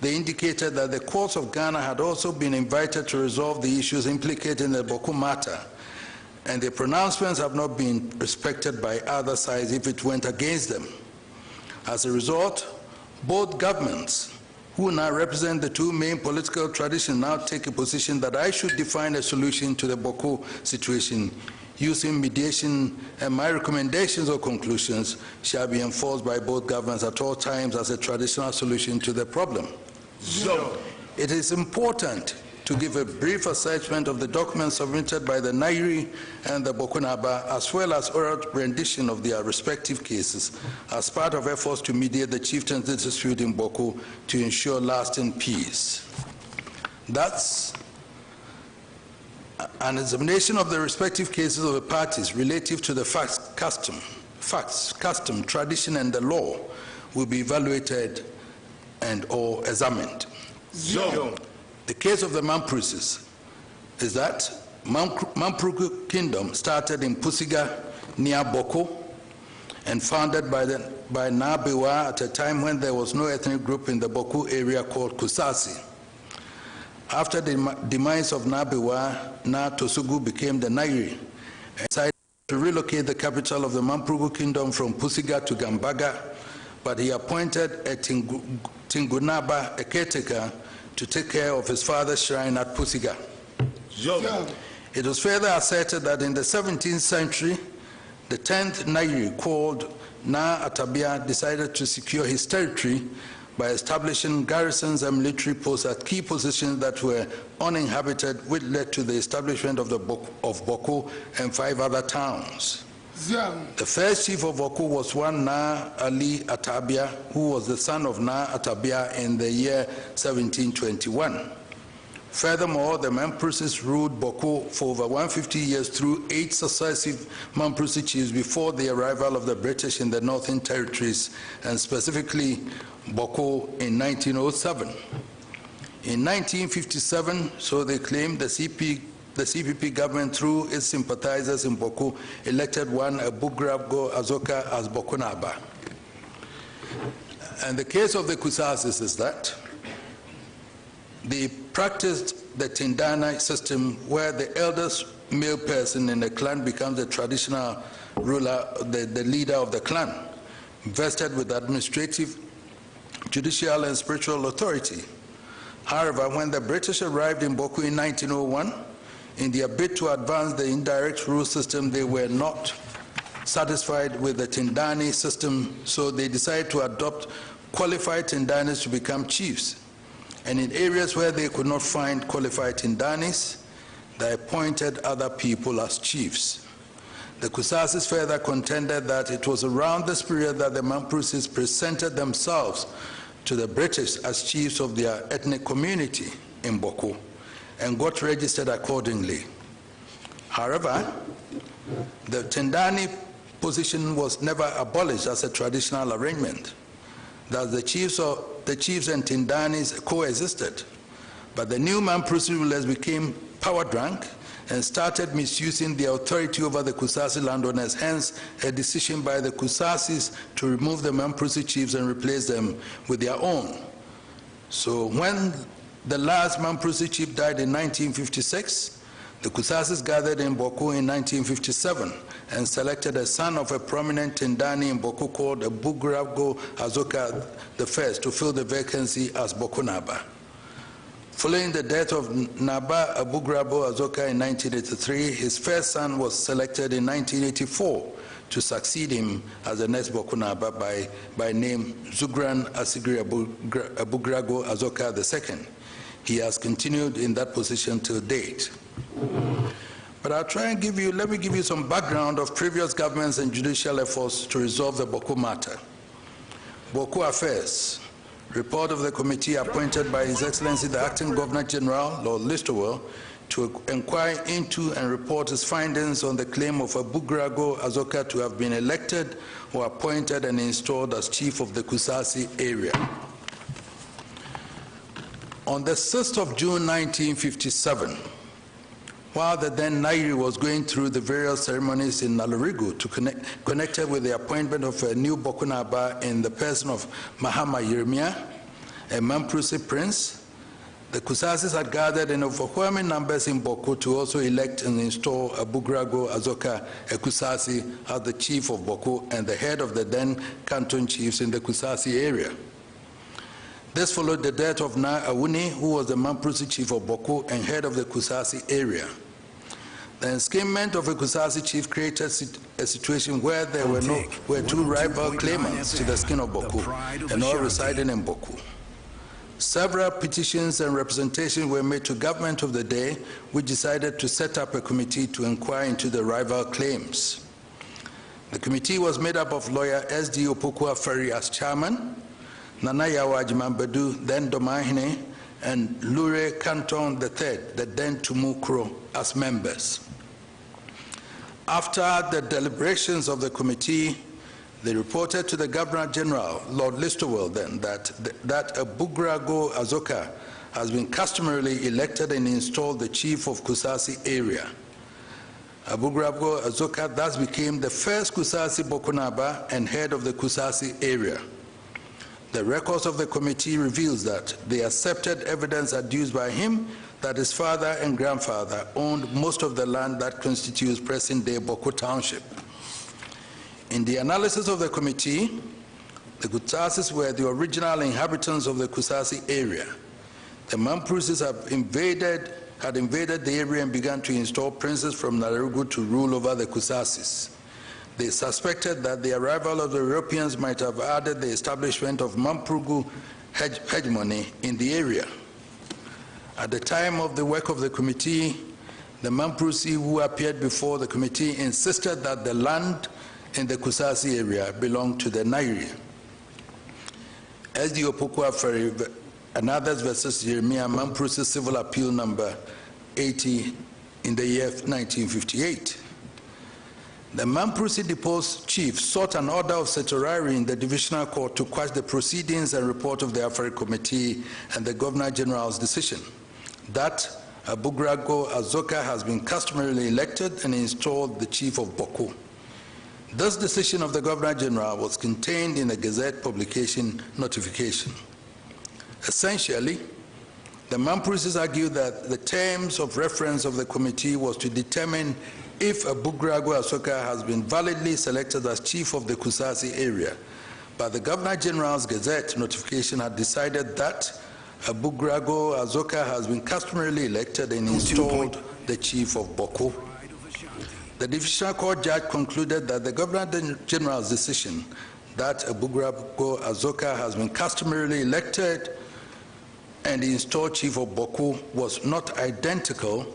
they indicated that the courts of Ghana had also been invited to resolve the issues implicated in the Boko matter, and their pronouncements have not been respected by other sides if it went against them. As a result, both governments, who now represent the two main political traditions, now take a position that I should define a solution to the Boko situation using mediation, and my recommendations or conclusions shall be enforced by both governments at all times as a traditional solution to the problem. So, it is important to give a brief assessment of the documents submitted by the Nairi and the Bokunaba, as well as oral rendition of their respective cases, as part of efforts to mediate the chieftain's dispute in Boko to ensure lasting peace. That's an examination of the respective cases of the parties relative to the facts, custom, tradition, and the law will be evaluated and or examined. So, the case of the Mampruses is that Mampruku Kingdom started in Pusiga near Boko and founded by Nabewa at a time when there was no ethnic group in the Boko area called Kusasi. After the demise of Nabewa, Tosugu became the Nairi and decided to relocate the capital of the Mampruku Kingdom from Pusiga to Gambaga, but he appointed a Tingunaba, a caretaker, to take care of his father's shrine at Pusiga. It was further asserted that in the 17th century, the 10th Nairi, called Na Atabia, decided to secure his territory by establishing garrisons and military posts at key positions that were uninhabited, which led to the establishment of Boko and 5 other towns. The first chief of Boko was one Na Ali Atabia, who was the son of Na Atabia in the year 1721. Furthermore, the Mampruses ruled Boko for over 150 years through 8 successive Mamprusi chiefs before the arrival of the British in the Northern Territories, and specifically Boko in 1907. In 1957, so they claimed, the CPP government, through its sympathizers in Boko, elected one Abugrabgo Azoka as Bokunaba. And the case of the Kusasis is that they practiced the Tindana system, where the eldest male person in the clan becomes the traditional ruler, the leader of the clan, vested with administrative, judicial, and spiritual authority. However, when the British arrived in Boko in 1901, in their bid to advance the indirect rule system, they were not satisfied with the Tindani system, so they decided to adopt qualified Tindanis to become chiefs. And in areas where they could not find qualified Tindanis, they appointed other people as chiefs. The Kusasis further contended that it was around this period that the Mampruses presented themselves to the British as chiefs of their ethnic community in Boko, and got registered accordingly. However, the Tindani position was never abolished as a traditional arrangement. Thus, the chiefs and Tindanis coexisted. But the new Mamprose rulers became power drunk and started misusing their authority over the Kusasi landowners, hence a decision by the Kusasis to remove the Mamprose chiefs and replace them with their own. So when the last Mamprose chief died in 1956, the Kusasis gathered in Boku in 1957 and selected a son of a prominent Tindani in Boku called Abugrago Azoka I to fill the vacancy as Boku Naba. Following the death of Naba Abugrabo Azoka in 1983, his first son was selected in 1984 to succeed him as the next Boku Naba by name Zugran Asigri Abugrago Azoka II. He has continued in that position till date. But I'll try and let me give you some background of previous governments and judicial efforts to resolve the Boku matter. Boku Affairs. Report of the committee appointed by His Excellency the Acting Governor General, Lord Listowel, to inquire into and report his findings on the claim of Abugrago Azoka to have been elected or appointed and installed as chief of the Kusasi area. On the 6th of June 1957, while the then Nairi was going through the various ceremonies in Nalurigu connected with the appointment of a new Boku Naba in the person of Mahama Yeremia, a Mamprose prince, the Kusasis had gathered in overwhelming numbers in Boku to also elect and install Abugrago Azoka, a Kusasi, as the chief of Boku and the head of the then canton chiefs in the Kusasi area. This followed the death of Na Awuni, who was the Mamprose chief of Boku and head of the Kusasi area. The enskinment of a Kusasi chief created a situation where there were two rival claimants to the skin of Boku, and all residing in Boku. Several petitions and representations were made to government of the day, which decided to set up a committee to inquire into the rival claims. The committee was made up of lawyer S.D. Opoku Afari as chairman, Nana Yawa Ajimambadu, then Domahine, and Lure Canton III, the then Tumukro, as members. After the deliberations of the committee, they reported to the Governor General, Lord Listowel, then, that Abugrago Azoka has been customarily elected and installed the chief of Kusasi area. Abugrago Azoka thus became the first Kusasi Boku Naba and head of the Kusasi area. The records of the committee reveals that they accepted evidence adduced by him that his father and grandfather owned most of the land that constitutes present-day Boku Township. In the analysis of the committee, the Kusasis were the original inhabitants of the Kusasi area. The Mamproses had invaded the area and began to install princes from Nalarugu to rule over the Kusasis. They suspected that the arrival of the Europeans might have added the establishment of Mampurugu hegemony in the area. At the time of the work of the committee, the Mamprose who appeared before the committee insisted that the land in the Kusasi area belonged to the Nairi. S.D. Opoku Afari and others versus Jeremiah, Mamprose Civil Appeal number 80 in the year 1958. The Mamprose deposed chief sought an order of certiorari in the divisional court to quash the proceedings and report of the Afari Committee and the Governor General's decision that Abugrago Azoka has been customarily elected and installed the chief of Boku. This decision of the Governor General was contained in the Gazette publication notification. Essentially, the Mamproses argued that the terms of reference of the committee was to determine if Abugrago Azoka has been validly selected as chief of the Kusasi area, but the Governor General's Gazette notification had decided that Abugrago Azoka has been customarily elected and installed the chief of Boku. The Divisional Court judge concluded that the Governor General's decision that Abugrago Azoka has been customarily elected and installed chief of Boku was not identical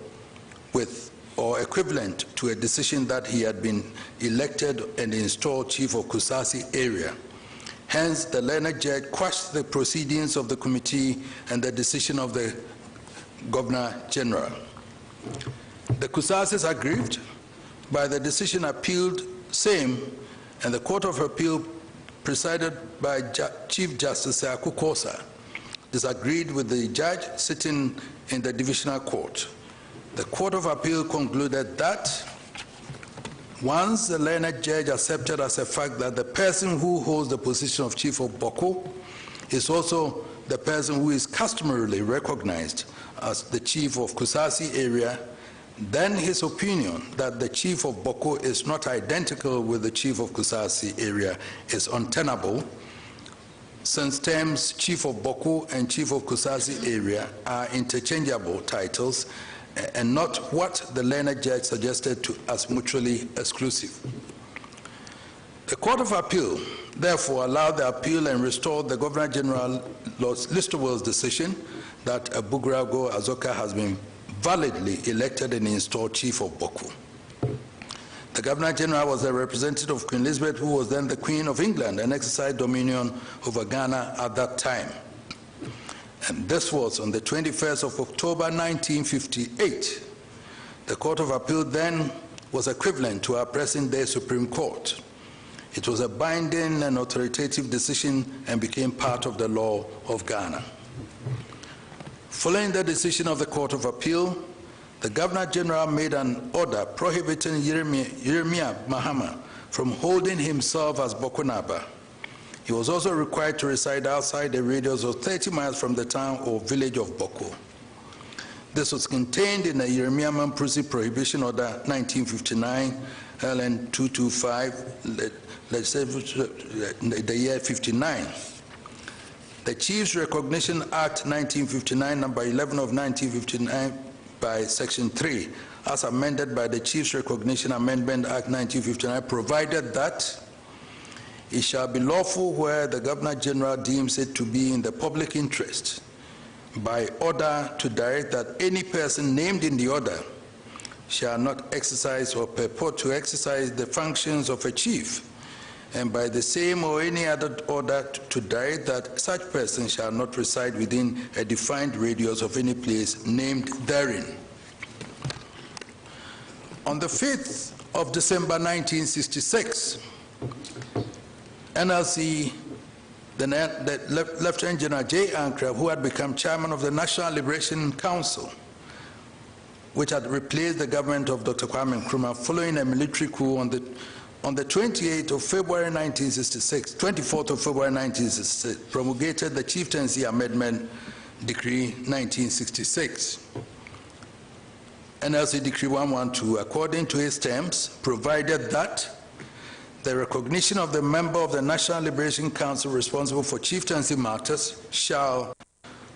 with or equivalent to a decision that he had been elected and installed chief of Kusasi area. Hence, the learned judge quashed the proceedings of the committee and the decision of the Governor General. The Kusasis aggrieved by the decision appealed same, and the Court of Appeal presided by Chief Justice Akukosa disagreed with the judge sitting in the divisional court. The Court of Appeal concluded that once the learned judge accepted as a fact that the person who holds the position of Chief of Boko is also the person who is customarily recognized as the Chief of Kusasi area, then his opinion that the Chief of Boko is not identical with the Chief of Kusasi area is untenable, since terms Chief of Boko and Chief of Kusasi area are interchangeable titles and not what the learned judge suggested to as mutually exclusive. The Court of Appeal therefore allowed the appeal and restored the Governor General Lord Listowell's decision that Abugrago Azoka has been validly elected and installed Chief of Boko. The Governor General was a representative of Queen Elizabeth, who was then the Queen of England and exercised dominion over Ghana at that time. And this was on the 21st of October 1958. The Court of Appeal then was equivalent to our present-day Supreme Court. It was a binding and authoritative decision and became part of the law of Ghana. Following the decision of the Court of Appeal, the Governor General made an order prohibiting Jeremiah Mahama from holding himself as Bokonaba. He was also required to reside outside a radius of 30 miles from the town or village of Boko. This was contained in the Jeremiah Mamprisi Prohibition Order 1959, LN 225, the year 59. The Chiefs Recognition Act 1959, number 11 of 1959, by Section 3, as amended by the Chiefs Recognition Amendment Act 1959, provided that it shall be lawful where the Governor General deems it to be in the public interest, by order to direct that any person named in the order shall not exercise or purport to exercise the functions of a chief, and by the same or any other order to direct that such person shall not reside within a defined radius of any place named therein. On the 5th of December 1966, NLC, the Lieutenant General J. Ankra, who had become chairman of the National Liberation Council, which had replaced the government of Dr. Kwame Nkrumah following a military coup on the 28th of February 1966, 24th of February 1966, promulgated the Chieftaincy Amendment Decree 1966. NLC Decree 112, according to its terms, provided that the recognition of the member of the National Liberation Council responsible for chieftaincy matters shall,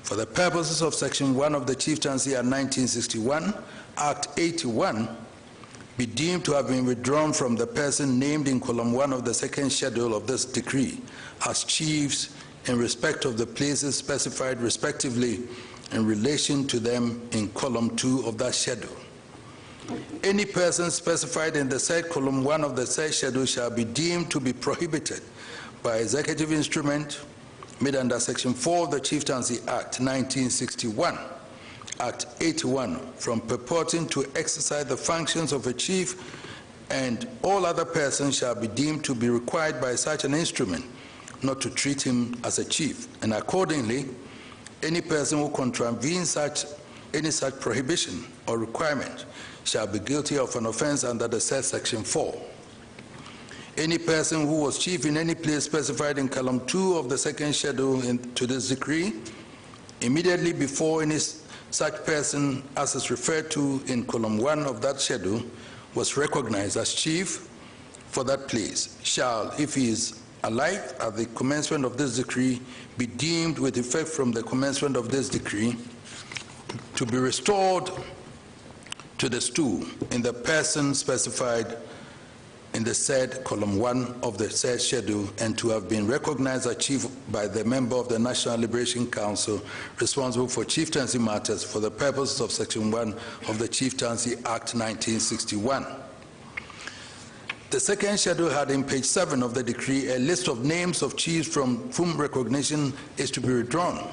for the purposes of Section 1 of the Chieftaincy Act 1961, Act 81, be deemed to have been withdrawn from the person named in column 1 of the second schedule of this decree as chiefs in respect of the places specified respectively in relation to them in column 2 of that schedule. Any person specified in the said column 1 of the said schedule shall be deemed to be prohibited by executive instrument made under Section 4 of the Chieftaincy Act 1961, Act 81, from purporting to exercise the functions of a chief, and all other persons shall be deemed to be required by such an instrument not to treat him as a chief. And accordingly, any person who contravenes any such prohibition or requirement shall be guilty of an offense under the said Section 4. Any person who was chief in any place specified in column 2 of the second schedule to this decree, immediately before any such person as is referred to in column 1 of that schedule was recognized as chief for that place, shall, if he is alive at the commencement of this decree, be deemed with effect from the commencement of this decree to be restored to the stool in the person specified in the said column 1 of the said schedule, and to have been recognized as chief by the member of the National Liberation Council responsible for chieftaincy matters for the purposes of Section 1 of the Chieftaincy Act 1961. The second schedule had in page 7 of the decree a list of names of chiefs from whom recognition is to be withdrawn.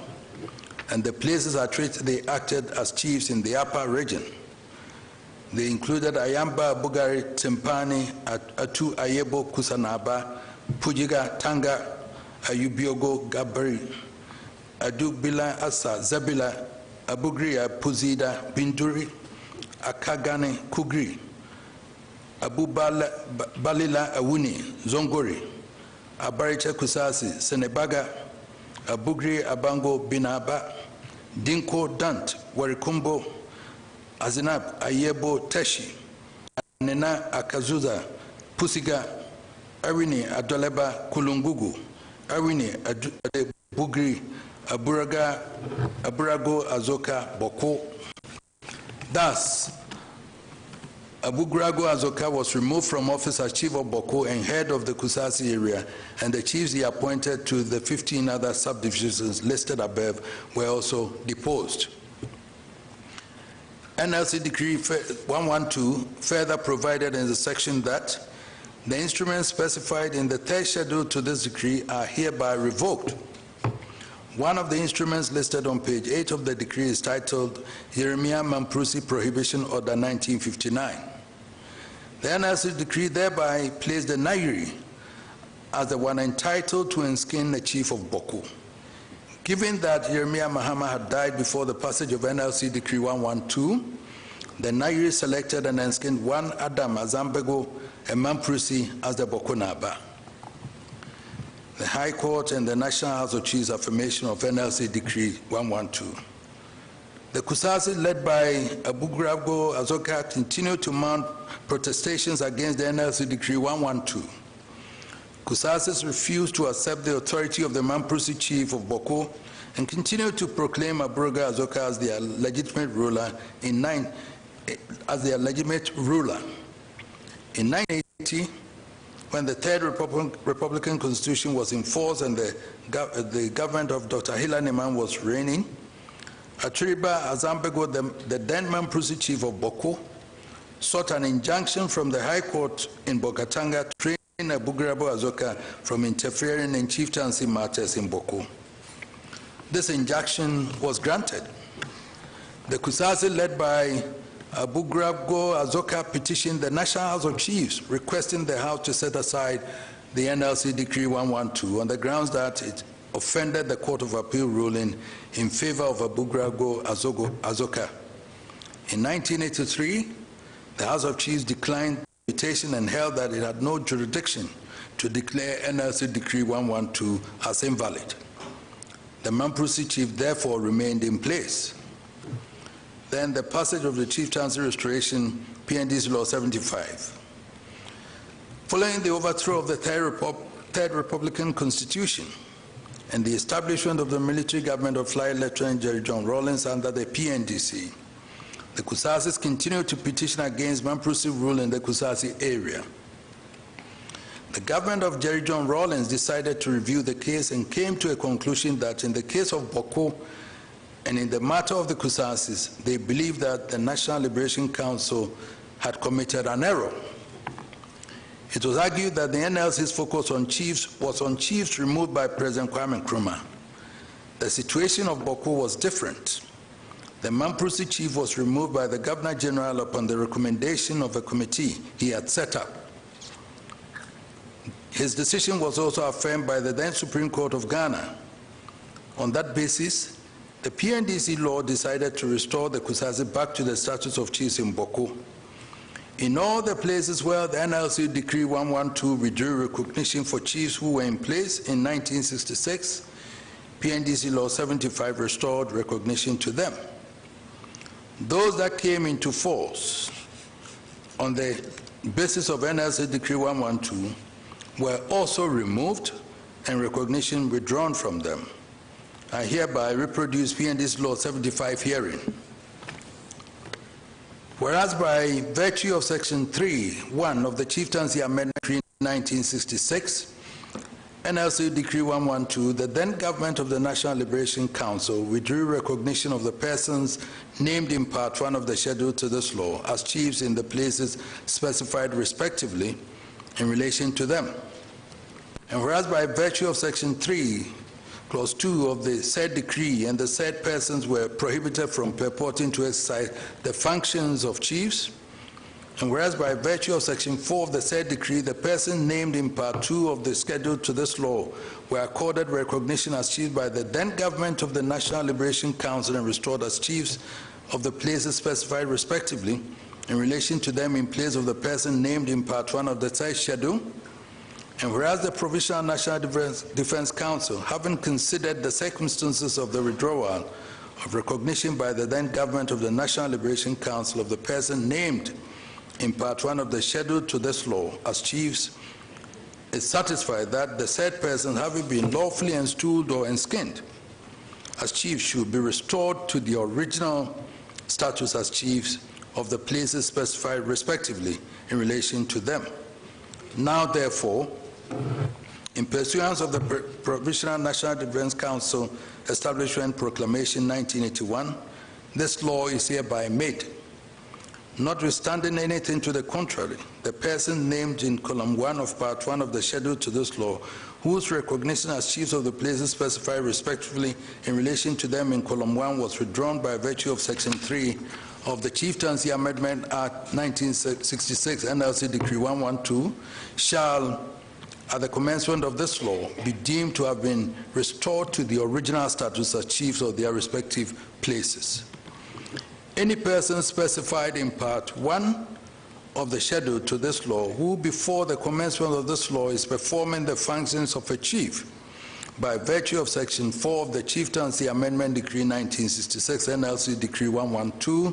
and the places at which they acted as chiefs in the upper region. They included Ayamba, Bugari, Timpani, Atu Ayebo, Kusanaba, Pujiga, Tanga, Ayubiogo, Gabari, Adu Bila, Asa, Zabila, Abugria, Puzida, Binduri, Akagane, Kugri, Abu Balila, Awuni, Zongori, Abaricha Kusasi, Senebaga, Abugri, Abango, Binaba, Dinko, Dant, Warikumbo, Azinab, Ayebo, Teshi, Nena, Akazuza, Pusiga, Awini, Adoleba, Kulungugu, Awini, Bugri, Aburago, Azoka, Boko. Thus, Aburago Azoka was removed from office as chief of Boko and head of the Kusasi area, and the chiefs he appointed to the 15 other subdivisions listed above were also deposed. NLC Decree 112 further provided in the section that the instruments specified in the third schedule to this decree are hereby revoked. One of the instruments listed on page 8 of the decree is titled Jeremiah Mamprusi Prohibition Order 1959. The NLC decree thereby placed the Nairi as the one entitled to enskin the chief of Boko. Given that Jeremiah Mahama had died before the passage of NLC Decree 112, the Nairi selected and enskinned one Adam Azambego and Mamprusi as the Boko Naba. The High Court and the National House of Chiefs affirmation of NLC Decree 112. The Kusasi, led by Aburago Azoka, continued to mount protestations against the NLC Decree 112. Kusasis refused to accept the authority of the Mamprusi chief of Boko and continued to proclaim Aburago Azoka as their legitimate ruler in 1980, when the Third Republican Constitution was in force and the government of Dr. Hila Neman was reigning, Aturiba Azambego, the then Mamprusi chief of Boko, sought an injunction from the High Court in Bokatanga to train Aburago Azoka from interfering in chieftaincy matters in Boko. This injunction was granted. The Kusasi, led by Aburago Azoka, petitioned the National House of Chiefs, requesting the House to set aside the NLC Decree 112 on the grounds that it offended the Court of Appeal ruling in favor of Aburago Azoka. In 1983, the House of Chiefs declined the petition and held that it had no jurisdiction to declare NLC Decree 112 as invalid. The Mamprusi chief therefore remained in place. Then the passage of the Chieftaincy Restoration, PND's Law 75. Following the overthrow of the Third Republican Constitution and the establishment of the military government of Fly Lieutenant Jerry John Rawlings under the PNDC, the Kusasis continued to petition against Mamprusi rule in the Kusasi area. The government of Jerry John Rawlings decided to review the case and came to a conclusion that in the case of Boko and in the matter of the Kusasis, they believed that the National Liberation Council had committed an error. It was argued that the NLC's focus on chiefs was on chiefs removed by President Kwame Nkrumah. The situation of Boko was different. The Mamprusi chief was removed by the Governor General upon the recommendation of a committee he had set up. His decision was also affirmed by the then Supreme Court of Ghana. On that basis, the PNDC law decided to restore the Kusasi back to the status of chiefs in Boko. In all the places where the NLC Decree 112 withdrew recognition for chiefs who were in place in 1966, PNDC Law 75 restored recognition to them. Those that came into force on the basis of NLC Decree 112 were also removed and recognition withdrawn from them. I hereby reproduce PND's Law 75 herein. Whereas by virtue of Section 3(1) of the Chieftaincy Amendment Decree 1966, NLC Decree 112, the then government of the National Liberation Council withdrew recognition of the persons named in Part 1 of the schedule to this law as chiefs in the places specified respectively in relation to them. And whereas by virtue of Section 3, Clause 2 of the said decree, and the said persons were prohibited from purporting to exercise the functions of chiefs. And whereas by virtue of Section 4 of the said decree, the persons named in Part 2 of the schedule to this law were accorded recognition as chiefs by the then government of the National Liberation Council and restored as chiefs of the places specified respectively in relation to them in place of the person named in Part 1 of the said schedule. And whereas the Provisional National Defense Council, having considered the circumstances of the withdrawal of recognition by the then government of the National Liberation Council of the person named in Part 1 of the schedule to this law as chiefs, is satisfied that the said person, having been lawfully installed or enskinned as chiefs, should be restored to the original status as chiefs of the places specified respectively in relation to them. Now, therefore, in pursuance of the Provisional National Defense Council Establishment Proclamation 1981, this law is hereby made. Notwithstanding anything to the contrary, the person named in column 1 of Part 1 of the schedule to this law, whose recognition as chiefs of the places specified respectively in relation to them in column 1 was withdrawn by virtue of Section 3 of the Chieftaincy Amendment Act 1966 NLC Decree 112, shall, at the commencement of this law, be deemed to have been restored to the original status as chiefs of their respective places. Any person specified in Part 1 of the schedule to this law, who before the commencement of this law is performing the functions of a chief by virtue of Section 4 of the Chieftaincy Amendment Decree 1966 NLC Decree 112,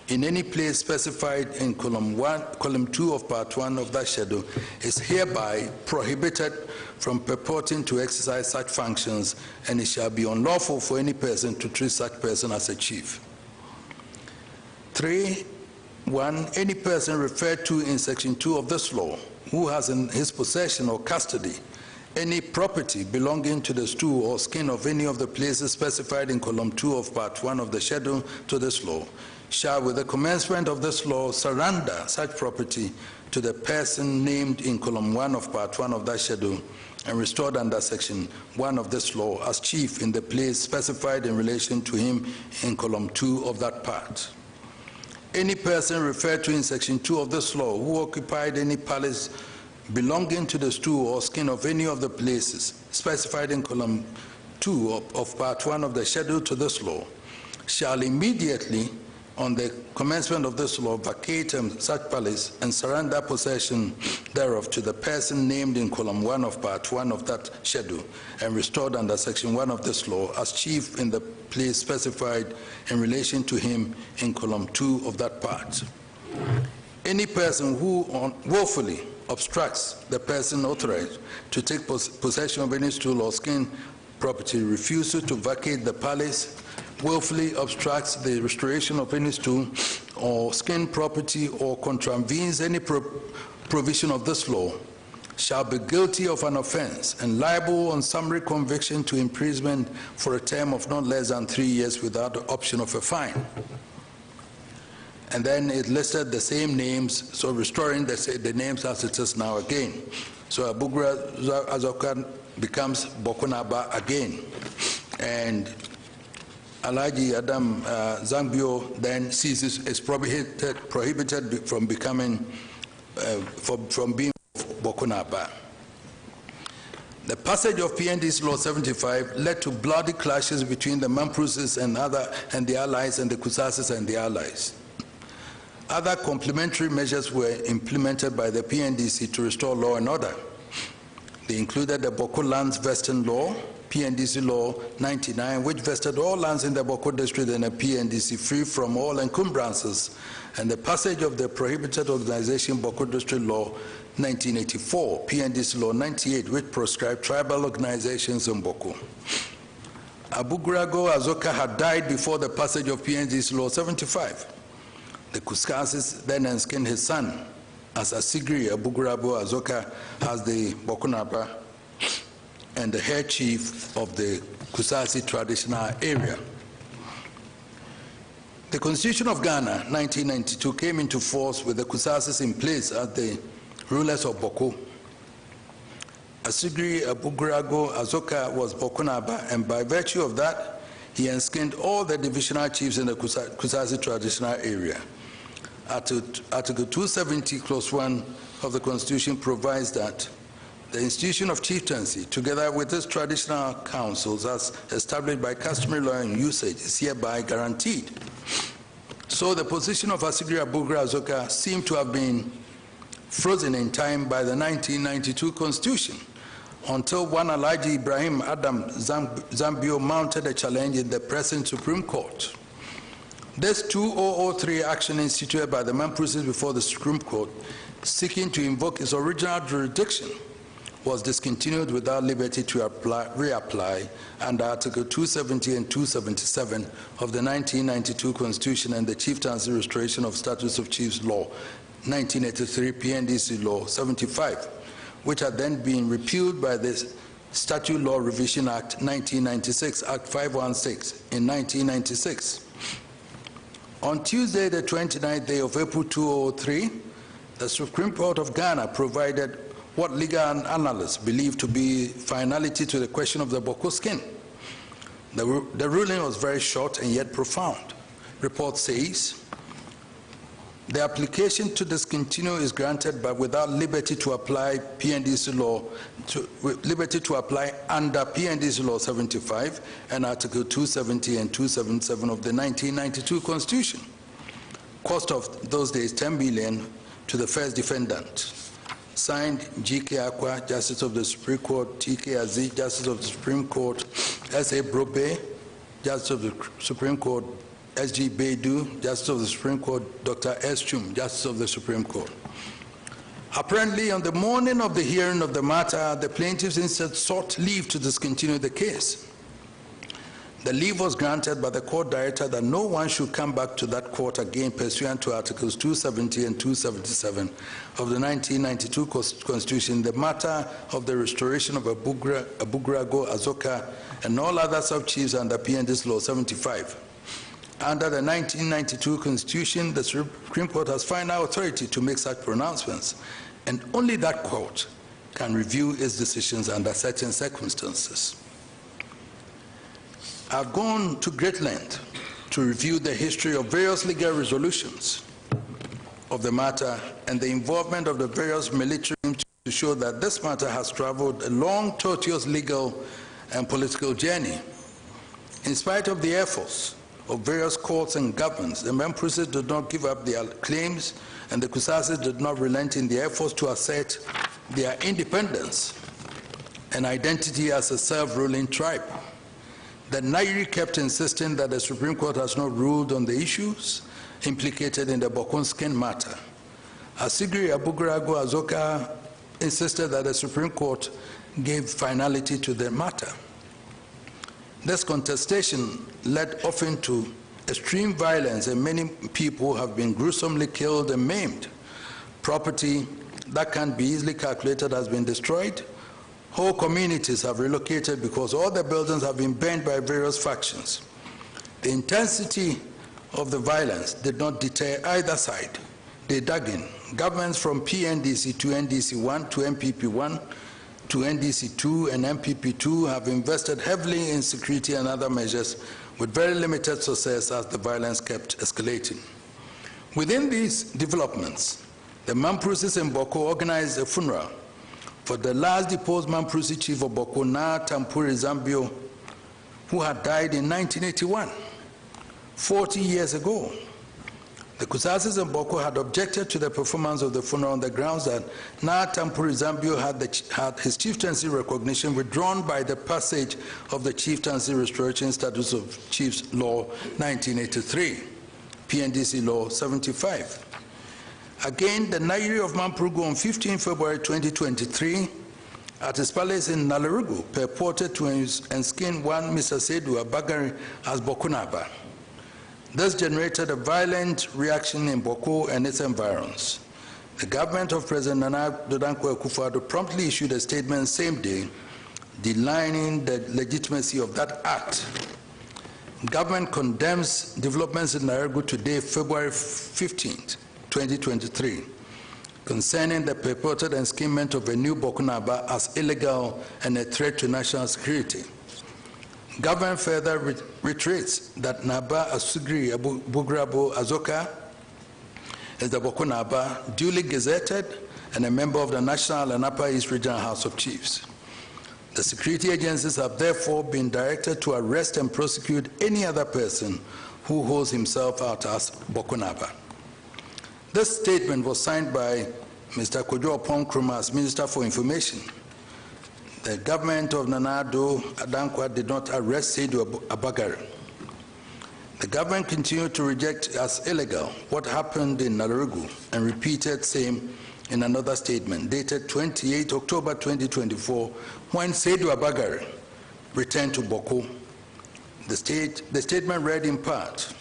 in any place specified in column 2 of Part 1 of that schedule, is hereby prohibited from purporting to exercise such functions, and it shall be unlawful for any person to treat such person as a chief. 3.1. Any person referred to in Section 2 of this law, who has in his possession or custody any property belonging to the stool or skin of any of the places specified in column 2 of Part 1 of the schedule to this law, shall, with the commencement of this law, surrender such property to the person named in column 1 of Part 1 of that schedule and restored under Section 1 of this law as chief in the place specified in relation to him in column 2 of that part. Any person referred to in Section 2 of this law who occupied any palace belonging to the stool or skin of any of the places specified in column 2 of Part 1 of the schedule to this law shall immediately, on the commencement of this law, vacate such palace and surrender possession thereof to the person named in column 1 of Part 1 of that schedule and restored under Section 1 of this law as chief in the place specified in relation to him in column 2 of that part. Any person who willfully obstructs the person authorized to take possession of any stool or skin property, refuses to vacate the palace, willfully obstructs the restoration of any stool or skin property, or contravenes any provision of this law, shall be guilty of an offense and liable on summary conviction to imprisonment for a term of not less than 3 years without the option of a fine. And then it listed the same names, so restoring the names as it is now again. So Abugra Azoka becomes Bokunaba again. And Alaji Adam Zambio then ceases, is prohibited from becoming, from being Bokunaba. The passage of PND's Law 75 led to bloody clashes between the Mampruses and the allies, and the Kusasis and the allies. Other complementary measures were implemented by the PNDC to restore law and order. They included the Boko Lands Vesting Law, PNDC Law 99, which vested all lands in the Boko district and a PNDC free from all encumbrances, and the passage of the Prohibited Organization Boko District Law 1984, PNDC Law 98, which proscribed tribal organizations in Boko. Abugrago Azoka had died before the passage of PNDC Law 75. The Kuskasis then enskinned his son as Asigri Abugrabo Azoka as the Bokunaba and the head chief of the Kusasi traditional area. The Constitution of Ghana, 1992, came into force with the Kusasis in place as the rulers of Boko. Asigri Abugrago Azoka was Bokunaba, and by virtue of that, he enskinned all the divisional chiefs in the Kusasi traditional area. Article 270, Clause 1 of the Constitution provides that the institution of chieftaincy, together with its traditional councils as established by customary law and usage, is hereby guaranteed. So the position of Asigri Abugra Azoka seemed to have been frozen in time by the 1992 Constitution, until one Alhaji Ibrahim Adam Zambio mounted a challenge in the present Supreme Court. This 2003 action instituted by the Mamproses before the Supreme Court, seeking to invoke its original jurisdiction, was discontinued without liberty to reapply under Article 270 and 277 of the 1992 Constitution and the Chieftaincy Restoration of Status of Chiefs Law, 1983 PNDC Law 75, which had then been repealed by the Statute Law Revision Act 1996, Act 516 in 1996. On Tuesday, the 29th day of April 2003, the Supreme Court of Ghana provided what legal analysts believe to be finality to the question of the Boko skin. The ruling was very short and yet profound. Report says, the application to discontinue is granted, but without liberty to apply PNDC law, liberty to apply under PNDC law 75 and Article 270 and 277 of the 1992 Constitution. Cost of those days, 10 billion to the first defendant. Signed, G.K. Akwa, Justice of the Supreme Court, T.K. Aziz, Justice of the Supreme Court, S.A. Brobe, Justice of the Supreme Court, S.G. Beidu, Justice of the Supreme Court, Dr. S. Chum, Justice of the Supreme Court. Apparently, on the morning of the hearing of the matter, the plaintiffs instead sought leave to discontinue the case. The leave was granted, but the court directed that no one should come back to that court again pursuant to Articles 270 and 277 of the 1992 Constitution, the matter of the restoration of Abugrago, Azoka, and all other sub-chiefs under PNDC Law 75. Under the 1992 Constitution, the Supreme Court has final authority to make such pronouncements, and only that court can review its decisions under certain circumstances. I've gone to great length to review the history of various legal resolutions of the matter and the involvement of the various military to show that this matter has traveled a long, tortuous legal and political journey. In spite of the efforts of various courts and governments, the Mamproses did not give up their claims, and the Kusasis did not relent in their efforts to assert their independence and identity as a self-ruling tribe. The Nairi kept insisting that the Supreme Court has not ruled on the issues implicated in the Bokun skin matter. Asigri Abugrago Azoka insisted that the Supreme Court gave finality to the matter. This contestation led often to extreme violence, and many people have been gruesomely killed and maimed. Property that can be easily calculated has been destroyed. Whole communities have relocated because all the buildings have been burned by various factions. The intensity of the violence did not deter either side. They dug in. Governments from PNDC to NDC-1 to MPP-1 to NDC-2 and MPP-2 have invested heavily in security and other measures with very limited success as the violence kept escalating. Within these developments, the Mamproses in Boko organized a funeral for the last deposed Mamprose chief of Boko, Na Tampuri Zambio, who had died in 1981, 40 years ago. The Kusasis in Boko had objected to the performance of the funeral on the grounds that Na Tampuri Zambio had his chieftaincy recognition withdrawn by the passage of the Chieftaincy Restoration Status of Chiefs Law 1983, PNDC Law 75. Again, the Nairi of Mampurugu on 15 February 2023 at his palace in Nalarugu purported to enskin one Mr. Seydou Abagari as Bokunaba. This generated a violent reaction in Boko and its environs. The government of President Nana Dankwa Akufo-Addo promptly issued a statement same day denying the legitimacy of that act. Government condemns developments in Nalarugu today, February 15th. 2023. concerning the purported enskinment of a new Boko Naba as illegal and a threat to national security. Government further reiterates that Naba Asugri Bugrabo Azoka is the Boko Naba, duly gazetted and a member of the National and Upper East Regional House of Chiefs. The security agencies have therefore been directed to arrest and prosecute any other person who holds himself out as Boko Naba. This statement was signed by Mr. Kojo Opon Nkrumah as Minister for Information. The government of Nana Addo Adankwa did not arrest Seydou Abagare. The government continued to reject as illegal what happened in Nalerigu and repeated same in another statement dated 28 October 2024 when Seydou Abagare returned to Boko. The statement read in part,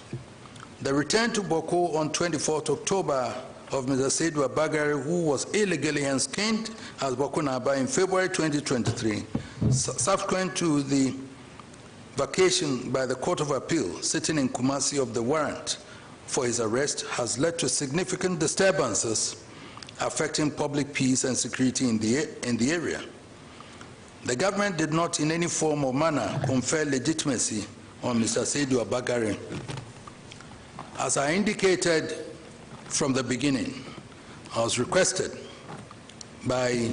the return to Boko on 24th October of Mr. Seydou Abagare, who was illegally enskined as Boko Naba in February 2023, subsequent to the vacation by the Court of Appeal sitting in Kumasi of the warrant for his arrest, has led to significant disturbances affecting public peace and security in the area. The government did not in any form or manner confer legitimacy on Mr. Seydou Abagare. As I indicated from the beginning, I was requested by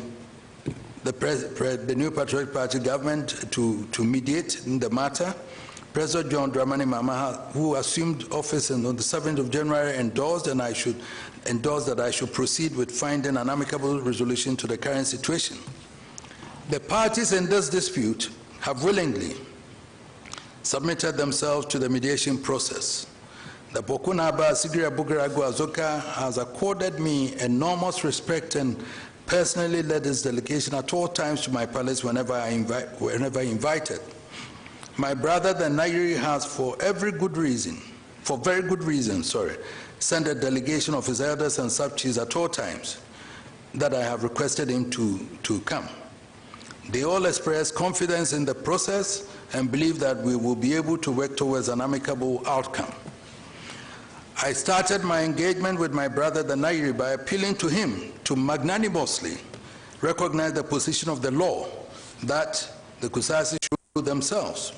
the New Patriotic Party government to mediate in the matter. President John Dramani Mahama, who assumed office on the 7th of January, endorsed that I should proceed with finding an amicable resolution to the current situation. The parties in this dispute have willingly submitted themselves to the mediation process. The Boko Naba Sigiri Abugaragu Azoka has accorded me enormous respect and personally led his delegation at all times to my palace whenever invited. My brother, the Nairi, has for very good reason, sent a delegation of his elders and sub-chiefs at all times that I have requested him to come. They all express confidence in the process and believe that we will be able to work towards an amicable outcome. I started my engagement with my brother, the Nairi, by appealing to him to magnanimously recognize the position of the law that the Kusasi should themselves.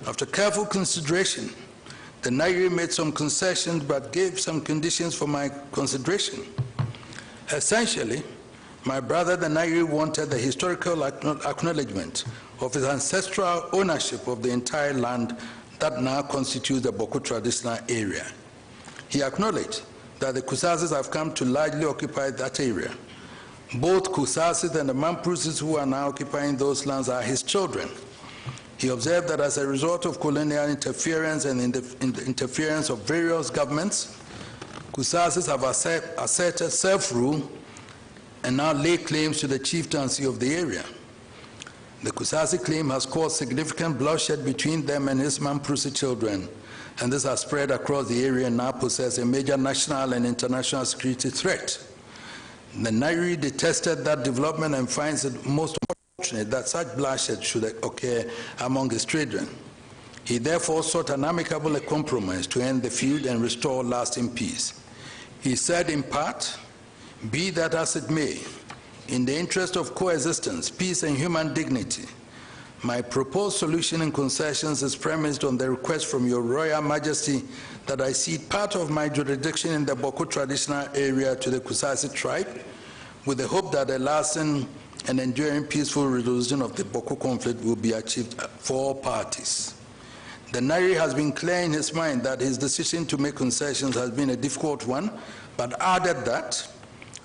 After careful consideration, the Nairi made some concessions but gave some conditions for my consideration. Essentially, my brother, the Nairi, wanted the historical acknowledgement of his ancestral ownership of the entire land that now constitutes the Boko traditional area. He acknowledged that the Kusasis have come to largely occupy that area. Both Kusasis and the Mamprusis who are now occupying those lands are his children. He observed that as a result of colonial interference and in the interference of various governments, Kusasis have asserted self-rule and now lay claims to the chieftaincy of the area. The Kusasi claim has caused significant bloodshed between them and his Mamprusi children, and this has spread across the area and now poses a major national and international security threat. The Nairi detested that development and finds it most unfortunate that such bloodshed should occur among his children. He therefore sought an amicable compromise to end the feud and restore lasting peace. He said in part, "Be that as it may, in the interest of coexistence, peace and human dignity, my proposed solution and concessions is premised on the request from your Royal Majesty that I cede part of my jurisdiction in the Boko traditional area to the Kusasi tribe, with the hope that a lasting and enduring peaceful resolution of the Boko conflict will be achieved for all parties." The Nairi has been clear in his mind that his decision to make concessions has been a difficult one, but added that,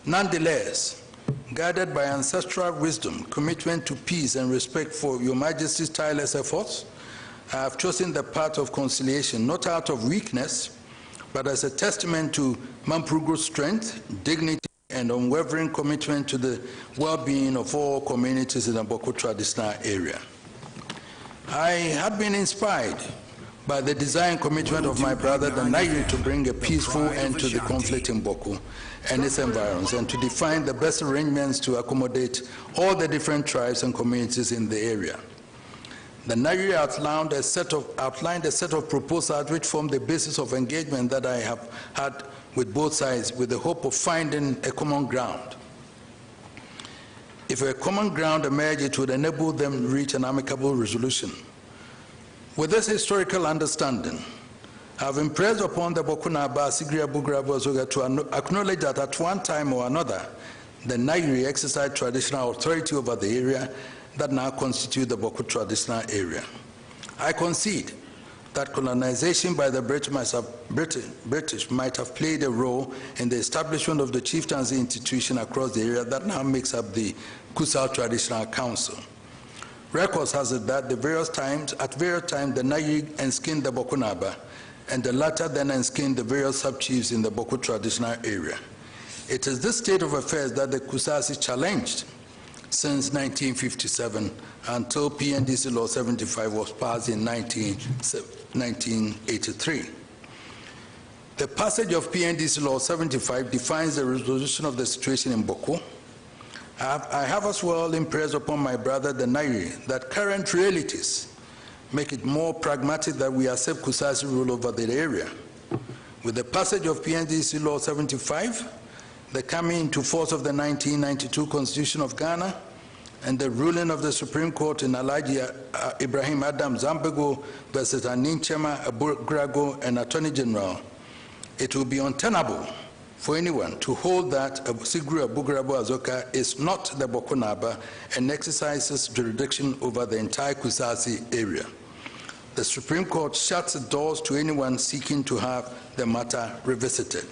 nonetheless, guided by ancestral wisdom, commitment to peace, and respect for your Majesty's tireless efforts, I have chosen the path of conciliation, not out of weakness, but as a testament to Mampurugu's strength, dignity, and unwavering commitment to the well-being of all communities in the Boko traditional area. I had been inspired by the desire and commitment of my brother, the Nairi, to bring a peaceful end to the conflict in Boko and its environs, and to define the best arrangements to accommodate all the different tribes and communities in the area. The Nairi outlined a set of proposals which form the basis of engagement that I have had with both sides with the hope of finding a common ground. If a common ground emerged, it would enable them to reach an amicable resolution. With this historical understanding, I have impressed upon the Bokunaba, Sigria Bugrabo Zoga to acknowledge that at one time or another, the Nairi exercised traditional authority over the area that now constitute the Boku traditional area. I concede that colonization by the British might have played a role in the establishment of the chieftaincy institution across the area that now makes up the Kusal Traditional Council. Records has it that at various times, the Nairi enskinned the Bokunaba, and the latter then enskinned the various sub-chiefs in the Boku traditional area. It is this state of affairs that the Kusasi challenged since 1957 until PNDC Law 75 was passed in 1983. The passage of PNDC Law 75 defines the resolution of the situation in Boku. I have as well impressed upon my brother the Nairi that current realities make it more pragmatic that we accept Kusasi rule over the area. With the passage of PNDC Law 75, the coming into force of the 1992 Constitution of Ghana, and the ruling of the Supreme Court in Alhaji Ibrahim Adam Zambego versus Aninchema Abugrago and Attorney General, it will be untenable for anyone to hold that Sigru Abugrabo Azoka is not the Bokunaba and exercises jurisdiction over the entire Kusasi area. The Supreme Court shuts its doors to anyone seeking to have the matter revisited.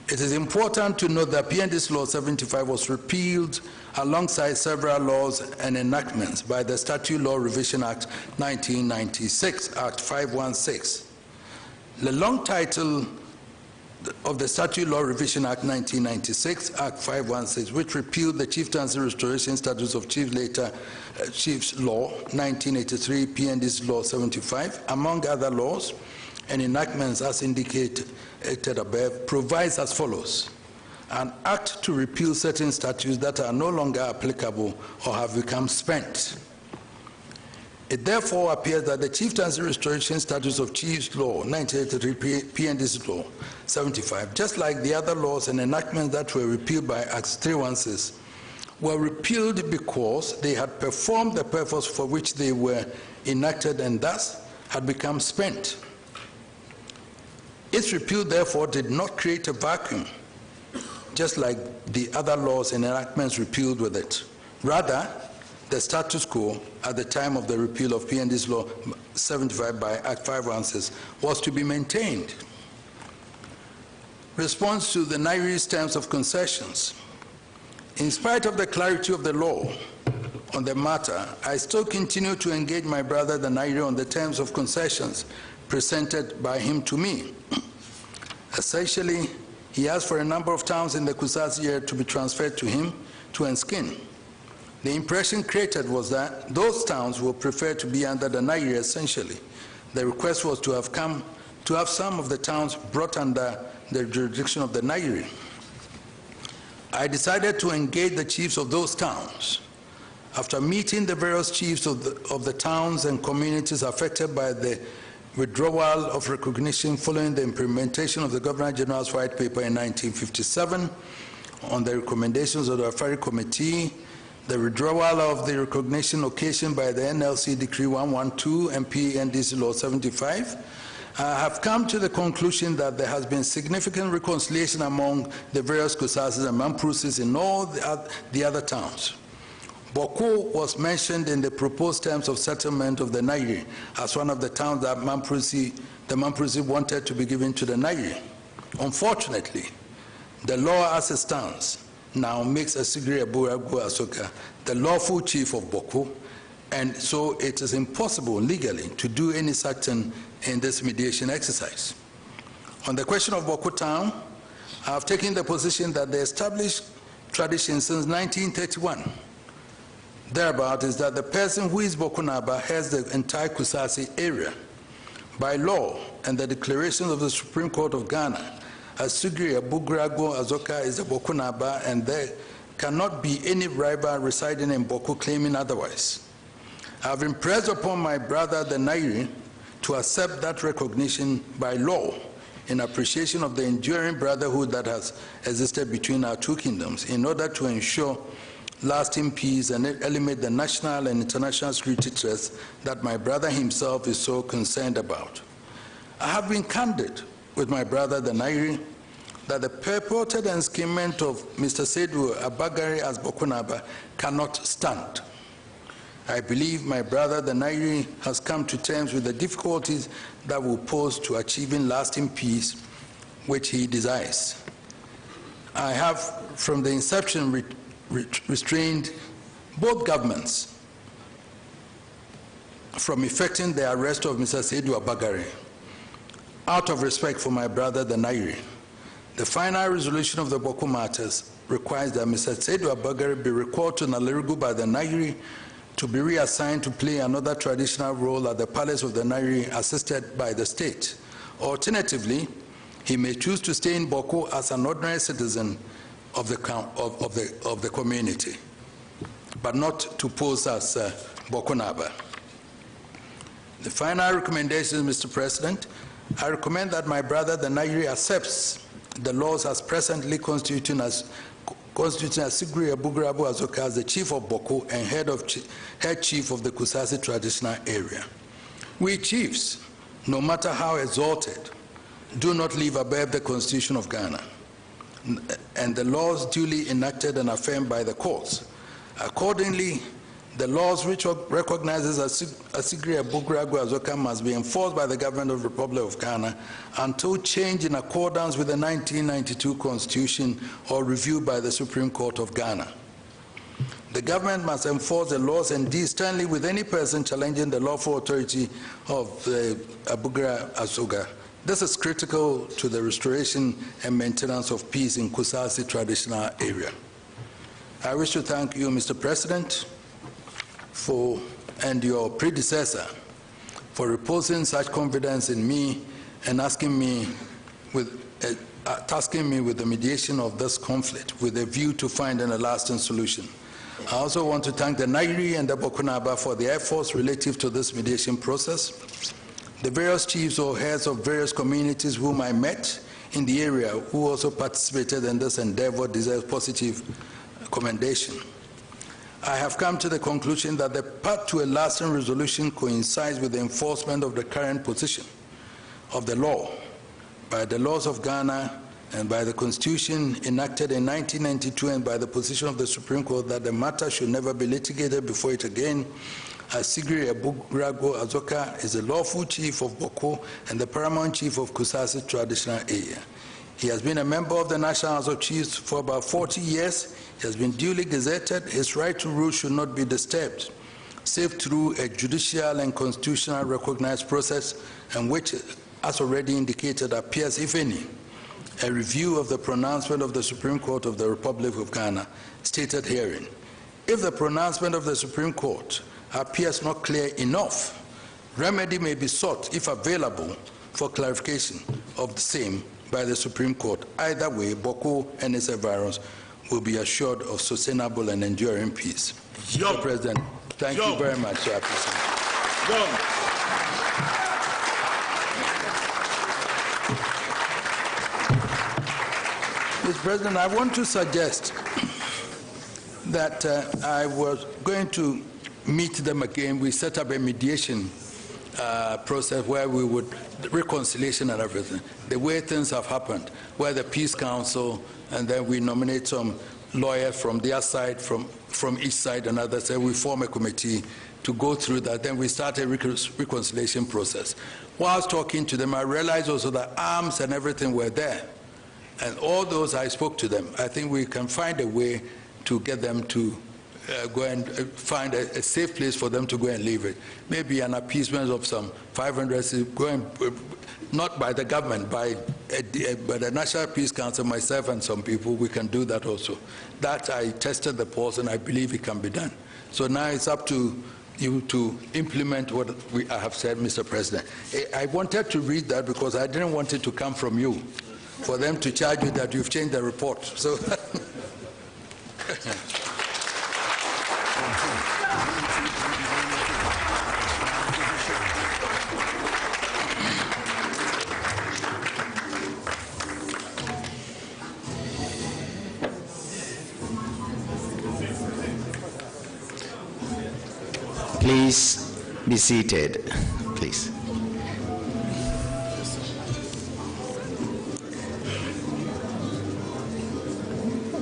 It is important to note that PNDC Law 75 was repealed alongside several laws and enactments by the Statute Law Revision Act 1996, Act 516. The long title of the Statute Law Revision Act 1996, Act 516, which repealed the Chieftaincy Restoration Statutes of Chiefs, later Chiefs Law 1983, PNDC Law 75, among other laws and enactments as indicated above, provides as follows: an act to repeal certain statutes that are no longer applicable or have become spent. It therefore appears that the Chieftaincy Restoration Statutes of Chiefs Law 1983, PNDC Law 75, just like the other laws and enactments that were repealed by Act 316, were repealed because they had performed the purpose for which they were enacted and thus had become spent. Its repeal, therefore, did not create a vacuum, just like the other laws and enactments repealed with it. Rather, the status quo at the time of the repeal of PNDC Law 75 by Act 516 was to be maintained. Response to the Nairi's terms of concessions. In spite of the clarity of the law on the matter, I still continue to engage my brother the Nairi on the terms of concessions presented by him to me. Essentially, he asked for a number of towns in the Kusasi area to be transferred to him to enskin. The impression created was that those towns would prefer to be under the Nairi essentially. The request was to have some of the towns brought under the jurisdiction of the Nairi. I decided to engage the chiefs of those towns. After meeting the various chiefs of the towns and communities affected by the withdrawal of recognition following the implementation of the Governor General's White Paper in 1957 on the recommendations of the Afari Committee, the withdrawal of the recognition occasioned by the NLC Decree 112 and PNDC Law 75, I have come to the conclusion that there has been significant reconciliation among the various Kusasis and Mamprusis in all the other towns. Boku was mentioned in the proposed terms of settlement of the Nairi as one of the towns that the Mamprusi wanted to be given to the Nairi. Unfortunately, the law as it stands now makes Asigri Aburagu Asoka the lawful chief of Boku, and so it is impossible legally to do any such thing in this mediation exercise. On the question of Boku town, I have taken the position that the established tradition since 1931 thereabout is that the person who is Bokunaba has the entire Kusasi area. By law and the declarations of the Supreme Court of Ghana, Asugri Abugrago Azoka is a Bokunaba, and there cannot be any rival residing in Boku claiming otherwise. I have impressed upon my brother the Nairi to accept that recognition by law in appreciation of the enduring brotherhood that has existed between our two kingdoms in order to ensure lasting peace and eliminate the national and international security threats that my brother himself is so concerned about. I have been candid with my brother, the Nairi, that the purported enskinment of Mr. Seydou Abagare as Bokunaba cannot stand. I believe my brother, the Nairi, has come to terms with the difficulties that will pose to achieving lasting peace, which he desires. I have, from the inception, restrained both governments from effecting the arrest of Mr. Seydou Abagare out of respect for my brother, the Nairi. The final resolution of the Boko matters requires that Mr. Seydou Abagare be recalled to Nalerigu by the Nairi to be reassigned to play another traditional role at the palace of the Nairi assisted by the state. Alternatively, he may choose to stay in Boko as an ordinary citizen of the community, but not to pose as Boko Naba. The final recommendation, Mr. President, I recommend that my brother, the Nairi, accepts the laws as presently constituting Sigri Abugrabu Azoka as the chief of Boko and head chief of the Kusasi traditional area. We chiefs, no matter how exalted, do not live above the Constitution of Ghana and the laws duly enacted and affirmed by the courts. Accordingly, the laws which recognizes Asigri Abugragu Azoka must be enforced by the government of the Republic of Ghana until change in accordance with the 1992 Constitution or reviewed by the Supreme Court of Ghana. The government must enforce the laws and deal sternly with any person challenging the lawful authority of the Abugra Azoka. This is critical to the restoration and maintenance of peace in Kusasi traditional area. I wish to thank you, Mr. President, and your predecessor for reposing such confidence in me and tasking me with the mediation of this conflict with a view to finding a lasting solution. I also want to thank the Nairi and the Bokunaba for their efforts relative to this mediation process. The various chiefs or heads of various communities whom I met in the area who also participated in this endeavor deserve positive commendation. I have come to the conclusion that the path to a lasting resolution coincides with the enforcement of the current position of the law by the laws of Ghana and by the Constitution enacted in 1992 and by the position of the Supreme Court that the matter should never be litigated before it again, as Sigri Abugrago Azoka is the lawful chief of Boko and the paramount chief of Kusasi traditional area. He has been a member of the National House of Chiefs for about 40 years. He has been duly gazetted. His right to rule should not be disturbed, save through a judicial and constitutional recognized process, and which, as already indicated, appears, if any, a review of the pronouncement of the Supreme Court of the Republic of Ghana, stated herein. If the pronouncement of the Supreme Court appears not clear enough, remedy may be sought, if available, for clarification of the same by the Supreme Court. Either way, Boko and its environs will be assured of sustainable and enduring peace. Mr. President, thank you very much. I appreciate it. Mr. President, I want to suggest that I was going to meet them again. We set up a mediation process where we would reconciliation and everything, the way things have happened, where the Peace Council, and then we nominate some lawyers from their side, from each side, and others, and we form a committee to go through that. Then we start a reconciliation process. Whilst talking to them, I realized also that arms and everything were there, and all those I spoke to them. I think we can find a way to get them to go and find a safe place for them to go and leave it. Maybe an appeasement of some 500, going, not by the government, by the National Peace Council, myself and some people, we can do that also. That I tested the pulse and I believe it can be done. So now it's up to you to implement what I have said, Mr. President. I wanted to read that because I didn't want it to come from you, for them to charge you that you've changed the report. So. Please be seated, please.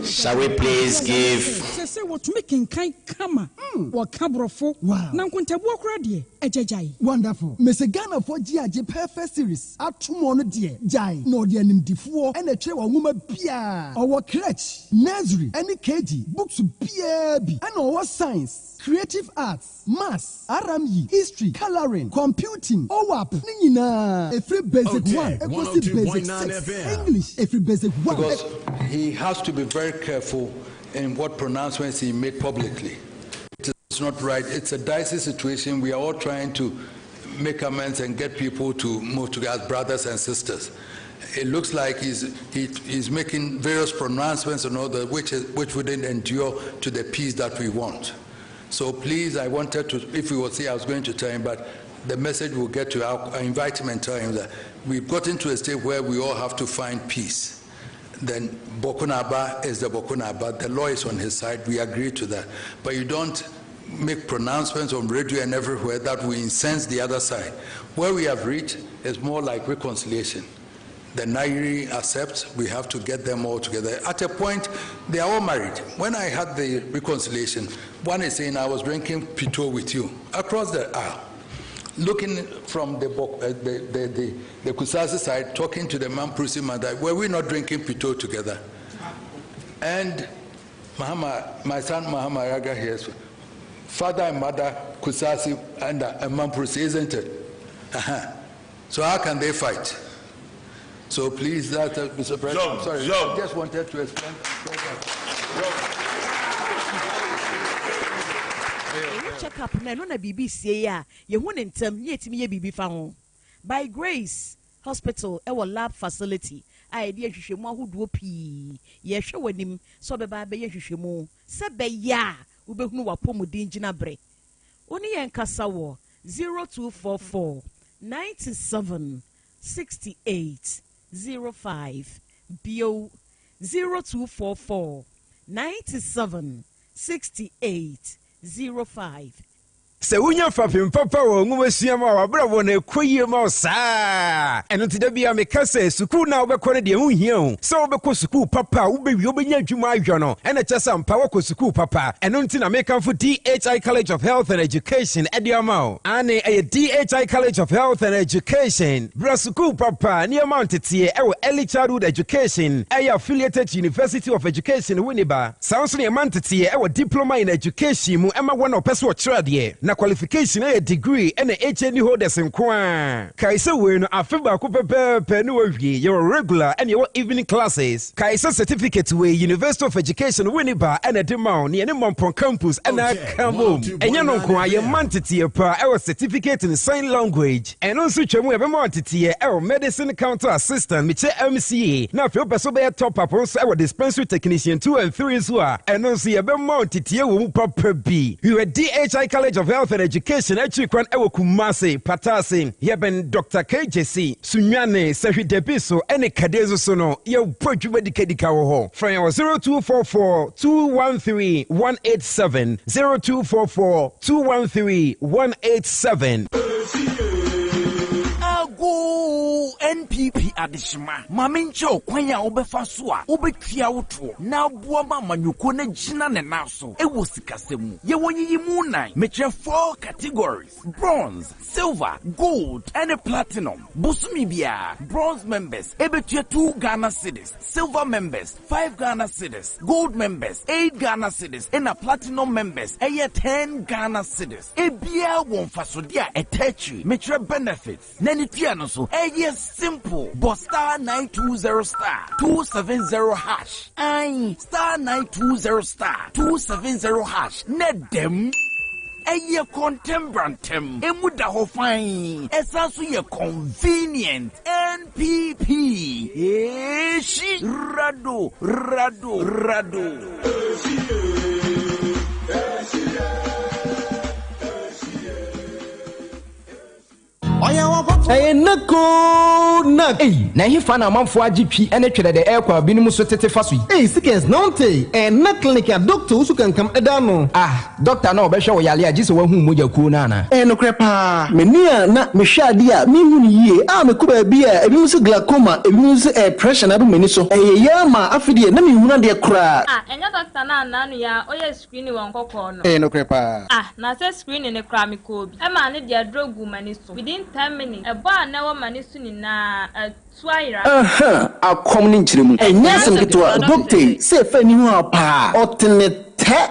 Shall we please give? Say what making kind kama. What cabrofo. Wow. Nankuntabu kradi. Ejajai. Wonderful. Mr. Ghana for GIJ perfect series. Atumon dear. Jai. No dear nim difuo. And a trewa woman pia. Our crutch. Nursery. Any KG. Books BAB. And our science. Creative arts, maths, RME, history, coloring, computing, OWAP, Nina, a free basic one, a basic 6, English, a free basic one. Because he has to be very careful in what pronouncements he made publicly. It's not right. It's a dicey situation. We are all trying to make amends and get people to move together as brothers and sisters. It looks like he's making various pronouncements and all that, which wouldn't endure to the peace that we want. So please, I wanted to, if he was here, I was going to tell him, but the message will get to him. I invite him and tell him that we've gotten to a state where we all have to find peace. Then Bokunaba is the Bokunaba. The law is on his side. We agree to that. But you don't make pronouncements on radio and everywhere that will incense the other side. Where we have reached is more like reconciliation. The Nairi accepts, we have to get them all together. At a point, they are all married. When I had the reconciliation, one is saying, I was drinking Pito with you across the aisle. Looking from the Kusasi side, talking to the Mamprusi mother, were we not drinking Pito together? And my son Mahama Raga here, father and mother, Kusasi and Mamprusi, isn't it? So how can they fight? So please, Mr. President, I'm sorry, I just wanted to explain. Check up na no na BBC ya ye hu ne ntam ye timi ye bibi fa ho by Grace Hospital e wo lab facility a ye hwehwemu ahodo pii ye hwe wanim so be ba be ye hwehwemu se be ya wo be hunu wapomudin gina bre oni ye nkasa wo 0244 97 68 05 bio 0244 97 68 05. Se wunya fapim papa wo ngumasuam a wabrabo na ekoyie ma osaa eno te da bia me kase sukuu na obekọ ne de hu hia hu se obekọ sukuu papa ubewi obenya adwuma ahwo no ena kyesa mpa wako sukuu papa eno nti na make for DHI College of Health and Education ediamao ane DHI College of Health and Education bra sukuu papa ne amount tie ewo early childhood education affiliated University of Education Winneba sounds ne amount tie ewo diploma in education mu ema wona opeso ochradie na qualification a degree and a HND holders in Kwan. Kaisa win a fiba pepe no your regular and your evening classes. Kaisa certificate way University of Education Winneba and a demand near Mompon campus and a Cambo. And you know kwa your mantity pa our certificate in sign language. And also chemu ebe mantity our medicine counter assistant Miche MCA. Now feel peso top up on our dispensary technician 2 and 3 as well. And also ebe mantity wo papa B. You are DHI College of Health and Education Echikwan ewo Kumasi Patasi yeben Dr. KJC Sunyane Sehi Debiso ene kadezo sono ye prodwuma dikadika wo ho from 0244 213 187 0244 213 187 NPP adishima mamincho kwanya obefa so a obetua woto na aboa ma manyuko na gina ne naso ewo sikasemu ye wonyi mu nan metre 4 categories: bronze, silver, gold and platinum. Busumi bia bronze members ebetua 2 Ghana cedis, silver members 5 Ghana cedis, gold members 8 Ghana cedis and platinum members 10 Ghana cedis. Ebia won fasodia etechi metre benefits nani tua no so simple, but star 920 star 270 hash. Aye, star 920 star 270 hash. Net them. Eye contembrantem. Emuda ho fine. Esansu ye convenient. NPP. Eshi rado. Nako nak. Na he fa na manfo agp ene twede de aircraft binim so tete fa so yi. Seconds nonte na clinic a doctor usu kan kam eda no. Doctor na obehwe wo yale agise wa hu moja ku na na. No krepa. Menia na me hwa ade a me hu ni yie. Me ko ba bi a ebi musu glaucoma, ebi musu pressure na do mani so. Ya ma afide na me hu na de kra. Enya doctor na nanu ya oye screen won kokko no. No krepa. Na say screen ne kra me ko bi. Ma ne de drogu mani so. Within 10 minutes ebo na wo mani so ni na akom ni nchiremu enya semketwa doctor say fa ni ho apa otene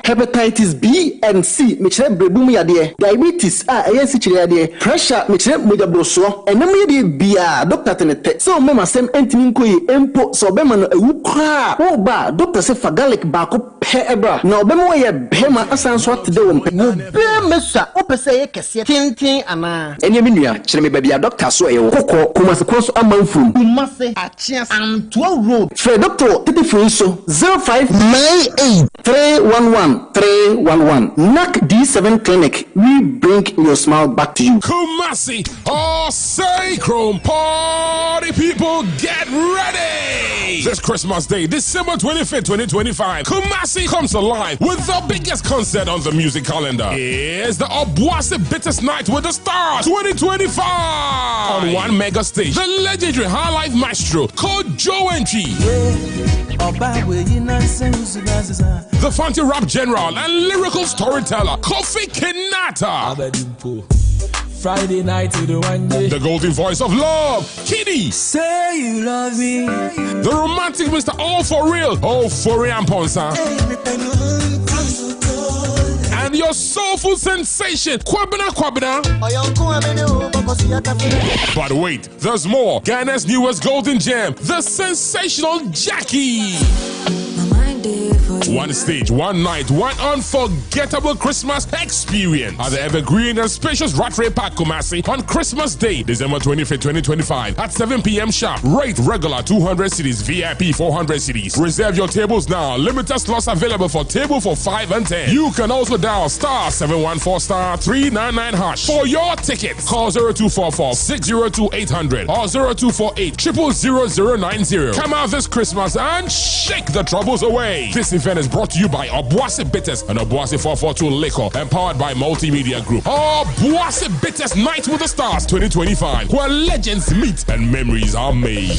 hepatitis B and C mechire brebum yade diabetes ayensi chire yade pressure mechire moja broso enam yade bia doctor tenete so mema sem entimi nkoyi empo so be ma no ewu kra wo ba doctor say fagalic ba ko pe ebra na obema ye bema asan so atde wo mpe be mesa opese ye kese tintin ana enya menua chire me ba bia doctor so e wo kokko kumase ko so amanfum kumase achias Antwa road for doctor tete fun so 0598311311 NAC D7 Clinic. We bring your smile back to you. Kumasi, all say Chrome party people, get ready! This Christmas Day, December 25th, 2025, Kumasi comes alive with the biggest concert on the music calendar. It's the Obuasi Bitters Night with the Stars 2025! On one mega stage, the legendary high life maestro called Joe Entry. The funky rap general and lyrical storyteller Kofi Kinata. Friday night to the one day. The golden voice of love, Kitty. Say you love me. The romantic Mr. All For Real, Forian Ponsa. And your soulful sensation, Kwabena. But wait, there's more. Ghana's newest golden gem, the sensational Jackie. One stage, one night, one unforgettable Christmas experience at the evergreen and spacious Rattray Park Kumasi on Christmas Day, December 25th, 2025 at 7 p.m. sharp. Rate regular 200 cities, VIP 400 cities. Reserve your tables now. Limited slots available for table for 5 and 10. You can also dial star 714 399 hash for your tickets. Call 0244 602 800 or 0248 0090. Come out this Christmas and shake the troubles away. This event is brought to you by Obuasi Bitters and Obuasi 442 Liquor, empowered by Multimedia Group. Obuasi Bitters Night with the Stars 2025, where legends meet and memories are made.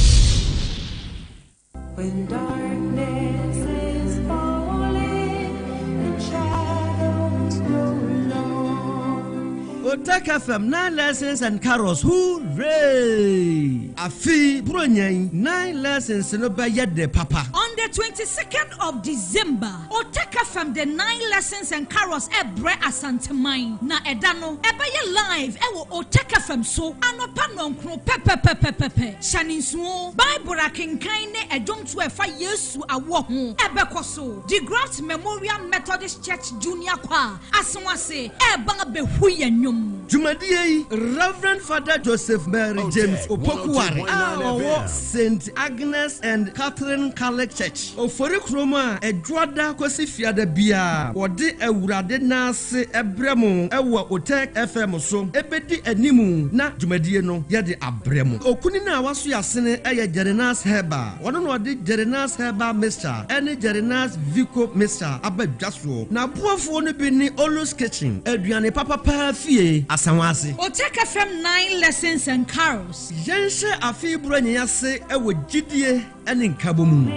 When darkness is falling and shadows grow long. Otec FM 9 lessons and carols, hooray! Afi Brunyan 9 lessons no ba yede papa. On the 22nd of December, Otec FM the 9 lessons and carols ebre asanteman na edano ebeye live ewo Otec FM so anopa nonkro pepepepepepe shaninsuo Bible akenkan ne edom to efa Yesu awo ho ebekoso the Graft Memorial Methodist Church Junior Choir aswase eba behu yenwom Jumadi Reverend Father Joseph Mary James Opokuware St. Agnes and Catherine Catholic Church Ofori Kroma Edwada Kosifia de Bia Wode Ewurade Nase Ebremu Ewa Otec FM so ebedi animu na Jumadi no yede abremu okuni na waso yasene eye Jerenas Heba wono no de Jerenas Heba Mr. ene Jerenas Vico Mr. abadwaso na buafo no bi ni Olos Kitchen aduane papa pa fie asanwase Otec FM 9 lessons and carols yenhye afi branya se ewo gidie ene nkabomu.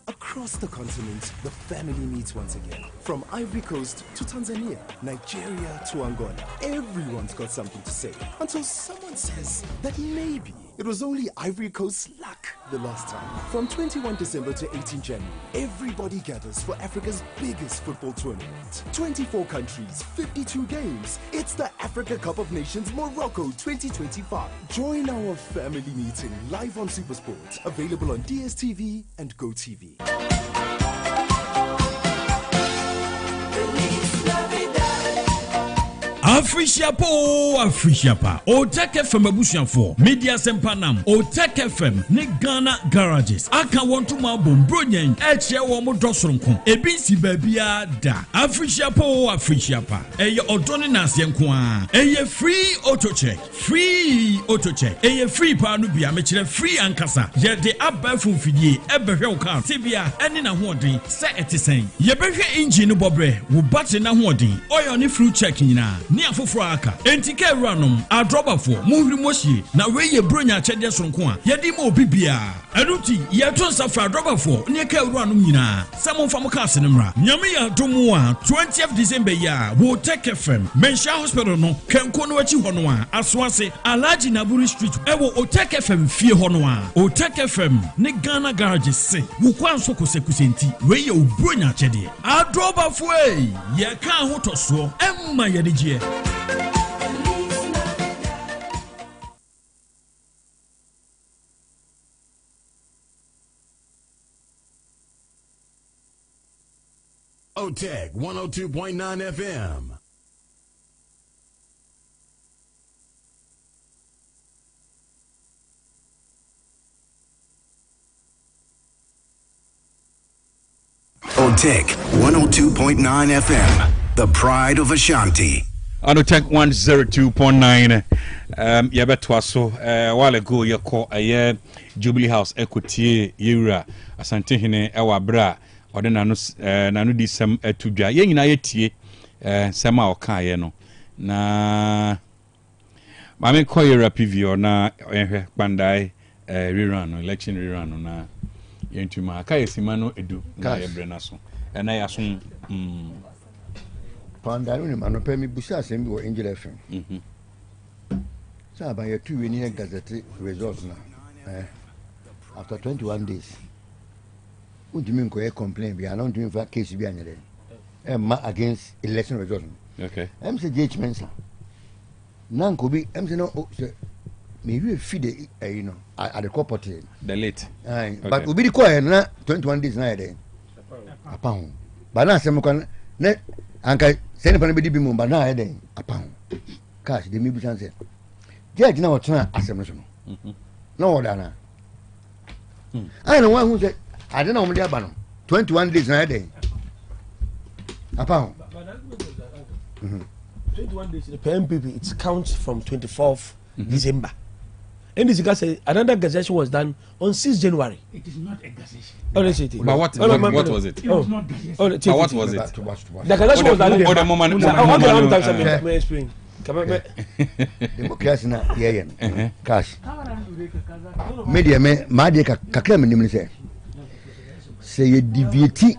Across the continent, the family meets once again. From Ivory Coast to Tanzania, Nigeria to Angola, everyone's got something to say. Until someone says that maybe it was only Ivory Coast's luck the last time. From 21 December to 18 January, everybody gathers for Africa's biggest football tournament. 24 countries, 52 games. It's the Africa Cup of Nations Morocco 2025. Join our family meeting live on Supersport, available on DSTV and GoTV. Afrishiapa Afrishiapa Otec FM abusuafo media sempanam Otec FM ne Ghana garages aka want to ma bombronyen eche wo mo dosoronko ebi si babia da Afrishiapa eye odone na asenko a eye free auto check eye free pa no bia me kire free ankasa ye de abafu fidie ebehwe wo car tibia ene na hoodin se etisen ye behwe engine bobre wo battery na hoodin oil ni free check nyina ni afoforo aka entike ranom adrobafo muhiri moshie na we ye bronya chede sonko a ye di ma obi bia enuti ye to safra adrobafo ni ka ranom nyina samo fam cars ne mra nyame ya domo a 20th December ya wo Otec FM Mensha Hospital no kenko no achi hono a asoase Alhaji Naburi Street ewo Otec FM fie hono a Otec FM ne Ghana garage se wo kwanso kosekusenti we ye obronya chede adrobafo ye ka ho toso emma ye de Otec 1029 FM. Otec 102.9 FM, the pride of Ashanti. On Otec 102.9, yabetwaso while ago you call a Jubilee House equity yura asante hene ewa bra ode nanu di sem etudwa ye nyina yetie sema oka ye no na mame koyera PV na ehwe bandai rerun election rerun na yentuma aka yesima no edu na yebre na so na yaso Pandaru ni manope mi busa asem bi wo Angel FM. So about your 2 winning gazette results now. After 21 days. Undimi nko complain bi not doing for case bi anyere. Against election results. Okay. Say JH Mensa. Nanko bi say no say me we feed you know at the corporate. The late. But obi di ko na 21 days na there. Apahun. Ba na asem ko na anka send upon be mu ba na eden apan cash de me bi chance judge na wotena asem so no order na I know one who said I don't know me aba no 21 days na eden apan 21 days the PMPP it counts from 24th December. And this guy another gazettation was done on 6th January. It is not a gazettation. Oh, let's see it. But what was it? It was not gazettation. But what was it? The gazettation was done. Oh, the moment. Let me explain. Democracy na yeah. Cash. Media me kakra me nim say you deviate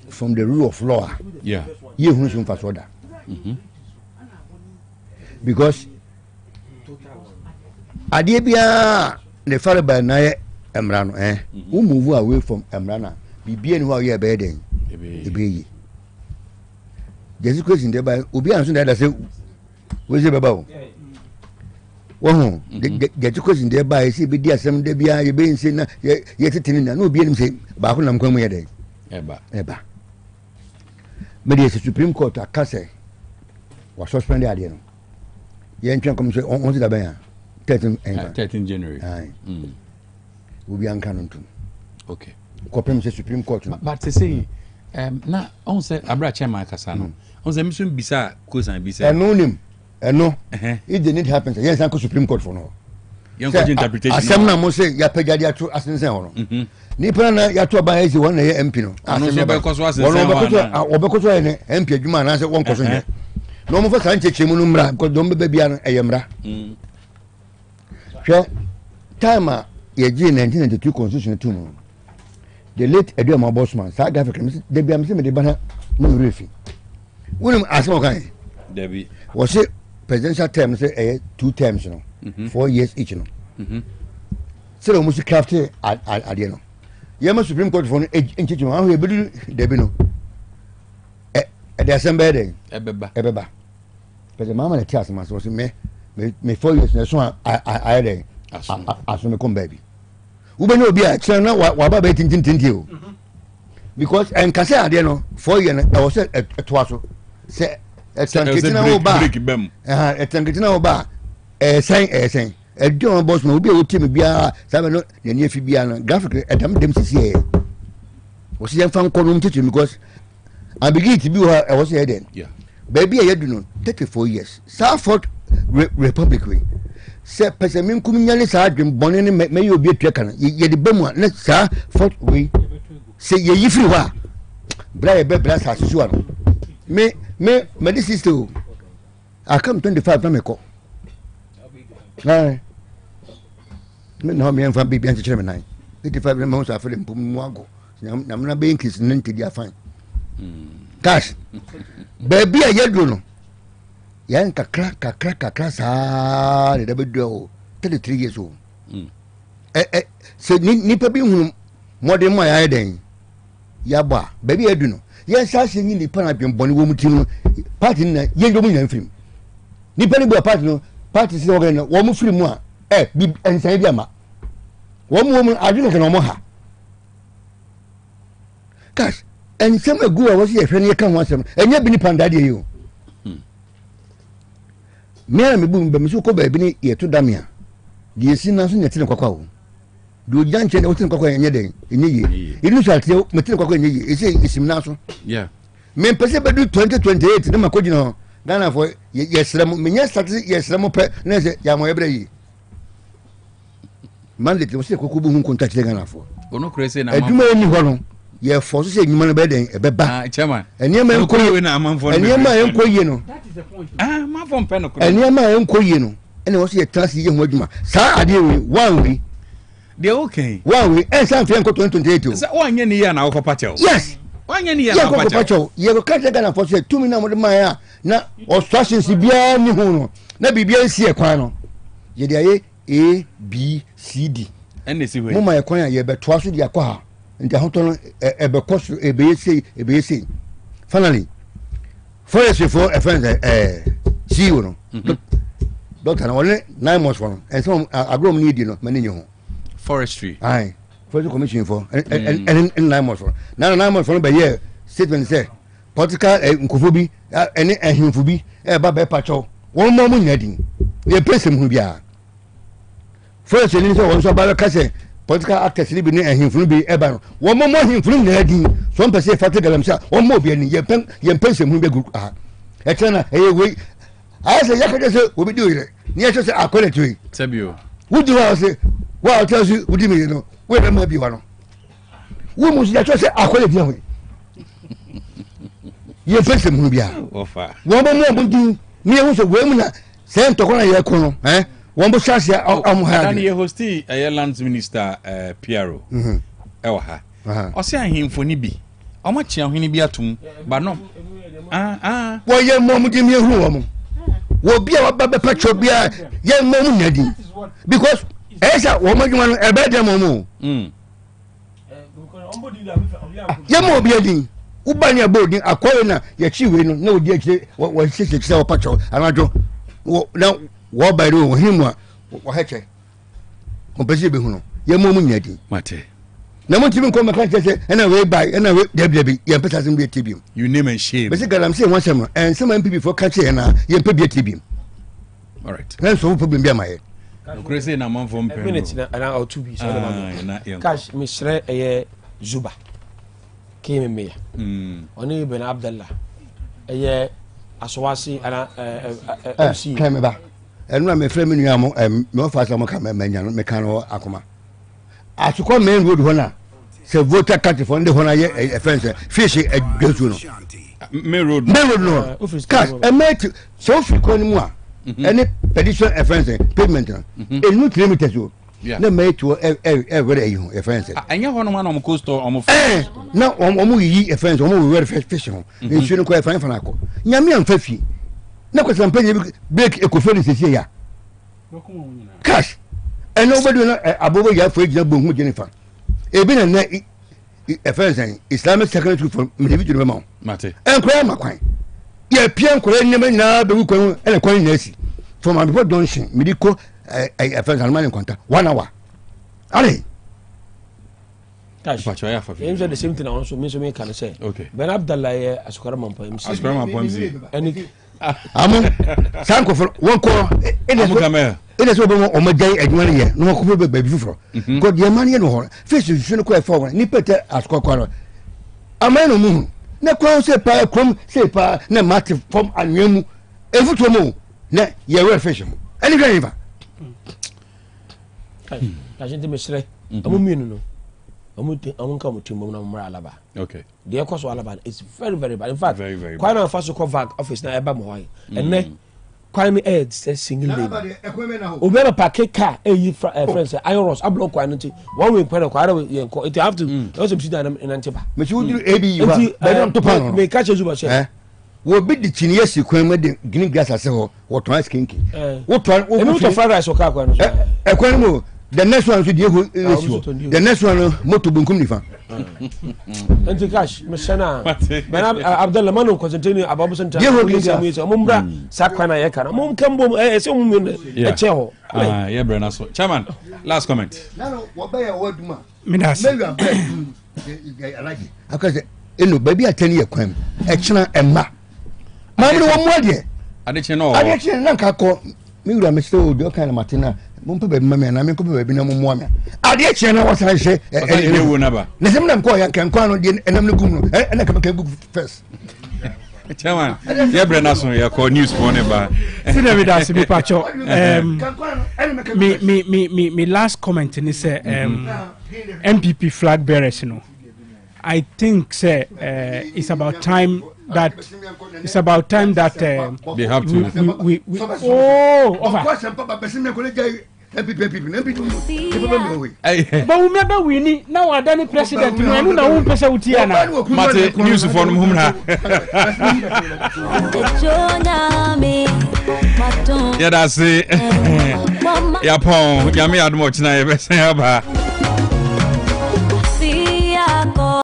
from the rule of law. Yeah. You hunu so mfa so da. Because adie bia ne fare ba na emra no we move away from emra na bibia ni ho ye be den ebe yi Jesus Christ in the Bible obi anso na da say we say baba o wo ho Jesus Christ in the Bible say be di asem da bia ye be nse na ye tetini na obi anim say ba ko nam kwamu ye den eba me the Supreme Court akase was suspended adie no ye ntwen commission on se da ban ya 13 January. Will be uncanoned. Okay. Copem Supreme Court. But to say, na on say Abra Chairman Kasano. On say mission bisa cause and bisa. Anonym. No. If the need happens, yes, Uncle Supreme Court for no. Young interpretation. Asemna mo say ya pejadia to asensen ho no. Nipa na ya to ba ezi won na MP no. Ano so be koso asensen ho. Obekoso ene MP adwuma na say won koso nye. No mo fa san chechemu no mra because don be bia no eyemra. Time ye 1992 constitution to the late Edward Bosman South Africa they be am say me de bana no refi wonum asem kan Debbie was it presidential term say 2 terms no 4 years each no so we must craft at no ye Supreme Court for enchichimo how we be Debbie no the assembly day ebeba because mama the class man so me 4 years na so I dey aso me come baby we be no be a chan na wa ba tintintinti o because en kase ade no 4 years na I was to aso say etanketina wo ba etanketina wo ba sen John boss no be otim bia sabe no na nie fi bia no graphic edam dem sisi e o si fan ko no mtitu because I begin to be I was here then baby I do no 34 years Southford Republic we se pese min kum nyale sa adwem bone ne me ye obi atua kan ye de bamu na sa Fort we se ye yifri wa bra ye be bra sa susu ano me this sister I come 25 na me ko me no me enfam bibia nche me nan 85 me so afele mpum mu ago na na be increase nti dia fine cash baby a yedo no yan kakra sa de be do 33 years old se ni pa bi hu modern ma ya den ya ba baby yedo no yan sa se ni ni pa na dwen bone wo mutim no party na yen do mu yan film ni pa ni bo party no party si organ wo mu film mu a bi ensan bi ama wo mu adwene ke no mo ha cash and some go was here friend you can want some and you be panda de you me bu be me so ko ba bi ni ye to damia de esi na so nyete kwakwa wo do janche de wotin kwakwa enye den enye ye ilu shate metin kwakwa enye ye esi isim na so me pese be do 2028 na makoji no Ghana for yesrem me nya start yesrem pe na se ya mo ebre yi mandate wo se kokubu hu contact Ghana for ono krese na aduma ni ho no ye force say nyuma no be den e be ba chairman enema enkoye na amanfo enema enkoye no that is the point amanfo mpe no enema enkoye no ene wo se ye trans ye ho aduma sa ade we one we they okay one we en san fe enko 2028 sa wanye ni ya na wo pacha yes wanye ni ya na wo pacha ye ko ka Ghana for say tumi na mo de man na obstructions bia ni hu no na bibia nsi e kwan no ye de aye A B C D NC we mo ma e kwan ye be toa so de akwa ha nti ahoto ebe koso ebe yesi finally forestry for a friend see you no doctor na wole 9 months for no and some agrom need you no mani nyo forestry ai forestry commission for and 9 months for na 9 months for be here statement say political nkofobi ene ehimfobi ba be pacho won mo mu nyadin ye person hu bia forestry ni so won so ba ka say political actors ni bi ni ehimfunu bi eba no wo mo ehimfunu na adin so mpa se fate galam sa wo mo bi ani ye pensem hu be gu e tena we I say yakade se obi di oyire ni e se akole tu sabio wudi wa se wa tell you wudi mi no we be ma bi wa no wo mo se se akole di ho ye pensem hu bia ofa wo mo di ni e hu se we mu na se ntokona ye ko no wọ́n bó ṣáṣe ọmọ ha. Adani ye hosti lands minister Piero. Ẹwọ ha. Ọsẹ ahemfo ni bi. Ọmọ kyi ahwene bi atum. Ba no. Wọ́n yẹ mọ́ mu di mi ehu wọ́n mu. Wọ́n bí a wọ́n bá bẹ pẹ́tọ́ bí a yẹ mọ́ mu nyadi. Because ẹ̀ ṣá wọ́n mọ́ jùmọ̀ ẹ̀ bẹ́ẹ̀ dẹ̀ mọ́ mu. Yẹ mọ́ obi ẹ̀dín. Uba ni ẹ̀bọ̀ òdin akọ́yẹ na yẹ kyi wei no na òdi ẹ̀kyẹ wọ́n ṣe ṣe wọ́n pàtó anadwo. Wo by do him wo heche mo pese be hu no ye mo mu nyadi mate na mo timi ko maka chese na we buy na we debi ye pesa sim be tibium you name and shame be se galam say one sem and some MPP for catch na ye pe be tibium all right na so problem bi amaye no krese na man from pen minute na o to be so na cash me sre eye Zuba ke me oni Ben Abdallah eye aswasi ana MC keme ba enu me frame nu am me ofasa mo ka me nya no me kan no akoma atukọ main road ho na se voter card for nde ho na ye fence fish adwasu no main road no cash mate so fi ko ni mu a any petition fence payment enu kilometers o na mate o where you ho fence anya ho no ma no mo coast o mo na o mo yi fence o mo where fish ho nsu no ko fine fana ko nyame amfa fi na ko sampanye break ekofeni sese ya cash and nobody na abobo ya for ejina bohu Jennifer ebi na efense Islamic secondary school for individual mama mate enkwa makwan ya pia nkwa nyema na be kwan ele kwan na asi for my people don't shin medical efense alman kwanta 1 hour ale cash pacho ya fa fi the same thing also me so me can say okay Ben Abdallah asukara mampa MC asukara mampa MC any amo sanko for one call ene so bo o magai adwuma ne ye no ko be baby fufuro ko de man ye no ho fish no ko e for ni pete askokwa no amai no mu na ko se pa krom se pa na mate from anwemu efuto mu na ye we fish mu ani gran ifa a gente mesre amu mienu no amu ka mutimbo na mra alaba okay the course alaba is very very bad in fact quite na first call vac office na eba mo hoy enne quite me head says single lady obeba packet car eyi friends iron rods ablock kwa nti one way kwere kwa it have to also be that in antiba me chu duru abi wa be don to pan me catch you ba wo bi di chini yesi kwan me de green grass ase ho wo ton skinky wo ton wo to fried rice o ka kwa no kwan mo the next one should you the next one moto bunkum nifa anti cash me shana ben Abdullah manu concentrate about center mumbra sakwana ye kana mum kambo se mum e che ho yeah brena so chairman last comment no wo ba ya waduma minas me ya ba alaji akase eno baby atani ye kwan e chena emma ma me wo mo de adeche na nka ko mi wura me se o de kan matina mumpe baby mama na me ko baby na mummo ame ade che na wasan hye e wo na ba na sem na ko ya kan kwa no de enam ne gum no na ka ka gum first chairman yeah brena so ya ko news for ne ba see David as me pacho me last comment ni say MPP flag bearers no I think say it's about time that they have to we over but we never win now Adani president no enu na won pesa utia na mate news for no humna yeah that's it ya pon ya me admo china e be sen aba